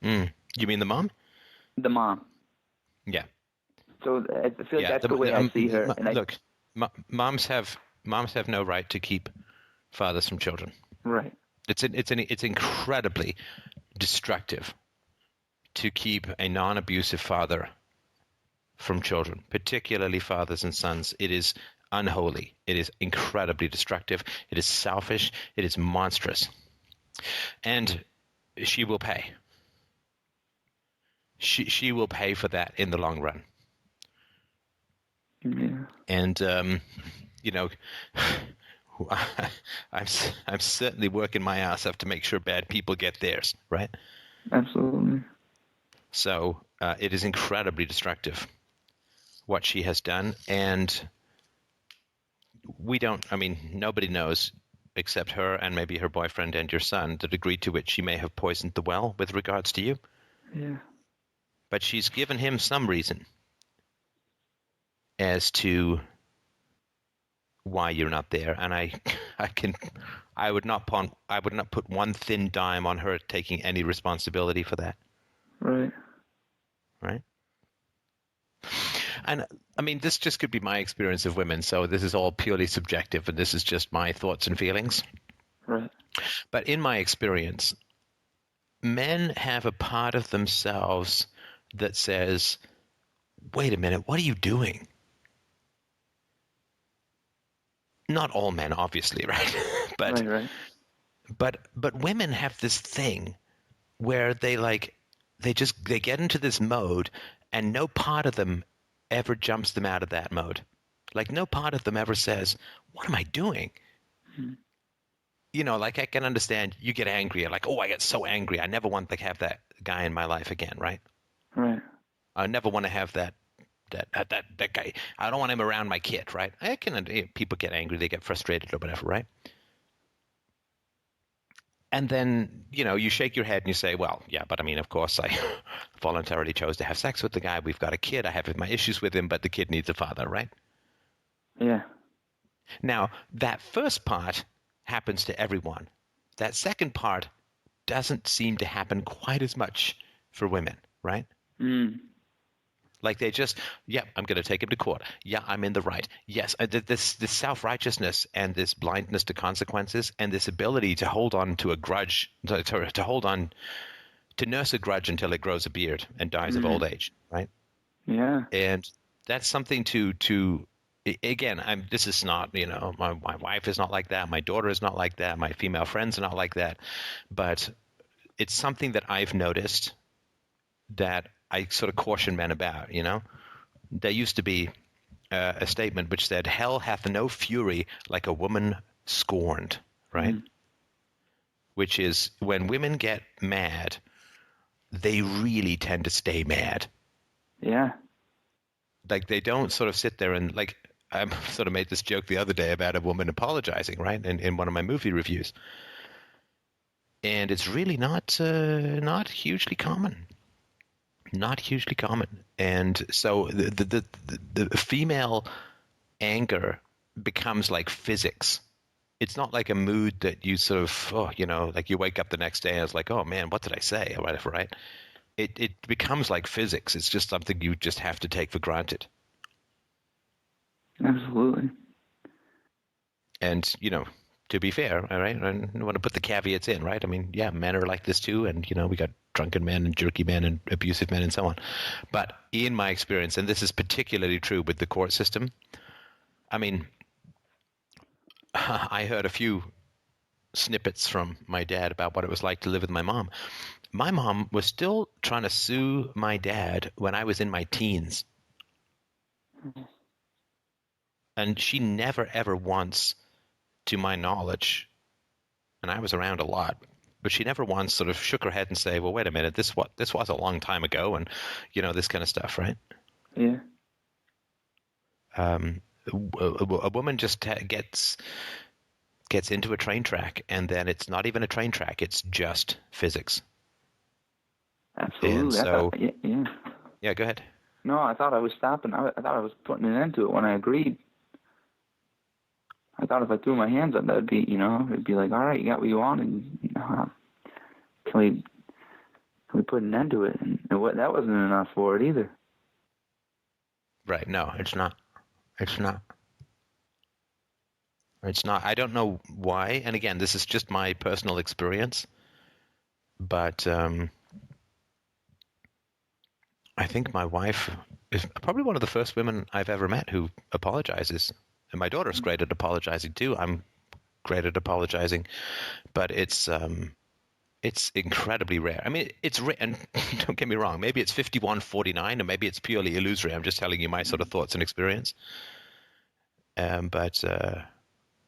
You mean the mom? The mom. Yeah. So I feel like that's the way I see her. Look, moms have no right to keep fathers from children. Right. It's incredibly destructive to keep a non-abusive father from children, particularly fathers and sons. It is unholy. It is incredibly destructive. It is selfish. It is monstrous. And she will pay. She will pay for that in the long run. Yeah. And I'm certainly working my ass off to make sure bad people get theirs, right? Absolutely. So it is incredibly destructive what she has done, and nobody knows except her and maybe her boyfriend and your son the degree to which she may have poisoned the well with regards to you. Yeah. But she's given him some reason as to why you're not there, and I would not put one thin dime on her taking any responsibility for that. Right. And I mean, this just could be my experience of women, so this is all purely subjective, and this is just my thoughts and feelings. Right. But in my experience, men have a part of themselves that says, wait a minute, what are you doing? Not all men, obviously, right? Right. But women have this thing where they get into this mode, and no part of them ever jumps them out of that mode. Like no part of them ever says, what am I doing? Like I can understand you get angry. Like, oh, I get so angry. I never want to have that guy in my life again, right? Right. I never want to have that guy. I don't want him around my kid, right? People get angry, they get frustrated or whatever, right? And then, you shake your head and you say, well, yeah, but I mean, of course, I voluntarily chose to have sex with the guy. We've got a kid. I have my issues with him, but the kid needs a father, right? Yeah. Now, that first part happens to everyone. That second part doesn't seem to happen quite as much for women, right? Mm. Like they just, yeah, I'm going to take him to court. Yeah, I'm in the right. Yes, this self-righteousness and this blindness to consequences and this ability to hold on to a grudge, to hold on, to nurse a grudge until it grows a beard and dies of old age, right? Yeah. And that's something to again, this is not, my wife is not like that. My daughter is not like that. My female friends are not like that. But it's something that I've noticed that I sort of caution men about, There used to be a statement which said, hell hath no fury like a woman scorned, right? Which is when women get mad, they really tend to stay mad. Yeah. Like they don't sort of sit there and like, I sort of made this joke the other day about a woman apologizing, right? In one of my movie reviews. And it's really not hugely common. Not hugely common. And so the female anger becomes like physics. It's not like a mood that you sort of, like you wake up the next day and it's like, oh man, what did I say? Or whatever, right? It becomes like physics. It's just something you just have to take for granted. Absolutely. And, to be fair, all right, I want to put the caveats in, right? I mean, yeah, men are like this too. And, we got drunken men and jerky men and abusive men and so on. But in my experience, and this is particularly true with the court system, I mean, I heard a few snippets from my dad about what it was like to live with my mom. My mom was still trying to sue my dad when I was in my teens. And she never, ever once, to my knowledge, and I was around a lot, but she never once sort of shook her head and say, well, wait a minute, this was a long time ago, and, this kind of stuff, right? Yeah. A woman just gets into a train track, and then it's not even a train track, it's just physics. Absolutely. And so, yeah. Yeah, go ahead. No, I thought I was stopping. I thought I was putting an end to it when I agreed. I thought if I threw my hands up, that'd be, it'd be like, all right, you got what you want, and can we put an end to it? And that wasn't enough for it either. Right? No, it's not. It's not. It's not. I don't know why. And again, this is just my personal experience, but I think my wife is probably one of the first women I've ever met who apologizes. And my daughter's great at apologizing too. I'm great at apologizing, but it's incredibly rare. I mean, it's rare, and don't get me wrong, maybe it's 51-49, or maybe it's purely illusory. I'm just telling you my sort of thoughts and experience. But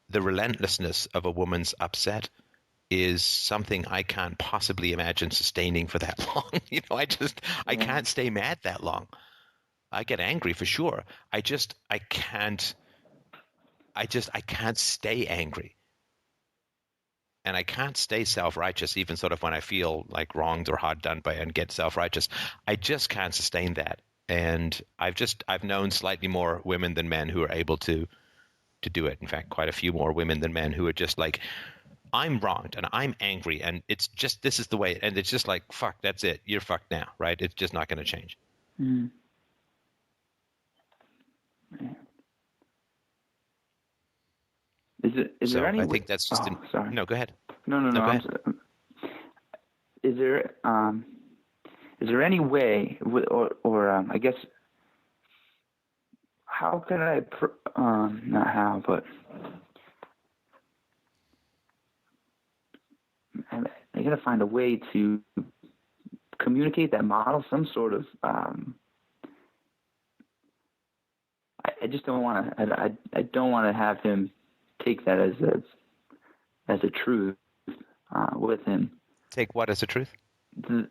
the relentlessness of a woman's upset is something I can't possibly imagine sustaining for that long. I can't stay mad that long. I get angry for sure. I can't stay angry. And I can't stay self-righteous even sort of when I feel like wronged or hard done by and get self-righteous. I just can't sustain that. And I've known slightly more women than men who are able to do it. In fact, quite a few more women than men who are just like, I'm wronged and I'm angry and it's just, this is the way. And it's just like, fuck, that's it. You're fucked now, right? It's just not going to change. Mm. Is there any? I think that's just. Sorry. No, go ahead. No. Go ahead. Is there any way, or I guess, how can I? Not how, but I gotta find a way to communicate that model, some sort of. I just don't want to. I don't want to have him take that as a truth with him. Take what as a truth? Like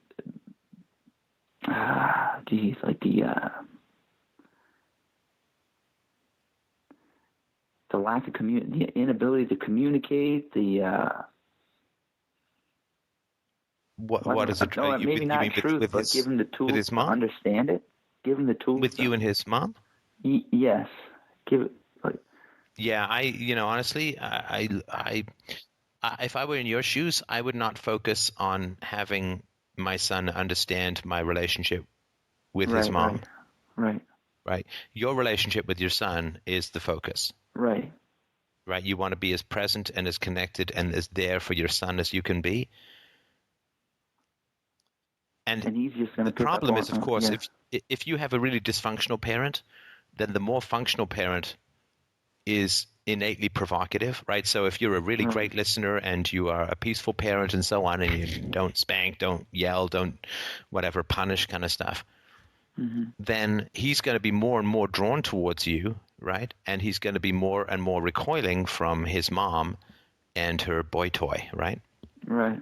the lack of the inability to communicate, the What is it? No, maybe you not mean truth, but give him the with tools his to mom? understand it. Give him the tools. With you and his mom? Yes. Give it. Yeah, honestly, if I were in your shoes, I would not focus on having my son understand my relationship with his mom. Right. Your relationship with your son is the focus. Right. Right. You want to be as present and as connected and as there for your son as you can be. And he's just going to the problem is, of course, yeah. if you have a really dysfunctional parent, then the more functional parent is innately provocative, right? So if you're a really great listener and you are a peaceful parent and so on, and you don't spank, don't yell, don't whatever, punish kind of stuff, then he's going to be more and more drawn towards you, right? And he's going to be more and more recoiling from his mom and her boy toy, right? Right.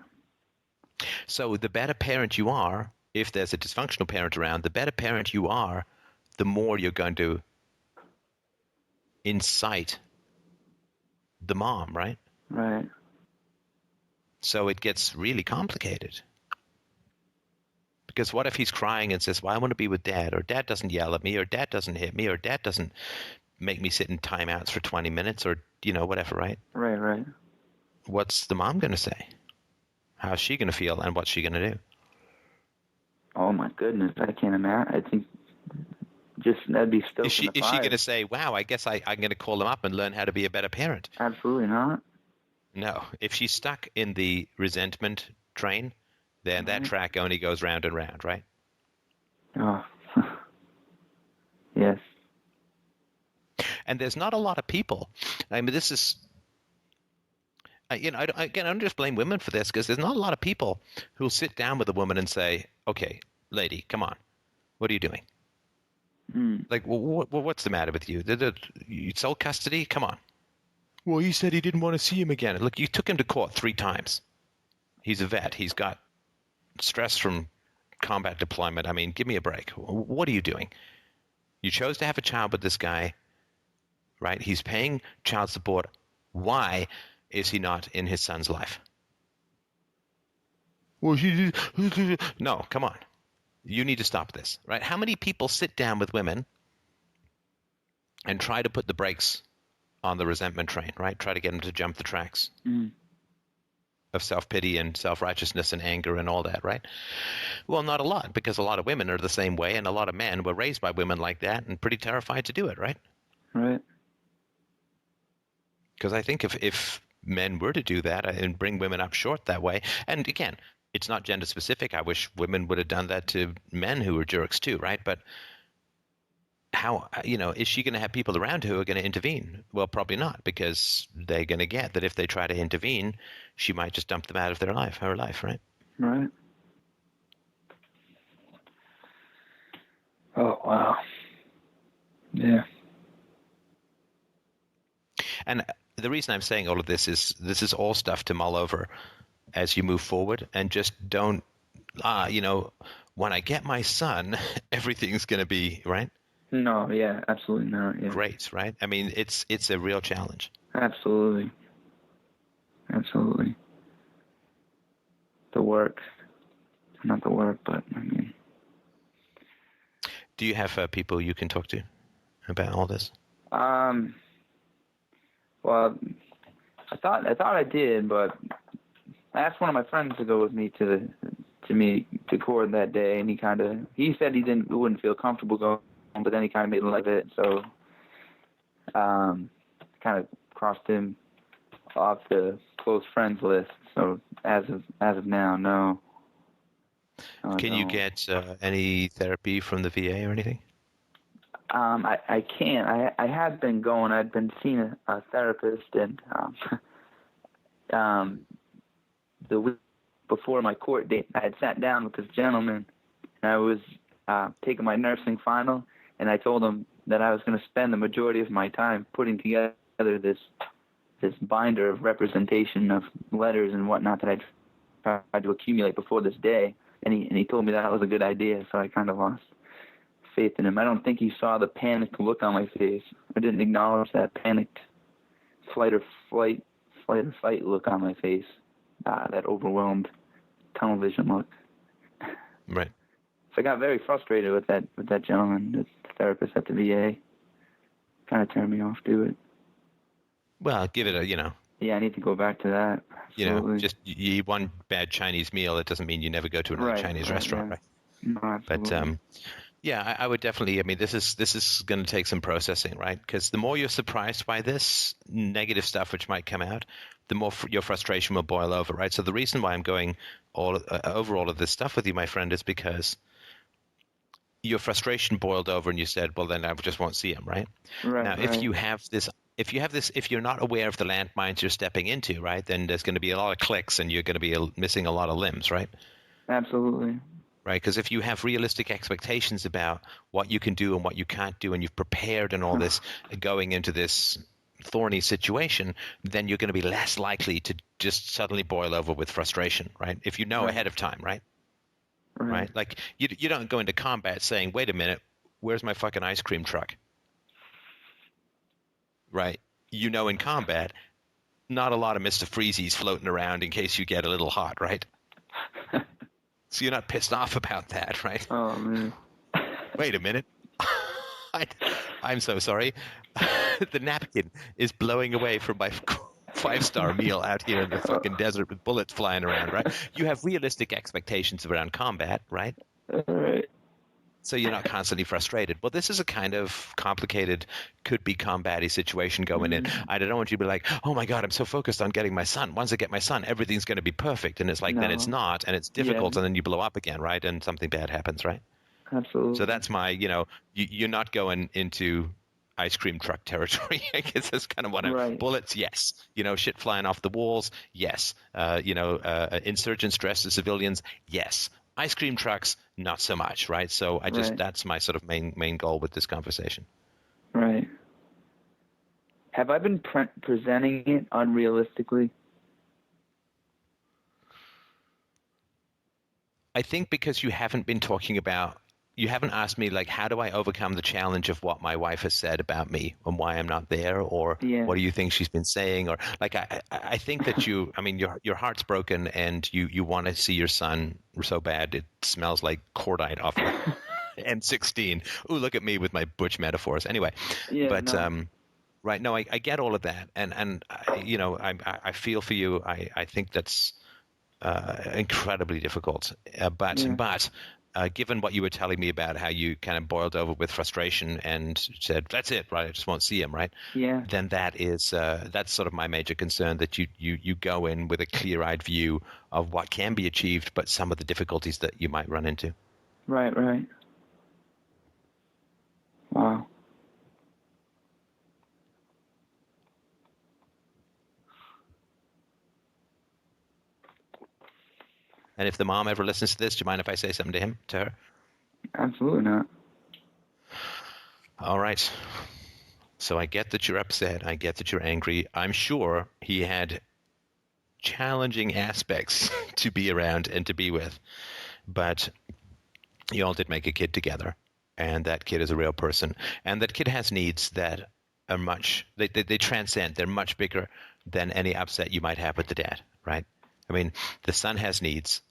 So the better parent you are, if there's a dysfunctional parent around, the better parent you are, the more you're going to incite the mom, right? Right. So it gets really complicated. Because what if he's crying and says, well, I want to be with dad, or dad doesn't yell at me, or dad doesn't hit me, or dad doesn't make me sit in timeouts for 20 minutes, or, whatever, right? Right. What's the mom going to say? How's she going to feel, and what's she going to do? Oh, my goodness. I can't imagine. I think that'd be still. Is she going to say, wow, I guess I'm going to call him up and learn how to be a better parent? Absolutely not. No. If she's stuck in the resentment train, then that track only goes round and round, right? Oh, yes. And there's not a lot of people. I mean, this is, I don't just blame women for this, because there's not a lot of people who'll sit down with a woman and say, okay, lady, come on, what are you doing? Like, what's the matter with you? You sold custody? Come on. Well, he said he didn't want to see him again. Look, you took him to court 3 times. He's a vet. He's got stress from combat deployment. I mean, give me a break. What are you doing? You chose to have a child with this guy, right? He's paying child support. Why is he not in his son's life? Well, no, come on. You need to stop this, right? How many people sit down with women and try to put the brakes on the resentment train, right? Try to get them to jump the tracks of self-pity and self-righteousness and anger and all that, right? Well, not a lot, because a lot of women are the same way, and a lot of men were raised by women like that and pretty terrified to do it, right? Right. Because I think if men were to do that and bring women up short that way, and again, it's not gender specific. I wish women would have done that to men who were jerks too, right? But how, is she going to have people around who are going to intervene? Well, probably not, because they're going to get that if they try to intervene, she might just dump them out of her life, right? Right. Oh, wow. Yeah. And the reason I'm saying all of this is all stuff to mull over as you move forward, and just don't, when I get my son, everything's going to be, right? No, yeah, absolutely not. Yeah. Great, right? I mean, it's a real challenge. Absolutely. The work. Not the work, but I mean. Do you have people you can talk to about all this? Well, I thought I did, but I asked one of my friends to go with me to court that day, and he said he wouldn't feel comfortable going, but then he kind of made light of it, so kind of crossed him off the close friends list. So as of now, no. Can you get any therapy from the VA or anything? I can't. I had been going. I'd been seeing a therapist, and the week before my court date, I had sat down with this gentleman, and I was taking my nursing final, and I told him that I was going to spend the majority of my time putting together this binder of representation of letters and whatnot that I tried to accumulate before this day, and he told me that was a good idea, so I kind of lost faith in him. I don't think he saw the panicked look on my face. I didn't acknowledge that panicked flight or fight look on my face that overwhelmed tunnel vision look. Right. So I got very frustrated with that gentleman, the therapist at the VA. Kind of turned me off to it. Well, give it a, Yeah, I need to go back to that. Absolutely. just you eat one bad Chinese meal. It doesn't mean you never go to another Chinese restaurant, right? No, absolutely. But yeah, I would definitely. I mean, this is going to take some processing, right? Because the more you're surprised by this negative stuff which might come out, the more your frustration will boil over, right? So the reason why I'm going over all of this stuff with you, my friend, is because your frustration boiled over, and you said, "Well, then I just won't see him," right? Right. Now, if you have this, if you're not aware of the landmines you're stepping into, right, then there's going to be a lot of clicks, and you're going to be missing a lot of limbs, right? Absolutely. Right, because if you have realistic expectations about what you can do and what you can't do, and you've prepared and all this going into this thorny situation, then you're going to be less likely to just suddenly boil over with frustration, right? If you know ahead of time, right? Right? Like you don't go into combat saying, "Wait a minute, where's my fucking ice cream truck?" Right? You know, in combat, not a lot of Mr. Freezies floating around in case you get a little hot, right? So you're not pissed off about that, right? Oh, man. Wait a minute. I'm so sorry. The napkin is blowing away from my 5-star meal out here in the fucking desert with bullets flying around, right? You have realistic expectations around combat, right? All right. So you're not constantly frustrated. Well, this is a kind of complicated, could-be combat-y situation going in. I don't want you to be like, "Oh my God, I'm so focused on getting my son. Once I get my son, everything's going to be perfect." And it's like, then it's not, and it's difficult, and then you blow up again, right? And something bad happens, right? Absolutely. So that's my, you're not going into ice cream truck territory. I guess that's kind of what I'm. Bullets, yes. Shit flying off the walls, yes. Insurgents dressed as civilians, yes. Ice cream trucks, not so much, right? So that's my sort of main goal with this conversation. Right. Have I been presenting it unrealistically? I think because you haven't been talking about, you haven't asked me, like, how do I overcome the challenge of what my wife has said about me and why I'm not there, or what do you think she's been saying, or like I think that your heart's broken and you want to see your son so bad it smells like cordite off M16. Ooh, look at me with my butch metaphors. Anyway, right? No, I get all of that, and I feel for you. I think that's incredibly difficult, but. Given what you were telling me about how you kind of boiled over with frustration and said, "That's it, right? I just won't see him," right? Yeah. Then that's sort of my major concern, that you go in with a clear-eyed view of what can be achieved, but some of the difficulties that you might run into. Right. Wow. And if the mom ever listens to this, do you mind if I say something to her? Absolutely not. All right. So I get that you're upset. I get that you're angry. I'm sure he had challenging aspects to be around and to be with. But you all did make a kid together. And that kid is a real person. And that kid has needs that are they transcend. They're much bigger than any upset you might have with the dad, right? I mean, the son has needs,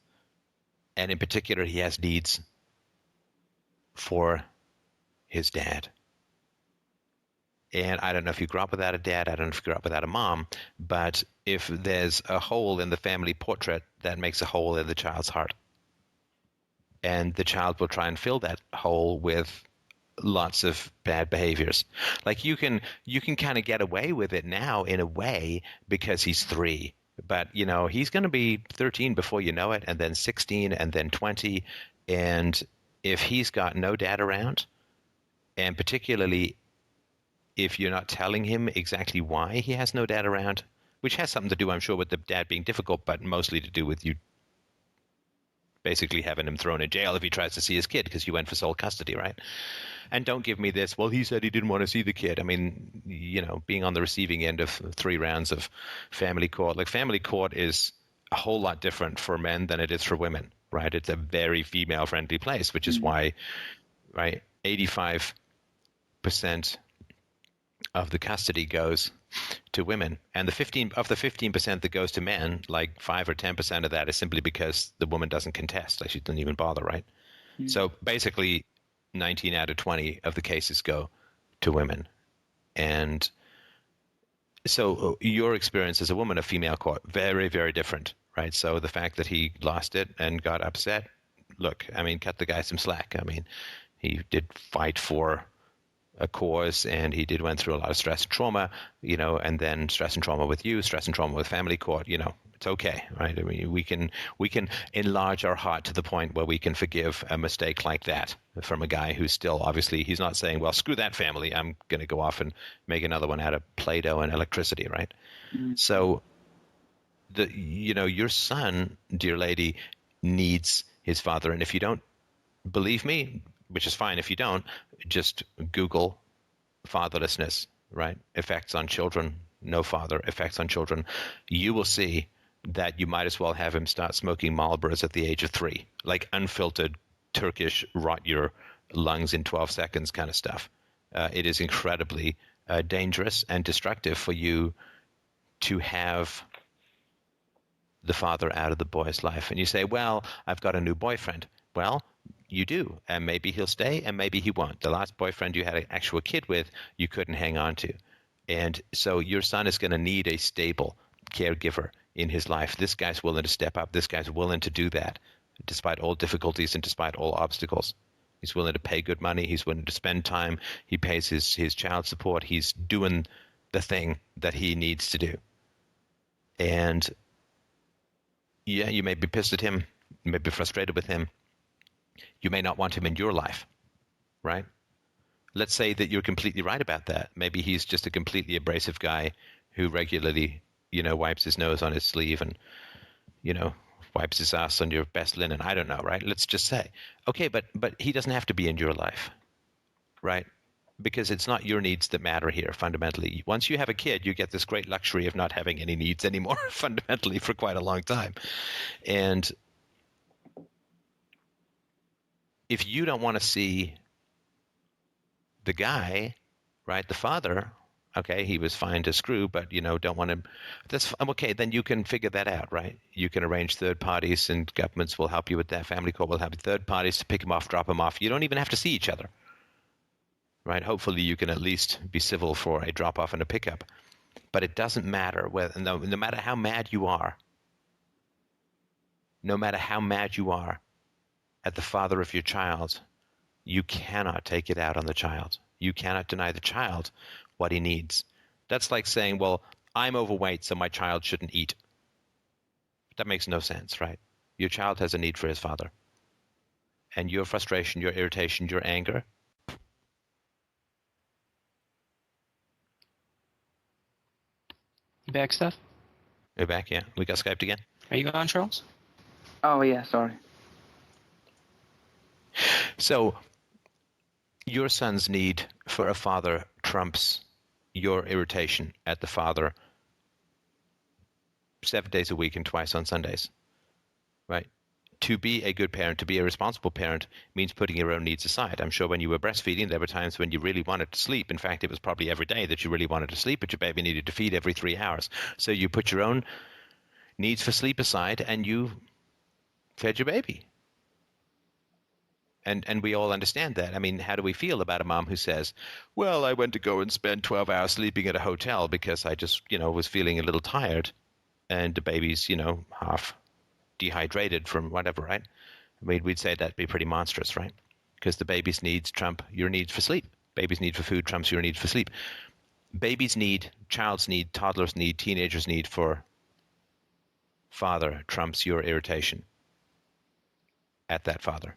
and in particular, he has needs for his dad. And I don't know if you grew up without a dad, I don't know if you grew up without a mom, but if there's a hole in the family portrait, that makes a hole in the child's heart. And the child will try and fill that hole with lots of bad behaviors. Like you can kind of get away with it now in a way because he's 3. But, he's going to be 13 before you know it, and then 16, and then 20. And if he's got no dad around, and particularly if you're not telling him exactly why he has no dad around, which has something to do, I'm sure, with the dad being difficult, but mostly to do with you basically having him thrown in jail if he tries to see his kid because you went for sole custody, right? And don't give me this, well, he said he didn't want to see the kid. I mean, being on the receiving end of 3 rounds of family court. Like, family court is a whole lot different for men than it is for women, right? It's a very female-friendly place, which is why, right, 85% of the custody goes to women, and the 15% that goes to men, like 5 or 10% of that is simply because the woman doesn't contest, like she doesn't even bother, right? So basically, 19 out of 20 of the cases go to women, and so your experience as a woman of female court, very, very different, right? So the fact that he lost it and got upset, look, I mean, cut the guy some slack. I mean, he did fight for a cause, and he went through a lot of stress and trauma, and then stress and trauma with you, stress and trauma with family court, it's okay, right? I mean, we can enlarge our heart to the point where we can forgive a mistake like that from a guy who's still, obviously, he's not saying, well, screw that family, I'm going to go off and make another one out of Play-Doh and electricity, right? So your son, dear lady, needs his father, and if you don't believe me, which is fine if you don't, just Google fatherlessness, right? Effects on children, no father, effects on children. You will see that you might as well have him start smoking Marlboros at the age of 3, like unfiltered Turkish rot your lungs in 12 seconds kind of stuff. It is incredibly dangerous and destructive for you to have the father out of the boy's life. And you say, well, I've got a new boyfriend. Well, you do, and maybe he'll stay, and maybe he won't. The last boyfriend you had an actual kid with, you couldn't hang on to. And so your son is going to need a stable caregiver in his life. This guy's willing to step up. This guy's willing to do that, despite all difficulties and despite all obstacles. He's willing to pay good money. He's willing to spend time. He pays his child support. He's doing the thing that he needs to do. And yeah, you may be pissed at him. You may be frustrated with him. You may not want him in your life, right? Let's say that you're completely right about that. Maybe he's just a completely abrasive guy who regularly, wipes his nose on his sleeve and, wipes his ass on your best linen. I don't know, right? Let's just say. Okay, but he doesn't have to be in your life, right? Because it's not your needs that matter here, fundamentally. Once you have a kid, you get this great luxury of not having any needs anymore, fundamentally, for quite a long time. And if you don't want to see the guy, right, the father, okay, he was fine to screw, but, don't want him, that's okay, then you can figure that out, right? You can arrange third parties, and governments will help you with that. Family court will have third parties to pick him off, drop him off. You don't even have to see each other, right? Hopefully you can at least be civil for a drop-off and a pickup. But it doesn't matter whether, no matter how mad you are, at the father of your child, you cannot take it out on the child. You cannot deny the child what he needs. That's like saying, well, I'm overweight, so my child shouldn't eat. That makes no sense, right? Your child has a need for his father. And your frustration, your irritation, your anger. You back, Steph? You're back, yeah. We got Skyped again. Are you on, Charles? Oh, yeah, sorry. So your son's need for a father trumps your irritation at the father 7 days a week and twice on Sundays, right? To be a good parent, to be a responsible parent, means putting your own needs aside. I'm sure when you were breastfeeding, there were times when you really wanted to sleep. In fact, it was probably every day that you really wanted to sleep, but your baby needed to feed every 3 hours. So you put your own needs for sleep aside and you fed your baby. And we all understand that. I mean, how do we feel about a mom who says, well, I went to go and spend 12 hours sleeping at a hotel because I just, was feeling a little tired, and the baby's, half dehydrated from whatever, right? I mean, we'd say that'd be pretty monstrous, right? Because the baby's needs trump your needs for sleep. Baby's need for food trumps your need for sleep. Baby's need, child's need, toddler's need, teenager's need for father trumps your irritation at that father.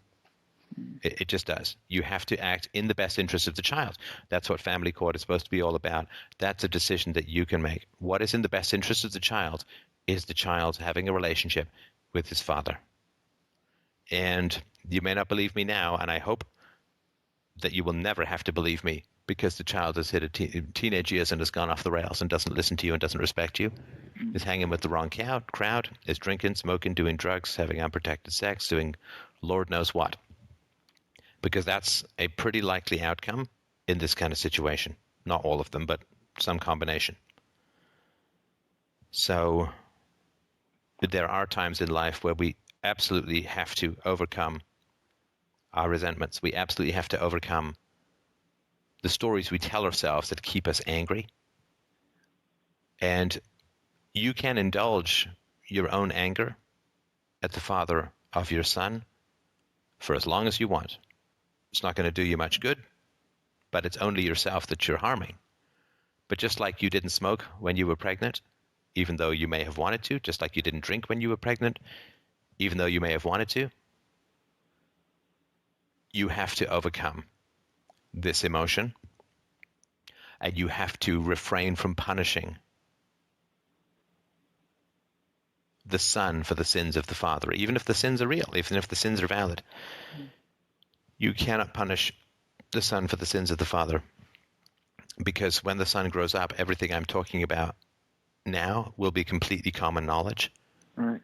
It just does. You have to act in the best interest of the child. That's what family court is supposed to be all about. That's a decision that you can make. What is in the best interest of the child is the child having a relationship with his father. And you may not believe me now, and I hope that you will never have to believe me, because the child has hit teenage years and has gone off the rails and doesn't listen to you and doesn't respect you, is hanging with the wrong crowd, is drinking, smoking, doing drugs, having unprotected sex, doing Lord knows what. Because that's a pretty likely outcome in this kind of situation. Not all of them, but some combination. So there are times in life where we absolutely have to overcome our resentments. We absolutely have to overcome the stories we tell ourselves that keep us angry. And you can indulge your own anger at the father of your son for as long as you want. It's not going to do you much good, but it's only yourself that you're harming. But just like you didn't smoke when you were pregnant, even though you may have wanted to, just like you didn't drink when you were pregnant, even though you may have wanted to, you have to overcome this emotion, and you have to refrain from punishing the son for the sins of the father, even if the sins are real, even if the sins are valid. You cannot punish the son for the sins of the father, because when the son grows up, everything I'm talking about now will be completely common knowledge. Right.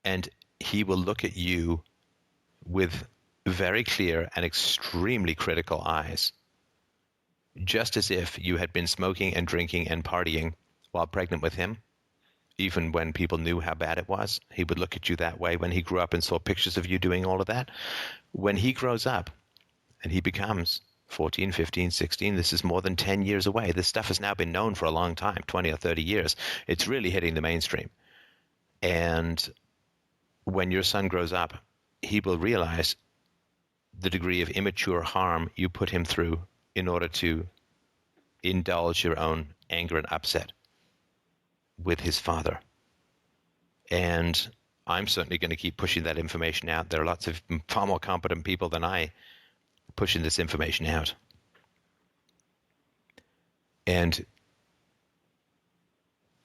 And he will look at you with very clear and extremely critical eyes, just as if you had been smoking and drinking and partying while pregnant with him. Even when people knew how bad it was, he would look at you that way when he grew up and saw pictures of you doing all of that. When he grows up and he becomes 14, 15, 16, this is more than 10 years away. This stuff has now been known for a long time, 20 or 30 years. It's really hitting the mainstream. And when your son grows up, he will realize the degree of immature harm you put him through in order to indulge your own anger and upset with his father. And I'm certainly going to keep pushing that information out. There are lots of far more competent people than I pushing this information out. And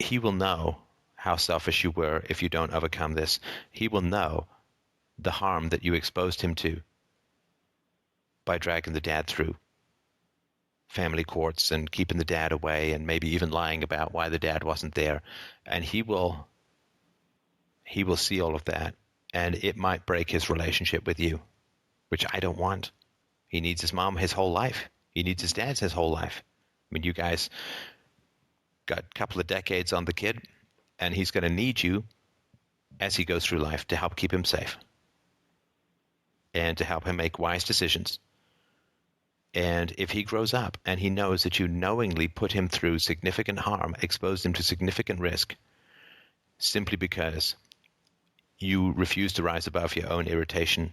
he will know how selfish you were if you don't overcome this. He will know the harm that you exposed him to by dragging the dad through family courts and keeping the dad away and maybe even lying about why the dad wasn't there. And he will see all of that, and it might break his relationship with you, which I don't want. He needs his mom his whole life. He needs his dad his whole life. I mean, you guys got a couple of decades on the kid, and he's going to need you as he goes through life to help keep him safe and to help him make wise decisions. And if he grows up and he knows that you knowingly put him through significant harm, exposed him to significant risk, simply because you refuse to rise above your own irritation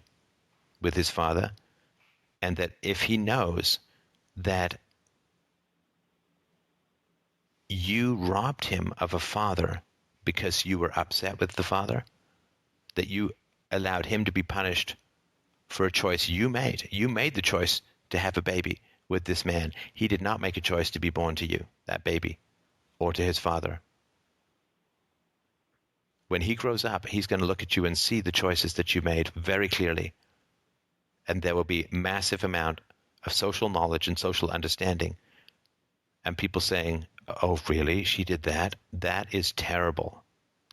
with his father, and that if he knows that you robbed him of a father because you were upset with the father, that you allowed him to be punished for a choice you made. You made the choice to have a baby with this man. He did not make a choice to be born to you, that baby, or to his father. When he grows up, he's going to look at you and see the choices that you made very clearly. And there will be massive amount of social knowledge and social understanding. And people saying, oh, really? She did that? That is terrible.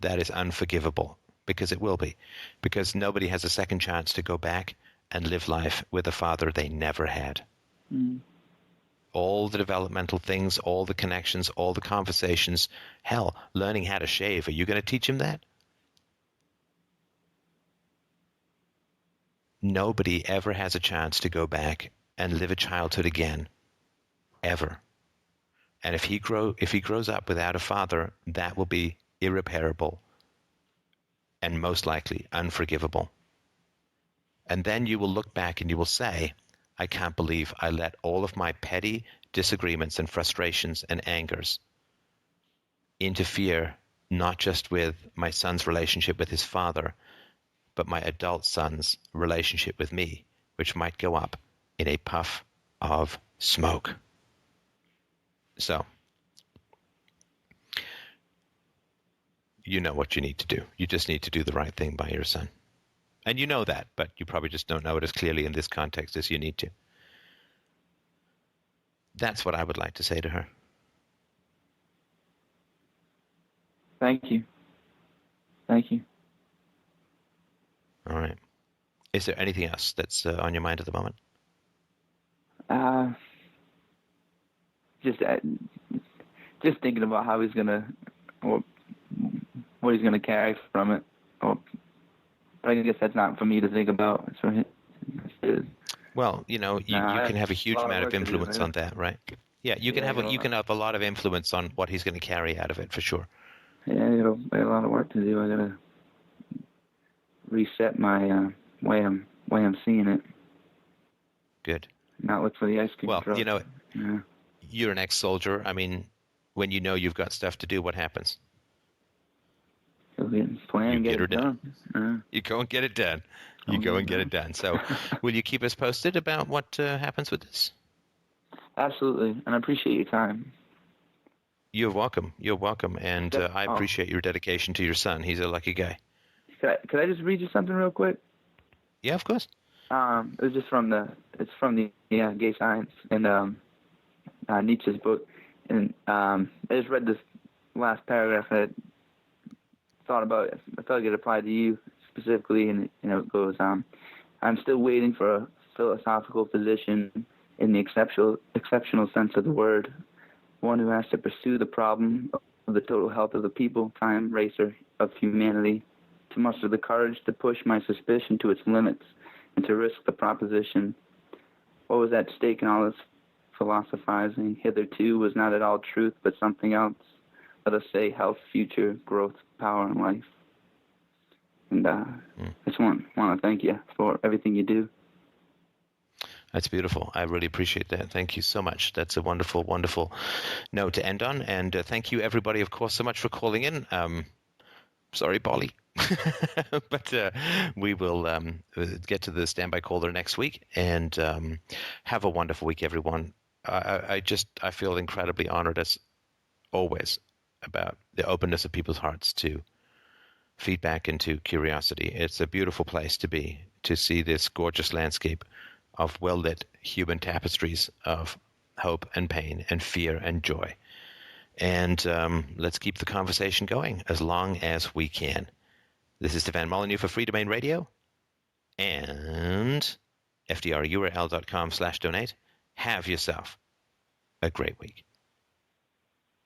That is unforgivable. Because it will be. Because nobody has a second chance to go back and live life with a father they never had. Mm. All the developmental things, all the connections, all the conversations. Hell, learning how to shave. Are you going to teach him that? Nobody ever has a chance to go back and live a childhood again, ever. And if he grows up without a father, that will be irreparable and most likely unforgivable. And then you will look back and you will say, I can't believe I let all of my petty disagreements and frustrations and angers interfere not just with my son's relationship with his father, but my adult son's relationship with me, which might go up in a puff of smoke. So, you know what you need to do. You just need to do the right thing by your son. And you know that, but you probably just don't know it as clearly in this context as you need to. That's what I would like to say to her. Thank you. Thank you. All right. Is there anything else that's on your mind at the moment? Just thinking about how he's gonna or what he's going to carry from it. But I guess that's not for me to think about. It's for his. Well, you can have a huge amount of influence on that, right? Yeah, you can have a lot of influence on what he's going to carry out of it for sure. Yeah, I got a lot of work to do. I gotta reset my way I'm seeing it. Good. Not look for the ice cream Well, truck. Yeah. You're an ex-soldier. I mean, when you know you've got stuff to do, what happens? You get it done. You go and get it done. Get it done. So, will you keep us posted about what happens with this? Absolutely, and I appreciate your time. You're welcome. And I appreciate your dedication to your son. He's a lucky guy. Could I just read you something real quick? Yeah, of course. It was just from the Gay Science and Nietzsche's book, and I just read this last paragraph that I thought about it. I felt like it applied to you specifically, and it goes, I'm still waiting for a philosophical physician in the exceptional sense of the word, one who has to pursue the problem of the total health of the people, time, race, or of humanity, to muster the courage to push my suspicion to its limits and to risk the proposition. What was at stake in all this philosophizing hitherto was not at all truth, but something else. Let us say health, future, growth, power, and life. And I just want to thank you for everything you do. That's beautiful. I really appreciate that. Thank you so much. That's a wonderful, wonderful note to end on. And thank you, everybody, of course, so much for calling in. Sorry, Polly. But we will get to the standby caller next week. And have a wonderful week, everyone. I feel incredibly honored, as always, about the openness of people's hearts to feedback and to curiosity. It's a beautiful place to be, to see this gorgeous landscape of well-lit human tapestries of hope and pain and fear and joy. And let's keep the conversation going as long as we can. This is Stefan Molyneux for Freedomain Radio and FDRURL.com/donate. Have yourself a great week.